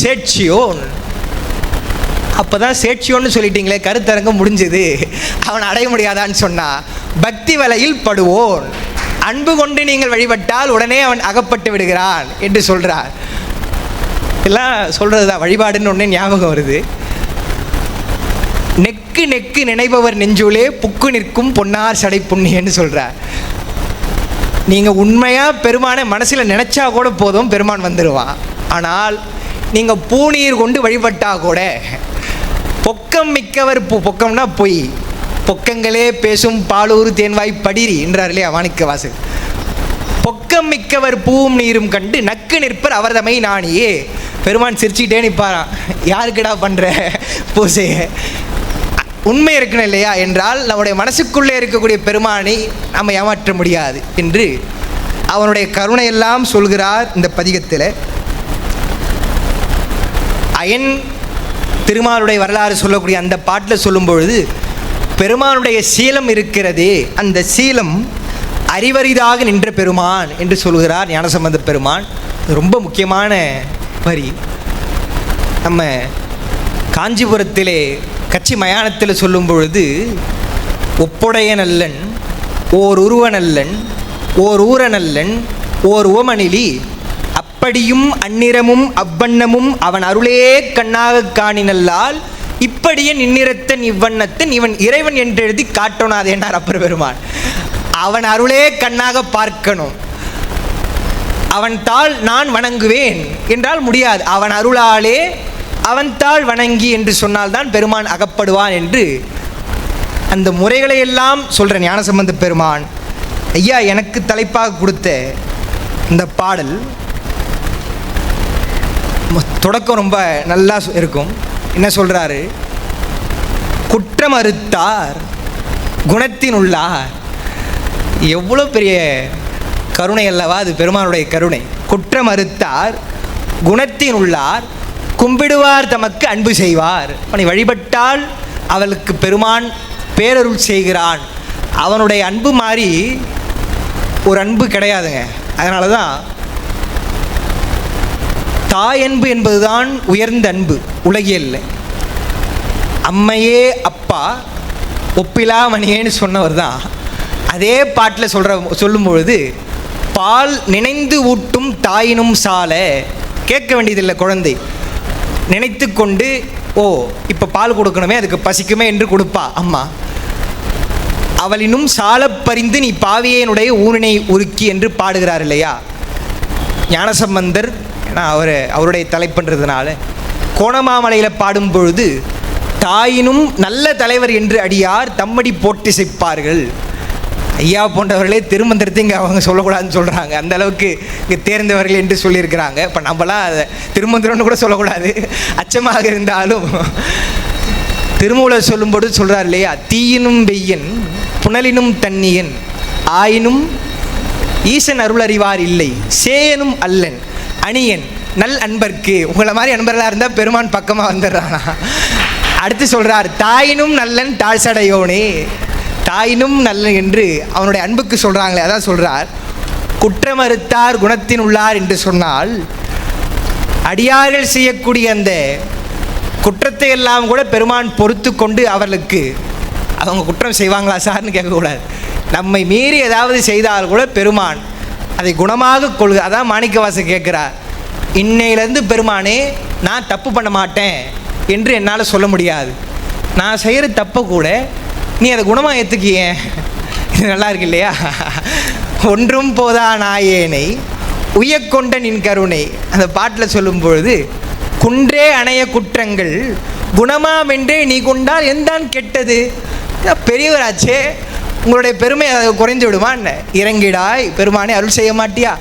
சேட்சியோன். அப்போ தான் சேட்சியோன்னு சொல்லிட்டீங்களே, கருத்தரங்கம் முடிஞ்சது, அவன் அடைய முடியாதான்னு சொன்னால் பக்தி வலையில் படுவோன், அன்பு கொண்டு நீங்கள் வழிபட்டால் உடனே அவன் அகப்பட்டு விடுகிறான் என்று சொல்கிறார். எல்லாம் சொல்கிறது தான், வழிபாடுன்னு ஒன்று ஞாபகம் வருது. நெக்கு நெக்கு நினைப்பவர் நெஞ்சுலே புக்கு நிற்கும் பொன்னார் சடை புண்ணியன்னு சொல்கிறார். நீங்கள் உண்மையாக பெருமானை மனசில் நினச்சா கூட போதும், பெருமான் வந்துடுவான். ஆனால் நீங்கள் பூநீர் கொண்டு வழிபட்டால் கூட பொக்கம் மிக்கவர் பொக்கம்னா பொய், பொக்கங்களே பேசும் பாலூர் தேன்வாய் படிரி என்றார் இல்லையா மாணிக்கவாசகர். பொக்கம் மிக்கவர் பூவும் நீரும் கண்டு நக்கு நிற்பர் அவர்தமை நாணியே. பெருமான் சிரிச்சுக்கிட்டே நிற்பாரான், யாருக்குடா பண்ணுற பூசையை, உண்மை இருக்கணும் இல்லையா என்றால் நம்முடைய மனசுக்குள்ளே இருக்கக்கூடிய பெருமானை நம்ம ஏமாற்ற முடியாது என்று அவனுடைய கருணையெல்லாம் சொல்கிறார் இந்த பதிகத்தில். அயன் திருமாலுடைய வரலாறு சொல்லக்கூடிய அந்த பாட்டில் சொல்லும் பொழுது பெருமானுடைய சீலம் இருக்கிறதே, அந்த சீலம் அறிவரிதாக நின்ற பெருமான் என்று சொல்கிறார் ஞானசம்பந்த பெருமான். ரொம்ப முக்கியமான வரி. நம்ம காஞ்சிபுரத்திலே கட்சி மயானத்தில் சொல்லும் பொழுது ஒப்புடைய நல்லன் ஓர் உருவ நல்லன் ஓர் ஊர நல்லன் ஓர் உவமணிலி அப்படியும் அந்நிறமும் அவ்வண்ணமும் அவன் அருளே கண்ணாக காணினல்லால் இப்படியே நின்னிறத்தன் இவ்வண்ணத்தன் இவன் இறைவன் என்று எழுதி காட்டோனாது என்றார் அப்பர் பெருமான். அவன் அருளே கண்ணாக பார்க்கணும், அவன் தாள் நான் வணங்குவேன் என்றால் முடியாது, அவன் அருளாலே அவன் தாள் வணங்கி என்று சொன்னால்தான் பெருமான் அகப்படுவான் என்று அந்த முறைகளை எல்லாம் சொல்கிற ஞானசம்பந்த பெருமான் ஐயா எனக்கு தலைப்பாக கொடுத்த இந்த பாடல் தொடக்கம் ரொம்ப நல்லா இருக்கும். என்ன சொல்கிறாரு, குற்றம் அறுத்தார் குணத்தின் உள்ளார். எவ்வளோ பெரிய கருணை அல்லவா அது பெருமானுடைய கருணை. குற்றம் அறுத்தார் குணத்தின் உள்ளார் கும்பிடுவார் தமக்கு அன்பு செய்வார். அவனை வழிபட்டால் அவளுக்கு பெருமான் பேரருள் செய்கிறான். அவனுடைய அன்பு மாதிரி ஒரு அன்பு கிடையாதுங்க. அதனால தான் தாயன்பு என்பதுதான் உயர்ந்த அன்பு உலகியல்ல. அம்மையே அப்பா ஒப்பிலா மணியேன்னு சொன்னவர் தான் அதே பாட்டில் சொல்லும்பொழுது பால் நினைந்து ஊட்டும் தாயினும் சால, கேட்க வேண்டியதில்லை குழந்தை, நினைத்து கொண்டு ஓ இப்போ பால் கொடுக்கணுமே அதுக்கு பசிக்குமே என்று கொடுப்பா அம்மா. அவளினும் சால பறிந்து நீ பாவியனுடைய ஊரினை உருக்கி என்று பாடுகிறார் இல்லையா ஞானசம்பந்தர். ஏன்னா அவருடைய தலைப்புன்றதுனால கோணமாமலையில் பாடும் பொழுது தாயினும் நல்ல தலைவர் என்று அடியார் தம்மடி போட்டு செய்ப்பார்கள். ஐயா போன்றவர்களே திருமந்திரத்தை இங்கே அவங்க சொல்லக்கூடாதுன்னு சொல்கிறாங்க. அந்த அளவுக்கு இங்கே தேர்ந்தவர்கள் என்று சொல்லியிருக்கிறாங்க. இப்போ நம்மளாம் அதை திருமந்திரம்னு கூட சொல்லக்கூடாது, அச்சமாக இருந்தாலும் திருமூலர் சொல்லும்போது சொல்கிறார் இல்லையா, தீயினும் வெய்யன் புனலினும் தண்ணியன் ஆயினும் ஈசன் அருள் அறிவார் இல்லை சேயனும் அல்லன் அணியன் நல் அன்பர்க்கு. உங்களை மாதிரி அன்பர்களாக இருந்தால் பெருமான் பக்கமாக வந்துடுறானா. அடுத்து சொல்கிறார் தாயினும் நல்லன் தாழ்சடையோனே, தாயினும் நல்லன் என்று அவனுடைய அன்புக்கு சொல்கிறாங்களே, அதான் சொல்கிறார் குற்றமறுத்தார் குணத்தின் உள்ளார் என்று சொன்னால் அடியார்கள் செய்யக்கூடிய அந்த குற்றத்தை எல்லாம் கூட பெருமான் பொறுத்து கொண்டு அவர்களுக்கு அவங்க குற்றம் செய்வாங்களா சார்னு கேட்கக்கூடாது. நம்மை மீறி ஏதாவது செய்தால் கூட பெருமான் அதை குணமாக கொள்க. அதான் மாணிக்கவாசர் கேட்குறார், இன்னையிலேருந்து பெருமானே நான் தப்பு பண்ண மாட்டேன் என்று என்னால் சொல்ல முடியாது, நான் செய்கிற தப்பை கூட நீ அதை குணமாக ஏற்றுக்கிய. இது நல்லா இருக்கு இல்லையா? ஒன்றும் போதா நாயேனை உயக்கொண்ட நின் கருணை அந்த பாட்டில் சொல்லும் பொழுது குன்றே அணைய குற்றங்கள் குணமாமென்றே நீ கொண்டால் எந்தான் கெட்டது. பெரியவராச்சே, உங்களுடைய பெருமை அதை குறைந்து விடுமான். இறங்கிடாய் பெருமானே அருள் செய்ய மாட்டியா,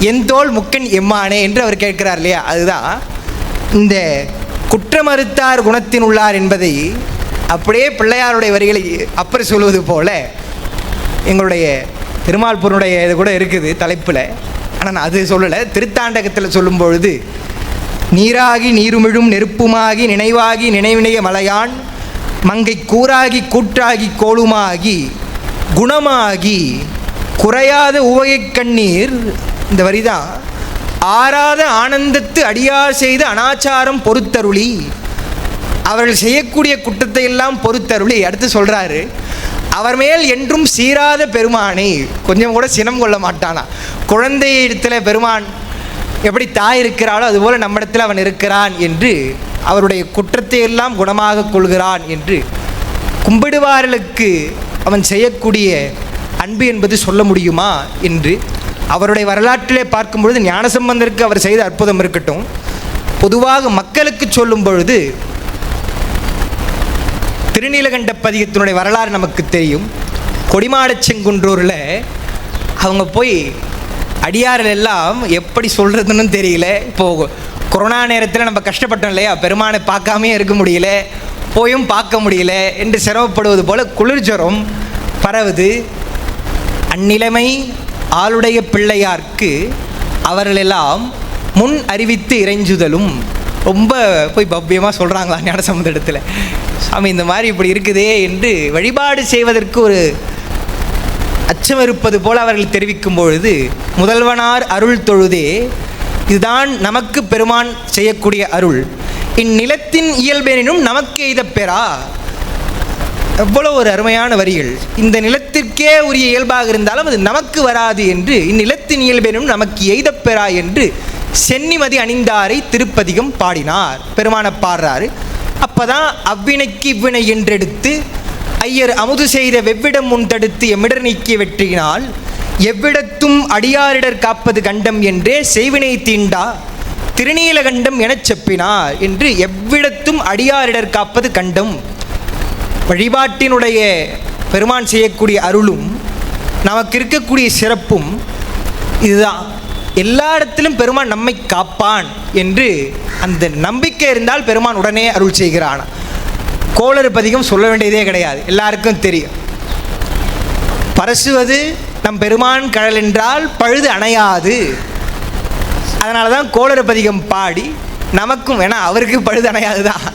என் தோல் முக்கன் எம்மானே என்று அவர் கேட்கிறார் இல்லையா. அதுதான் இந்த குற்றமறுத்தார் குணத்தின் உள்ளார் என்பதை அப்படியே பிள்ளையாருடைய வரிகளை அப்புறம் சொல்வது போல எங்களுடைய திருமால்பூருடைய இது கூட இருக்குது தலைப்பில். ஆனால் நான் அது சொல்லலை, திருத்தாண்டகத்தில் சொல்லும் பொழுது நீராகி நீருமிழும் நெருப்புமாகி நினைவாகி நினைவினைய மலையான் மங்கை கூறாகி கூற்றாகி கோளுமாகி குணமாகி குறையாத உவகை கண்ணீர். இந்த வரிதான் ஆறாத ஆனந்தத்து அடியார் செய்த அனாச்சாரம் பொறுத்தருளி, அவர்கள் செய்யக்கூடிய குற்றத்தை எல்லாம் பொறுத்தருளி. அடுத்து சொல்கிறாரு அவர் மேல் என்றும் சீராத பெருமானை, கொஞ்சம் கூட சினம் கொள்ள மாட்டானா. குழந்தை இடத்துல பெருமான் எப்படி தாய் இருக்கிறாளோ அதுபோல் நம்மிடத்தில் அவன் இருக்கிறான் என்று அவருடைய குற்றத்தை எல்லாம் குணமாக கொள்கிறான் என்று கும்பிடுவார்களுக்கு அவன் செய்யக்கூடிய அன்பு என்பது சொல்ல முடியுமா என்று அவருடைய வரலாற்றிலே பார்க்கும்பொழுது ஞானசம்பந்தருக்கு அவர் செய்த அற்புதம் இருக்கட்டும், பொதுவாக மக்களுக்கு சொல்லும் பொழுது திருநீலகண்ட பதிகத்தினுடைய வரலாறு நமக்கு தெரியும். கொடிமாடச் செங்குன்றூரில் அவங்க போய் அடியார்கள் எல்லாம் எப்படி சொல்கிறதுன்னு தெரியல. இப்போது கொரோனா நேரத்தில் நம்ம கஷ்டப்பட்டோம் இல்லையா, பெருமானை பார்க்காமே இருக்க முடியல, போயும் பார்க்க முடியல என்று சிரமப்படுவது போல் குளிர் ஜுரம் பரவுது. அந்நிலைமை ஆளுடைய பிள்ளையார்க்கு அவர்களெல்லாம் முன் அறிவித்து இறைஞ்சுதலும். ரொம்ப போய் பவ்யமாக சொல்கிறாங்களா ஞானசம்பந்த இடத்துல, சாமி இந்த மாதிரி இப்படி இருக்குதே என்று வழிபாடு செய்வதற்கு ஒரு அச்சம் இருப்பது போல் அவர்கள் தெரிவிக்கும் பொழுது முதல்வனார் அருள் தொழுதே, இதுதான் நமக்கு பெருமான் செய்யக்கூடிய அருள், இந்நிலத்தின் இயல்பெனினும் நமக்கு எய்த பெறா. எவ்வளோ ஒரு அருமையான வரிகள். இந்த நிலத்திற்கே உரிய இயல்பாக இருந்தாலும் அது நமக்கு வராது என்று இந்நிலத்தின் இயல்பெனும் நமக்கு எய்தப்பெறா என்று சென்னிமதி அணிந்தாரை திருப்பதிகம் பாடினார். பெருமான பாடுறாரு. அப்போதான் அவ்வினைக்கு இவ்வினை என்றெடுத்து ஐயர் அமுது செய்த வெவ்விடம் முன் தடுத்து எம்மிடர் நீக்கிய வெற்றியினால் எவ்விடத்தும் அடியாரிடர் காப்பது கண்டம் என்றே செய்வினை தீண்டா திருநீலகண்டம் எனச் செப்பினார் என்று எவ்விடத்தும் அடியாரிடர் காப்பது கண்டம். வழிபாட்டினுடைய பெருமான் செய்யக்கூடிய அருளும் நமக்கு இருக்கக்கூடிய சிறப்பும் இதுதான். எல்லா இடத்திலும் பெருமான் நம்மை காப்பான் என்று அந்த நம்பிக்கை இருந்தால் பெருமான் உடனே அருள் செய்கிறான். கோளறு பதிகம் சொல்ல வேண்டியதே கிடையாது, எல்லாருக்கும் தெரியும். பரசுவது நம் பெருமான் கடல் என்றால் பழுது அணையாது. அதனால தான் கோளறு பதிகம் பாடி நமக்கும், ஏன்னா அவருக்கு பழுது அணையாது தான்,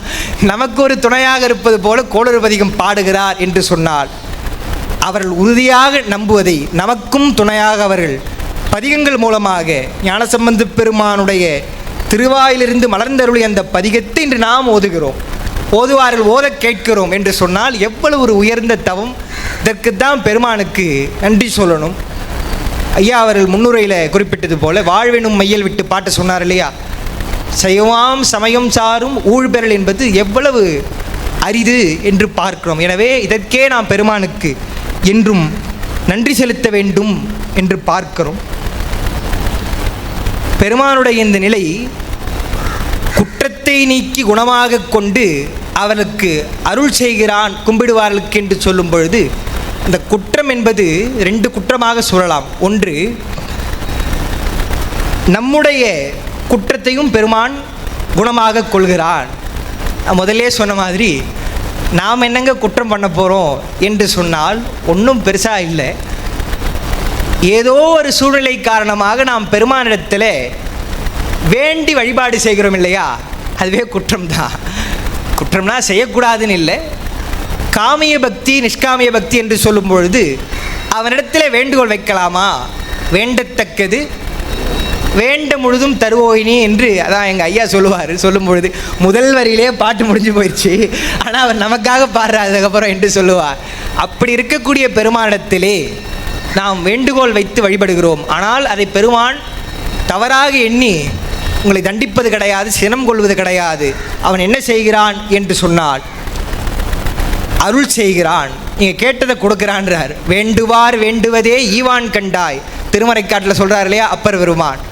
நமக்கு ஒரு துணையாக இருப்பது போல கோளறு பதிகம் பாடுகிறார் என்று சொன்னால் அவர்கள் உறுதியாக நம்புவதை நமக்கும் துணையாக அவர்கள் பதிகங்கள் மூலமாக ஞானசம்பந்த பெருமானுடைய திருவாயிலிருந்து மலர்ந்தருளிய அந்த பதிகத்தை இன்று நாம் ஓதுகிறோம், ஓதுவார்கள் ஓத கேட்கிறோம் என்று சொன்னால் எவ்வளவு ஒரு உயர்ந்த தவம். இதற்குத்தான் பெருமானுக்கு நன்றி சொல்லணும். ஐயா அவர்கள் முன்னுரையில் குறிப்பிட்டது போல வாழ்வெனும் மையல் விட்டு பாட்டு சொன்னார் இல்லையா, சைவமாம் சமயம் சாரும் ஊழ்பெறல் என்பது எவ்வளவு அரிது என்று பார்க்கிறோம். எனவே இதற்கே நாம் பெருமானுக்கு என்றும் நன்றி செலுத்த வேண்டும் என்று பார்க்கிறோம். பெருமானுடைய இந்த நிலை குற்றத்தை நீக்கி குணமாக கொண்டு அவனுக்கு அருள் செய்கிறான் கும்பிடுவார்களுக்கு என்று சொல்லும் பொழுது, அந்த குற்றம் என்பது 2 குற்றமாக சொல்லலாம். ஒன்று, நம்முடைய குற்றத்தையும் பெருமான் குணமாக கொள்கிறான். முதல்லே சொன்ன மாதிரி நாம் என்னங்க குற்றம் பண்ண போகிறோம் என்று சொன்னால் ஒன்றும் பெருசாக இல்லை. ஏதோ ஒரு சூழ்நிலை காரணமாக நாம் பெருமானிடத்தில் வேண்டி வழிபாடு செய்கிறோம் இல்லையா, அதுவே குற்றம்தான். குற்றம்னா செய்யக்கூடாதுன்னு இல்லை. காமிய பக்தி நிஷ்காமிய பக்தி என்று சொல்லும் பொழுது அவனிடத்தில் வேண்டுகோள் வைக்கலாமா, வேண்டத்தக்கது வேண்ட முழுதும் தருவோயினி என்று அதான் எங்கள் ஐயா சொல்லுவார். சொல்லும் பொழுது முதல் வரியிலே பாட்டு முடிஞ்சு போயிடுச்சு, ஆனால் அவர் நமக்காக பாடுறார் அதுக்கப்புறம் என்று சொல்லுவார். அப்படி இருக்கக்கூடிய பெருமானிடத்திலே நாம் வேண்டுகோள் வைத்து வழிபடுகிறோம். ஆனால் அதை பெருமான் தவறாக எண்ணி உங்களை தண்டிப்பது கிடையாது, சினம் கொள்வது கிடையாது. அவன் என்ன செய்கிறான் என்று சொன்னால் அருள் செய்கிறான். நீங்கள் கேட்டதை கொடுக்குறான்றார். வேண்டுவார் வேண்டுவதே ஈவான் கண்டாய் திருமறைக்காட்டில் சொல்கிறார் இல்லையா அப்பர் பெருமான்.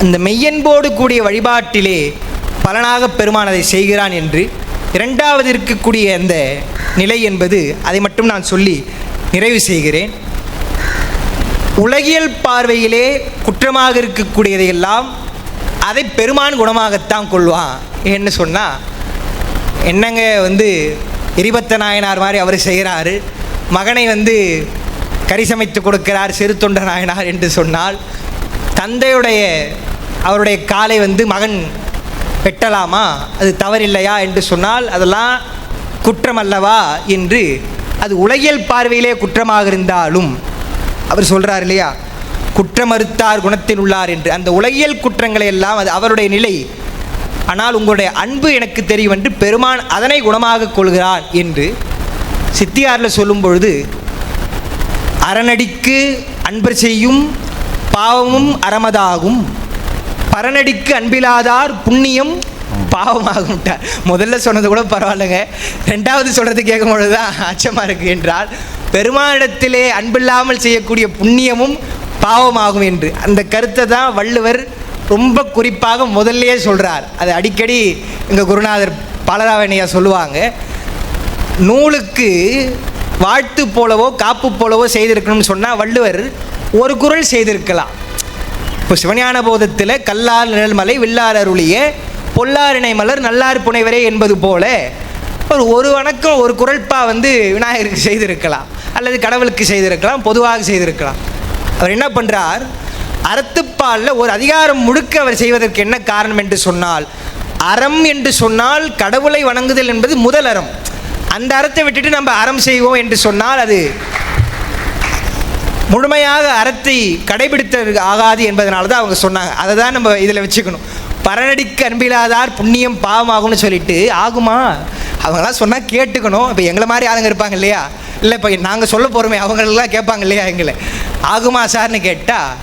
அந்த மெய்யன்போடு கூடிய வழிபாட்டிலே பலனாக பெருமான் அதை செய்கிறான் என்று. இரண்டாவது இருக்கக்கூடிய அந்த நிலை என்பது, அதை மட்டும் நான் சொல்லி நிறைவு செய்கிறேன். உலகியல் பார்வையிலே குற்றமாக இருக்கக்கூடியதையெல்லாம் அதை பெருமான் குணமாகத்தான் கொள்வான். என்ன சொன்னால், என்னங்க எரிபத்த நாயனார் மாதிரி அவர் செய்கிறாரு, மகனை கறி சமைத்து கொடுக்கிறார் சிறு தொண்ட நாயனார் என்று சொன்னால், தந்தையுடைய அவருடைய காலை மகன் வெட்டலாமா, அது தவறில்லையா என்று சொன்னால் அதெல்லாம் குற்றம் அல்லவா என்று, அது உலகியல் பார்வையிலே குற்றமாக இருந்தாலும் அவர் சொல்கிறார் இல்லையா, குற்றமறுத்தார் குணத்தில் உள்ளார் என்று. அந்த உலகியல் குற்றங்களை எல்லாம் அது அவருடைய நிலை, ஆனால் உங்களுடைய அன்பு எனக்கு தெரியும் என்று பெருமான் அதனை குணமாக கொள்கிறான் என்று சித்தியாரில் சொல்லும் பொழுது, அறநடிக்கு அன்பர் செய்யும் பாவமும் அறமதாகும், பரநடிக்கு அன்பிலாதார் புண்ணியம் பாவமாகும்ட்டார். முதல்ல சொன்னது கூட பரவாயில்லைங்க, ரெண்டாவது சொல்கிறது கேட்கும் பொழுது தான் அச்சமாக இருக்குது என்றால், பெருமானிடத்திலே அன்பில்லாமல் செய்யக்கூடிய புண்ணியமும் பாவமாகும் என்று அந்த கருத்தை தான் வள்ளுவர் ரொம்ப குறிப்பாக முதல்லையே சொல்கிறார். அது அடிக்கடி எங்கள் குருநாதர் பாலராவணியா சொல்லுவாங்க, நூலுக்கு வாழ்த்து போலவோ காப்பு போலவோ செய்திருக்கணும்னு சொன்னால் வள்ளுவர் ஒரு குறள் செய்திருக்கலாம். இப்போ சிவஞான போதத்தில் கல்லார் நிழல்மலை வில்லார் அருளிய பொல்லாரிணை மலர் நல்லார் புனைவரே என்பது போல ஒரு வணக்கம் ஒரு குறள்பா விநாயகருக்கு செய்திருக்கலாம், அல்லது கடவுளுக்கு செய்திருக்கலாம், பொதுவாக செய்திருக்கலாம். அவர் என்ன பண்ணுறார், அறத்துப்பாலில் ஒரு அதிகாரம் முழுக்க அவர் செய்வதற்கு என்ன காரணம் என்று சொன்னால், அறம் என்று சொன்னால் கடவுளை வணங்குதல் என்பது முதல் அறம். அந்த அறத்தை விட்டுட்டு நம்ம அறம் செய்வோம் என்று சொன்னால் அது முழுமையாக அறத்தை கடைபிடித்த ஆகாது என்பதனால தான் அவங்க சொன்னாங்க. அதை தான் நம்ம இதில் வச்சுக்கணும். பரநடிக்கு அன்பிலாதார் புண்ணியம் பாவமாகும்னு சொல்லிட்டு ஆகுமா, அவங்களாம் சொன்னால் கேட்டுக்கணும். இப்போ எங்களை மாதிரி ஆளுங்க இருப்பாங்க இல்லையா, இல்லை இப்போ நாங்கள் சொல்ல போகிறோமே அவங்களெல்லாம் கேட்பாங்க இல்லையா, எங்களை ஆகுமா சார்னு கேட்டால்,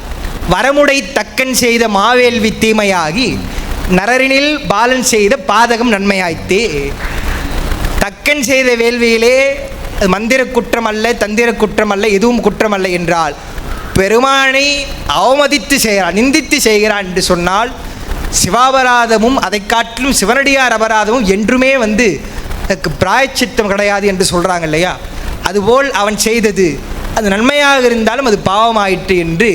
வரமுடை தக்கன் செய்த மாவேல்வி தீமையாகி நரரினில் பாலன் செய்த பாதகம் நன்மையாய்த்தே. தக்கன் செய்த வேள்வியிலே மந்திர குற்றம் அல்ல, தந்திர குற்றம் அல்ல, எதுவும் குற்றம் அல்ல என்றால், பெருமானை அவமதித்து செய்கிறான், நிந்தித்து செய்கிறான் என்று சொன்னால் சிவாபராதமும் அதை காட்டிலும் சிவனடியார் அபராதமும் என்றுமே அதுக்கு பிராயச்சித்தம் கிடையாது என்று சொல்கிறாங்க இல்லையா. அதுபோல் அவன் செய்தது அது நன்மையாக இருந்தாலும் அது பாவமாயிற்று என்று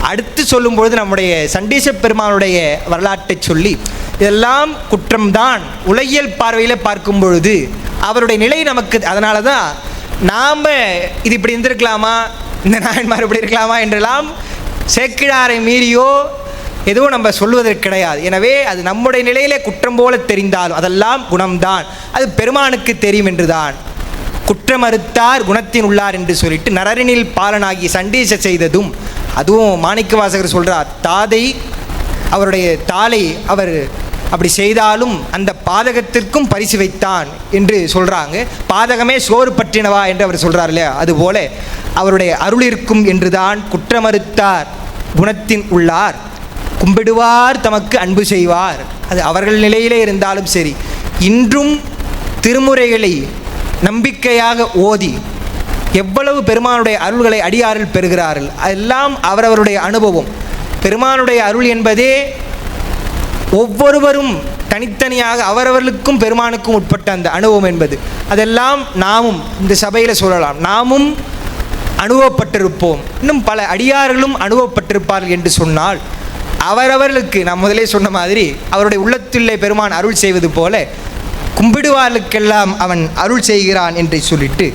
அடுத்து சொல்லும்பொழுது நம்முடைய சண்டீச பெருமானுடைய வரலாற்றை சொல்லி, இதெல்லாம் குற்றம்தான் உலகியல் பார்வையில் பார்க்கும் பொழுது அவருடைய நிலை நமக்கு. அதனால தான் நாம் இது இப்படி இருந்திருக்கலாமா, இந்த நாயன்மார் இப்படி இருக்கலாமா என்றெல்லாம் சேக்கிழாரை மீறியோ எதுவும் நம்ம சொல்வதற்கு கிடையாது. எனவே அது நம்முடைய நிலையிலே குற்றம் போல தெரிந்தாலும் அதெல்லாம் குணம்தான், அது பெருமானுக்கு தெரியும் என்றுதான். குற்றமறுத்தார் குணத்தின் உள்ளார் என்று சொல்லிட்டு நரரினில் பாலனாகி சண்டீச செய்ததும் அதுவும் மாணிக்கவாசகர் சொல்கிறார், தாதை அவருடைய தாளை அவர் அப்படி செய்தாலும் அந்த பாதகத்திற்கும் பரிசு வைத்தான் என்று சொல்கிறாங்க. பாதகமே சோறு பற்றினவா என்று அவர் சொல்கிறார் இல்லையா, அதுபோல அவருடைய அருளிற்கும் என்றுதான் குற்றமறுத்தார் குணத்தின் உள்ளார் கும்பிடுவார் தமக்கு அன்பு செய்வார். அது அவர்கள் நிலையிலே இருந்தாலும் சரி, இன்றும் திருமுறைகளை நம்பிக்கையாக ஓதி எவ்வளவு பெருமானுடைய அருள்களை அடியாரில் பெறுகிறார்கள். அதெல்லாம் அவரவருடைய அனுபவம். பெருமானுடைய அருள் என்பதே ஒவ்வொருவரும் தனித்தனியாக அவரவர்களுக்கும் பெருமானுக்கும் உட்பட்ட அந்த அனுபவம் என்பது, அதெல்லாம் நாமும் இந்த சபையில் சொல்லலாம். நாமும் அனுபவப்பட்டிருப்போம், இன்னும் பல அடியார்களும் அனுபவப்பட்டிருப்பார்கள் என்று சொன்னால், அவரவர்களுக்கு நான் முதலே சொன்ன மாதிரி அவருடைய உள்ளத்திலே பெருமான் அருள் செய்வது போல கும்பிடுவார்களுக்கெல்லாம் அவன் அருள் செய்கிறான் என்று சொல்லிட்டு,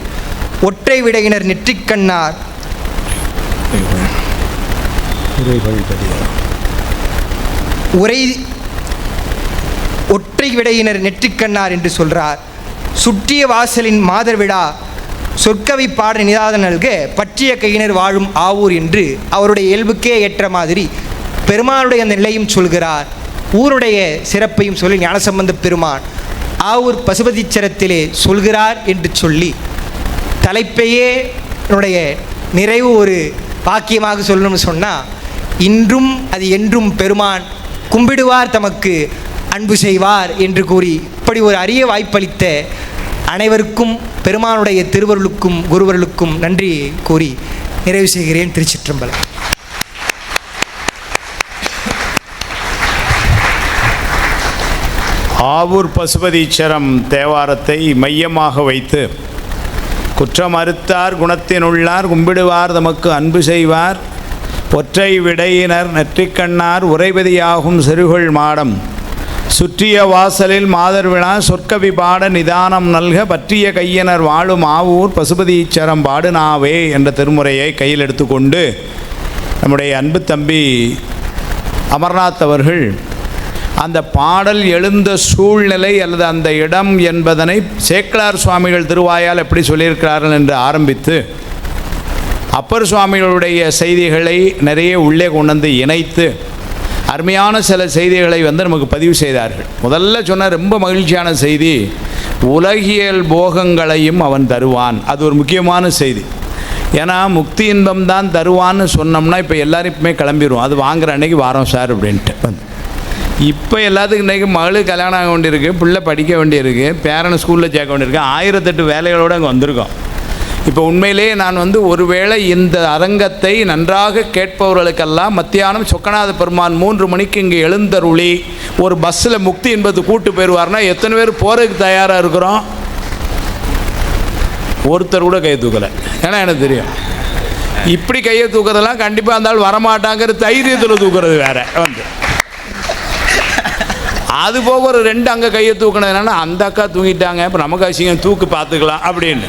ஒற்றை விடையினர் நெற்றிக்கண்ணார் ஒற்றை விடையினர் நெற்றிக்கண்ணார் என்று சொல்றார். சுற்றிய வாசலின் மாதர் விழா சொற்கவி பாட நிதாத நல்க பற்றிய கையினர் வாழும் ஆவூர் என்று அவருடைய இயல்புக்கே ஏற்ற மாதிரி பெருமானுடைய அந்த நிலையும் சொல்கிறார். ஊருடைய சிறப்பையும் சொல்லி ஞானசம்பந்த பெருமான் ஆவூர் பசுபதீச்சரத்திலே சொல்கிறார் என்று சொல்லி, தலைப்பையே என்னுடைய நிறைவு ஒரு வாக்கியமாக சொல்லணும்னு சொன்னால், இன்றும் அது என்றும் பெருமான் கும்பிடுவார் தமக்கு அன்பு செய்வார் என்று கூறி இப்படி ஒரு அரிய வாய்ப்பளித்த அனைவருக்கும் பெருமானுடைய திருவருளுக்கும் குருவருளுக்கும் நன்றி கூறி நிறைவு செய்கிறேன். திருச்சிற்றம்பலம். ஆவூர் பசுபதீச்சரம் தேவாரத்தை மையமாக வைத்து, குற்றமறுத்தார் குணத்தினுள்ளார் கும்பிடுவார் தமக்கு அன்பு செய்வார், ஒற்றை விடையினர் நெற்றிக்கண்ணார் உரைபதியாகும் செருகொள் மாடம், சுற்றிய வாசலில் மாதர் விழா சொற்கவி பாட நிதானம் நல்க பற்றிய கையினர் வாழும் ஆவூர் பசுபதீச்சரம் பாடுனாவே என்ற திருமுறையை கையில் எடுத்துக்கொண்டு நம்முடைய அன்பு தம்பி அமர்நாத் அவர்கள் அந்த பாடல் எழுந்த சூழ்நிலை அல்லது அந்த இடம் என்பதனை சேக்கிழார் சுவாமிகள் திருவாயால் எப்படி சொல்லியிருக்கிறார்கள் என்று ஆரம்பித்து, அப்பர் சுவாமிகளுடைய செய்திகளை நிறைய உள்ளே கொண்டு வந்து இணைத்து அருமையான சில செய்திகளை நமக்கு பதிவு செய்தார்கள். முதல்ல சொன்ன ரொம்ப மகிழ்ச்சியான செய்தி, உலகியல் போகங்களையும் அவன் தருவான். அது ஒரு முக்கியமான செய்தி. ஏன்னா முக்தி இன்பம் தான் தருவான்னு சொன்னோம்னா இப்போ எல்லோரும் இப்போமே கிளம்பிடுவோம், அது வாங்குகிற அன்னைக்கு வாரோம் சார் அப்படின்ட்டு. இப்போ எல்லாத்துக்கும் இன்றைக்கி மகளுக்கு கல்யாணம் ஆக வேண்டியிருக்கு, பிள்ளை படிக்க வேண்டியிருக்கு, பேரனை ஸ்கூலில் சேர்க்க வேண்டியிருக்கு, 1008 வேலைகளோடு அங்கே வந்திருக்கோம். இப்போ உண்மையிலே நான் ஒருவேளை இந்த அரங்கத்தை நன்றாக கேட்பவர்களுக்கெல்லாம் மத்தியானம் சொக்கநாத பெருமான் 3 மணிக்கு இங்கே எழுந்தருளி ஒரு பஸ்ஸில் முக்தி என்பது கூட்டு போயிடுவார்னா எத்தனை பேர் போகிறதுக்கு தயாராக இருக்கிறோம்? ஒருத்தர் கூட கையை தூக்கலை. ஏன்னா எனக்கு தெரியும், இப்படி கையை தூக்குறதெல்லாம் கண்டிப்பாக இருந்தாலும் வரமாட்டாங்கிற தைரியத்தில் தூக்குறது வேறு அது போக ஒரு 2 அங்கே கையை தூக்கணும். என்னன்னா அந்த அக்கா தூங்கிட்டாங்க, இப்போ நமக்கு அவசியம் தூக்கு பார்த்துக்கலாம் அப்படின்னு.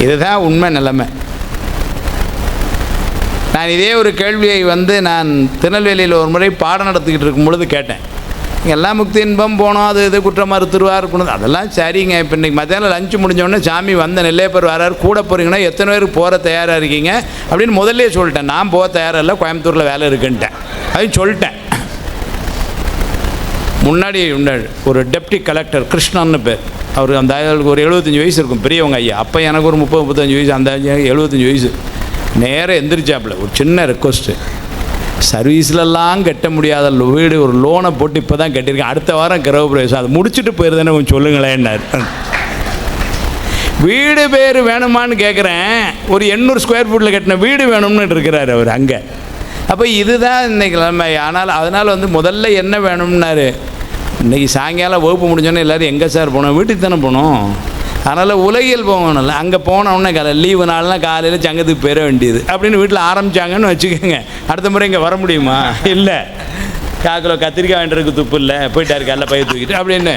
இதுதான் உண்மை நிலைமை. நான் இதே ஒரு கேள்வியை நான் திருநெல்வேலியில் ஒரு முறை பாடம் நடத்திக்கிட்டு இருக்கும் பொழுது கேட்டேன். எல்லாம் முக்தி இன்பம் போனோம், அது இது குற்றம் மறுத்துருவார் அதெல்லாம் சரிங்க. இப்போ இன்றைக்கி மத்தியானம் லஞ்சு முடிஞ்சோடனே சாமி நெல்லையப்பர் வராரு, கூட போகிறீங்கன்னா எத்தனை பேருக்கு போகிற தயாராக இருக்கீங்க அப்படின்னு முதல்ல சொல்லிட்டேன். நான் போக தயாராக இல்லை, கோயம்புத்தூரில் வேலை இருக்குன்ட்டேன். அதையும் சொல்லிட்டேன். முன்னாடி ஒரு டெப்டி கலெக்டர் கிருஷ்ணன்னு பேர், அவர் அந்த ஆளுக்கு ஒரு 75 வயசு இருக்கும், பெரியவங்க ஐயா. அப்போ எனக்கு ஒரு 30-35 வயசு, அந்த 75 வயசு. நேராக எந்திரிச்சாப்பில் ஒரு சின்ன ரெக்வஸ்ட்டு, சர்வீஸ்லலாம் கட்ட முடியாத வீடு ஒரு லோனை போட்டு இப்போ தான் கட்டியிருக்கேன், அடுத்த வாரம் கிரகப்பிரவேசம், அதை முடிச்சுட்டு போயிருந்தேன்னு கொஞ்சம் சொல்லுங்களேன்னார். வீடு பேர் வேணுமான்னு கேட்குறேன். ஒரு 800 ஸ்கொயர் ஃபீட்டில் கட்டின வீடு வேணும்னு இருக்கிறார் அவர் அங்கே. அப்போ இதுதான் இன்றைக்கி நிலைமை. ஆனால் அதனால் முதல்ல என்ன வேணும்னாரு, இன்றைக்கி சாயங்காலம் வகுப்பு முடிஞ்சோன்னே எல்லோரும் எங்கே சார் போனோம், வீட்டுக்கு தானே போனோம். அதனால் உலகியல் போகணும்ல, அங்கே போனோம்னா லீவு நாள்லாம் காலையில் சங்கத்துக்கு போயிட வேண்டியது அப்படின்னு வீட்டில் ஆரம்பித்தாங்கன்னு வச்சுக்கோங்க. அடுத்த முறை இங்கே வர முடியுமா? இல்லை. 1/4 கிலோ கத்திரிக்காய் வாங்கிட்டு துப்பு இல்லை, போயிட்டாரு காலைல பயிர் தூக்கிட்டு அப்படின்னு.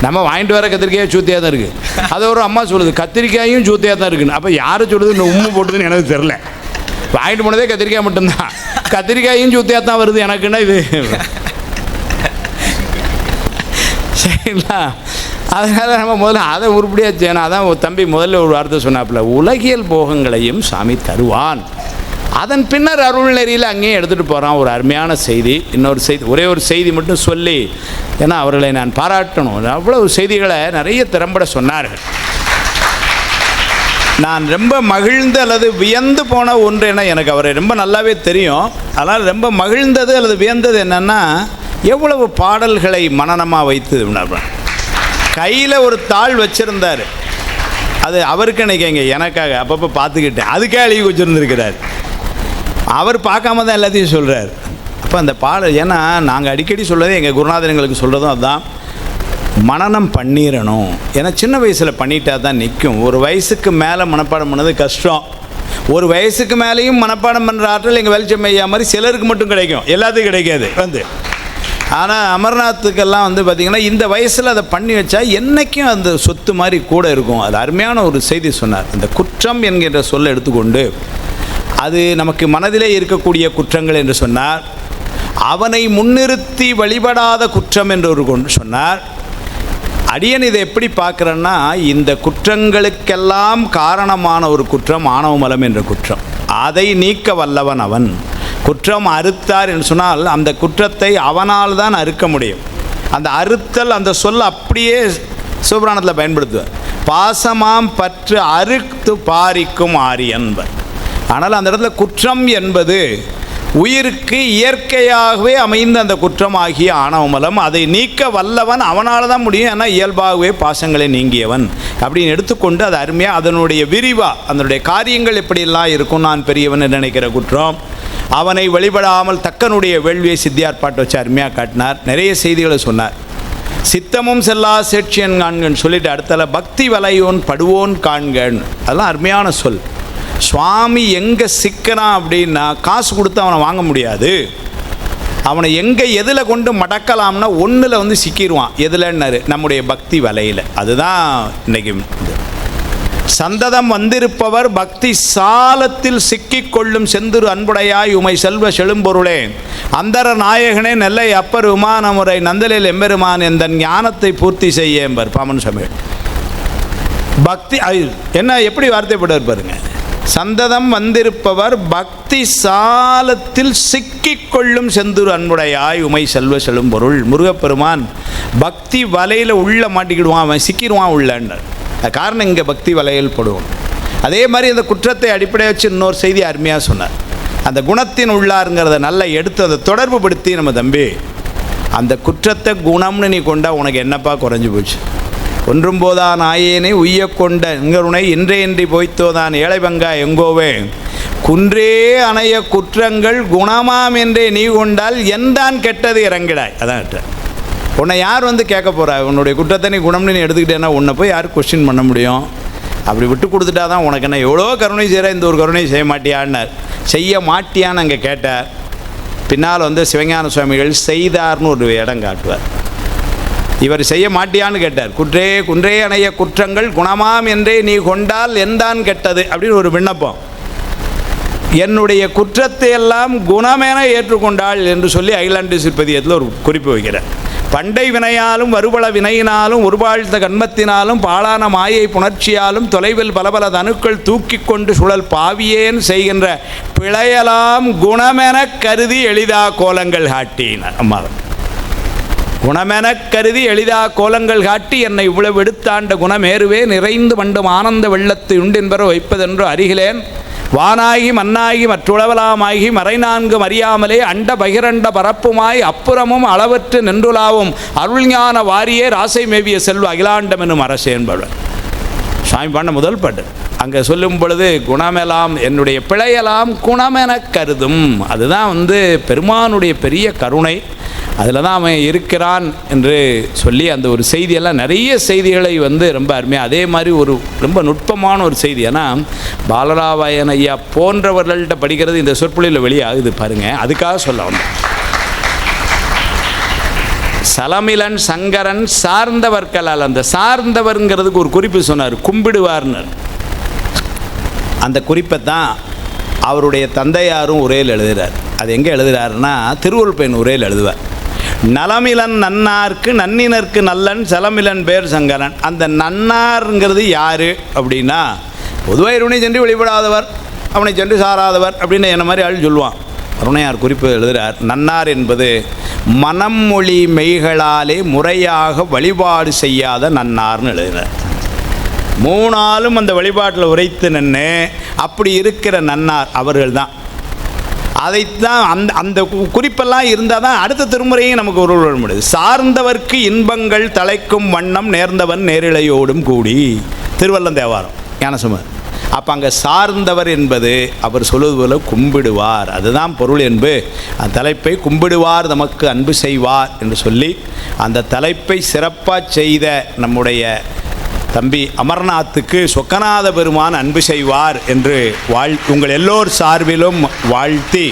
நம்ம வாங்கிட்டு வர கத்திரிக்காயும் சூத்தியாக தான் இருக்குது. அதை ஒரு அம்மா சொல்லுது, கத்திரிக்காயும் சூத்தியாக தான் இருக்குன்னு. அப்போ யார் சொல்லுது இந்த உண்மை போட்டுதுன்னு எனக்கு தெரில. வாங்கிட்டு போனதே கத்திரிக்காய் மட்டும்தான், கத்திரிக்காயும் சூத்தியாக தான் வருது எனக்குன்னா இது சரிங்களா? அதனால் நம்ம முதல்ல அதை உருப்படியாக செய்யணும். அதான் தம்பி முதல்ல ஒரு வார்த்தை சொன்னாப்புல, உலகியல் போகங்களையும் சாமி தருவான். அதன் பின்னர் அருள்நெறியில் அங்கேயும் எடுத்துகிட்டு போகிறான். ஒரு அருமையான செய்தி. இன்னொரு செய்தி, ஒரே ஒரு செய்தி மட்டும் சொல்லி, ஏன்னா அவர்களை நான் பாராட்டணும். அவ்வளவு செய்திகளை நிறைய திறம்பட சொன்னார்கள். நான் ரொம்ப மகிழ்ந்து அல்லது வியந்து போன ஒன்று என்ன, எனக்கு அவரை ரொம்ப நல்லாவே தெரியும். ஆனால் ரொம்ப மகிழ்ந்தது அல்லது வியந்தது என்னென்னா, எவ்வளவு பாடல்களை மனனமாக வைத்து கையில் ஒரு தாள் வச்சுருந்தார். அது அவருக்கு நினைக்கங்க, எனக்காக அப்பப்போ பார்த்துக்கிட்டேன். அதுக்கே அழுகி வச்சுருந்துருக்கிறார். அவர் பார்க்காம தான் எல்லாத்தையும் சொல்கிறார். அப்போ அந்த பாடல், ஏன்னா நாங்கள் அடிக்கடி சொல்கிறது, எங்கள் குருநாதர் எங்களுக்கு சொல்கிறதும் அதுதான், மனனம் பண்ணிடணும். ஏன்னா சின்ன வயசில் பண்ணிட்டா தான் நிற்கும். ஒரு வயசுக்கு மேலே மனப்பாடம் பண்ணது கஷ்டம். ஒரு வயசுக்கு மேலேயும் மனப்பாடம் பண்ணுற ஆற்றல் எங்கள் வெளிச்சம் ஐயா மாதிரி சிலருக்கு மட்டும் கிடைக்கும், எல்லாத்துக்கும் கிடைக்காது ஆனால் அமர்நாத்துக்கெல்லாம் பார்த்திங்கன்னா இந்த வயசில் அதை பண்ணி வச்சா என்றைக்கும் அந்த சொத்து மாதிரி கூட இருக்கும். அது அருமையான ஒரு செய்தி சொன்னார். அந்த குற்றம் என்கின்ற சொல்லை எடுத்துக்கொண்டு, அது நமக்கு மனதிலே இருக்கக்கூடிய குற்றங்கள் என்று சொன்னார். அவனை முன்னிறுத்தி வழிபடாத குற்றம் என்று ஒரு கொண்டு சொன்னார். அடியன் இதை எப்படி பார்க்குறேன்னா, இந்த குற்றங்களுக்கெல்லாம் காரணமான ஒரு குற்றம் ஆணவமலம் என்ற குற்றம். அதை நீக்க வல்லவன் அவன். குற்றம் அறுத்தார் என்று சொன்னால் அந்த குற்றத்தை அவனால் தான் அறுக்க முடியும். அந்த அறுத்தல், அந்த சொல் அப்படியே சிவபுராணத்தில் பயன்படுத்துவார். பாசமாம் பற்று அறுத்து பாரிக்கும் ஆரியன்பர். ஆனால் அந்த இடத்துல குற்றம் என்பது உயிருக்கு இயற்கையாகவே அமைந்த அந்த குற்றம் ஆகிய ஆணவமலம். அதை நீக்க வல்லவன் அவனால் தான் முடியும். ஏன்னா இயல்பாகவே பாசங்களை நீங்கியவன் அப்படின்னு எடுத்துக்கொண்டு அது அருமையாக அதனுடைய விரிவாக அதனுடைய காரியங்கள் எப்படியெல்லாம் இருக்கும். நான் பெரியவன் என்று நினைக்கிற குற்றம், அவனை வழிபடாமல் தக்கனுடைய வேள்வியை சித்தியார் பாட்டு வச்சு அருமையாக காட்டினார். நிறைய செய்திகளை சொன்னார். சித்தமும் செல்லா சேட்சியன் காண்கன்னு சொல்லிட்டு அடுத்தால பக்தி வலையோன் படுவோன் காண்கன். அதெல்லாம் அருமையான சொல். சுவாமி எங்கே சிக்கிறான் அப்படின்னா, காசு கொடுத்து அவனை வாங்க முடியாது. அவனை எங்கே எதில் கொண்டு மடக்கலாம்னா ஒன்றில் சிக்கிடுவான். எதில்னாரு, நம்முடைய பக்தி வலையில். அதுதான் இன்னைக்கு சந்ததம் வந்திருப்பவர் பக்தி சாலத்தில் சிக்கிக்கொள்ளும் செந்துரு அன்புடையாய் உமை செல்வ செழும்பொருளே அந்தர நாயகனே நெல்லை அப்பர் விமானமுறை நந்தலில் எம்பெருமான் எந்த ஞானத்தை பூர்த்தி செய்ய என்பர் பாமன் சமையல். பக்தி என்ன எப்படி வார்த்தைப்படுவார் பாருங்க. சந்ததம் வந்திருப்பவர் பக்தி சாலத்தில் சிக்கிக்கொள்ளும் செந்துரு அன்புடையாய் உமை செல்வ செழும்பொருள். முருகப்பெருமான் பக்தி வலையில் உள்ள மாட்டிக்கிடுவான், அவன் சிக்கிடுவான் உள்ளன்றார். காரணம் இங்கே பக்தி வலையில் படுவோம். அதே மாதிரி அந்த குற்றத்தை அடிப்படையாக வச்சு இன்னொரு செய்தி அருமையாக சொன்னார். அந்த குணத்தின் உள்ளாருங்கிறத நல்லா எடுத்து அதை தொடர்பு படுத்தி, நம்ம தம்பி அந்த குற்றத்தை குணம்னு நீ கொண்டா உனக்கு என்னப்பா குறைஞ்சி போச்சு. ஒன்றும் போதான் ஆயேனை உய்ய கொண்ட எங்கருனை இன்றையின்றி போய்த்தோதான் ஏழை பங்கா எங்கோவே குன்றே அணைய குற்றங்கள் குணமாம் என்றே நீ கொண்டால் எந்தான் கெட்டது இறங்கிடாய். அதான் உன்னை யார் கேட்க போகிறா? உன்னுடைய குற்றத்தை நீ குணம்னு நீ எடுத்துக்கிட்டேன்னா உன்னை போய் யார் கொஸ்டின் பண்ண முடியும்? அப்படி விட்டு கொடுத்துட்டா தான் உனக்கு என்ன எவ்வளோ கருணை செய்கிற, இந்த ஒரு கருணை செய்ய மாட்டியான்னார். செய்ய மாட்டியான்னு அங்கே கேட்டார். பின்னால் சிவஞான சுவாமிகள் செய்தார்னு ஒரு இடம் காட்டுவார். இவர் செய்ய மாட்டியான்னு கேட்டார். குன்றே அணைய குற்றங்கள் குணமாம் என்றே நீ கொண்டால் எந்தான் கெட்டது அப்படின்னு ஒரு விண்ணப்பம். என்னுடைய குற்றத்தை எல்லாம் குணமென ஏற்றுக்கொண்டாள் என்று சொல்லி அகிலாண்டு சிற்பதியத்தில் ஒரு குறிப்பு வைக்கிறார். பண்டை வினையாலும் வருபல வினையினாலும் உருவாழ்த்த கண்மத்தினாலும் பாலான மாயை புணர்ச்சியாலும் தொலைவில் பலபல தனுக்கள் தூக்கி கொண்டு சுழல் பாவியேன் செய்கின்ற பிழையலாம் குணமென கருதி எளிதா கோலங்கள் காட்டினார். அம்மா குணமென கருதி எளிதா கோலங்கள் காட்டி என்னை இவ்வளவு எடுத்தாண்ட குணமேறுவே நிறைந்து மண்டும் ஆனந்த வெள்ளத்தை உண்டென்பர வைப்பதென்று அறிகிலேன். வானாகி மண்ணாகி மற்றுளவலாமாகி மறைநான்கு அறியாமலே அண்ட பகிரண்ட பரப்புமாய் அப்புறமும் அளவற்று நின்றுலாவும் அருள்ஞான வாரியே ராசை மேவிய செல்வ அகிலாண்டம் என்னும் அரசே என்பவர் சாமி பாண்ட முதல் பாட்டு. அங்கே சொல்லும் பொழுது குணமெல்லாம் என்னுடைய பிழையெல்லாம் குணமென கருதும். அதுதான் பெருமானுடைய பெரிய கருணை. அதில் தான் அவன் இருக்கிறான் என்று சொல்லி அந்த ஒரு செய்தியெல்லாம் நிறைய செய்திகளை ரொம்ப அருமையாக, அதே மாதிரி ஒரு ரொம்ப நுட்பமான ஒரு செய்தி. ஏன்னா பாலராவாயன் ஐயா போன்றவர்கள்ட்ட படிக்கிறது இந்த சொற்பொழிவில் வெளியாகுது பாருங்கள். அதுக்காக சொல்ல வந்தேன். சலமிலன் சங்கரன் சார்ந்தவர்களால், அந்த சார்ந்தவர்ங்கிறதுக்கு ஒரு குறிப்பு சொன்னார், கும்பிடுவார்னு. அந்த குறிப்பை தான் அவருடைய தந்தையாரும் உரையில் எழுதுகிறார். அது எங்கே எழுதுகிறாருன்னா திருவள்ளுவர் உரையில் எழுதுவார். நலமிலன் நன்னார்க்கு நன்னினர்க்கு நல்லன் சலமிலன் பேர் சங்கரன். அந்த நன்னாருங்கிறது யார் அப்படின்னா, பொதுவாக இருவனை சென்று வழிபடாதவர், அவனை சென்று சாராதவர் அப்படின்னு என்ன மாதிரி ஆள் சொல்லுவான். அருணையார் குறிப்பு எழுதுகிறார், நன்னார் என்பது மனம் மொழி மெய்களாலே முறையாக வழிபாடு செய்யாத நன்னார்னு எழுதுகிறார். 3 நாளும் அந்த வழிபாட்டில் உரைத்து நின்று அப்படி இருக்கிற நன்னார் அவர்கள் தான். அதைத்தான் அந்த அந்த குறிப்பெல்லாம் இருந்தால் தான் அடுத்த திருமுறையும் நமக்கு உருவ முடியுது. சார்ந்தவர்க்கு இன்பங்கள் தலைக்கும் வண்ணம் நேர்ந்தவன் நேரிழையோடும் கூடி, திருவள்ளம் தேவாரம் ஞானசம்பந்தர். அப்போ அங்கே சார்ந்தவர் என்பது அவர் சொல்வது போல கும்பிடுவார், அதுதான் பொருள் என்பது. அந்த தலைப்பை கும்பிடுவார் நமக்கு அன்பு செய்வார் என்று சொல்லி அந்த தலைப்பை சிறப்பாக செய்த நம்முடைய தம்பி அமர்நாத்துக்கு சொக்கநாத பெருமான் அன்பு செய்வார் என்று உங்கள் எல்லோர் சார்பிலும் வாழ்த்தி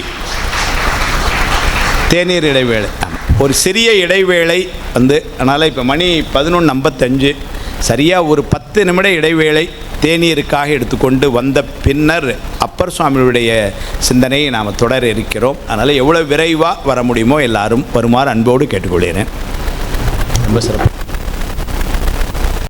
தேநீர் இடைவேளை, ஒரு சிறிய இடைவேளை அதனால் இப்போ மணி 11:55, சரியாக ஒரு 10 நிமிட இடைவேளை தேநீருக்காக எடுத்துக்கொண்டு வந்த பின்னர் அப்பர் சுவாமியுடைய சிந்தனையை நாம் தொடர இருக்கிறோம். அதனால் எவ்வளோ விரைவாக வர முடியுமோ எல்லாரும் வருமாறு அன்போடு கேட்டுக்கொள்கிறேன். ரொம்ப சிறப்பு.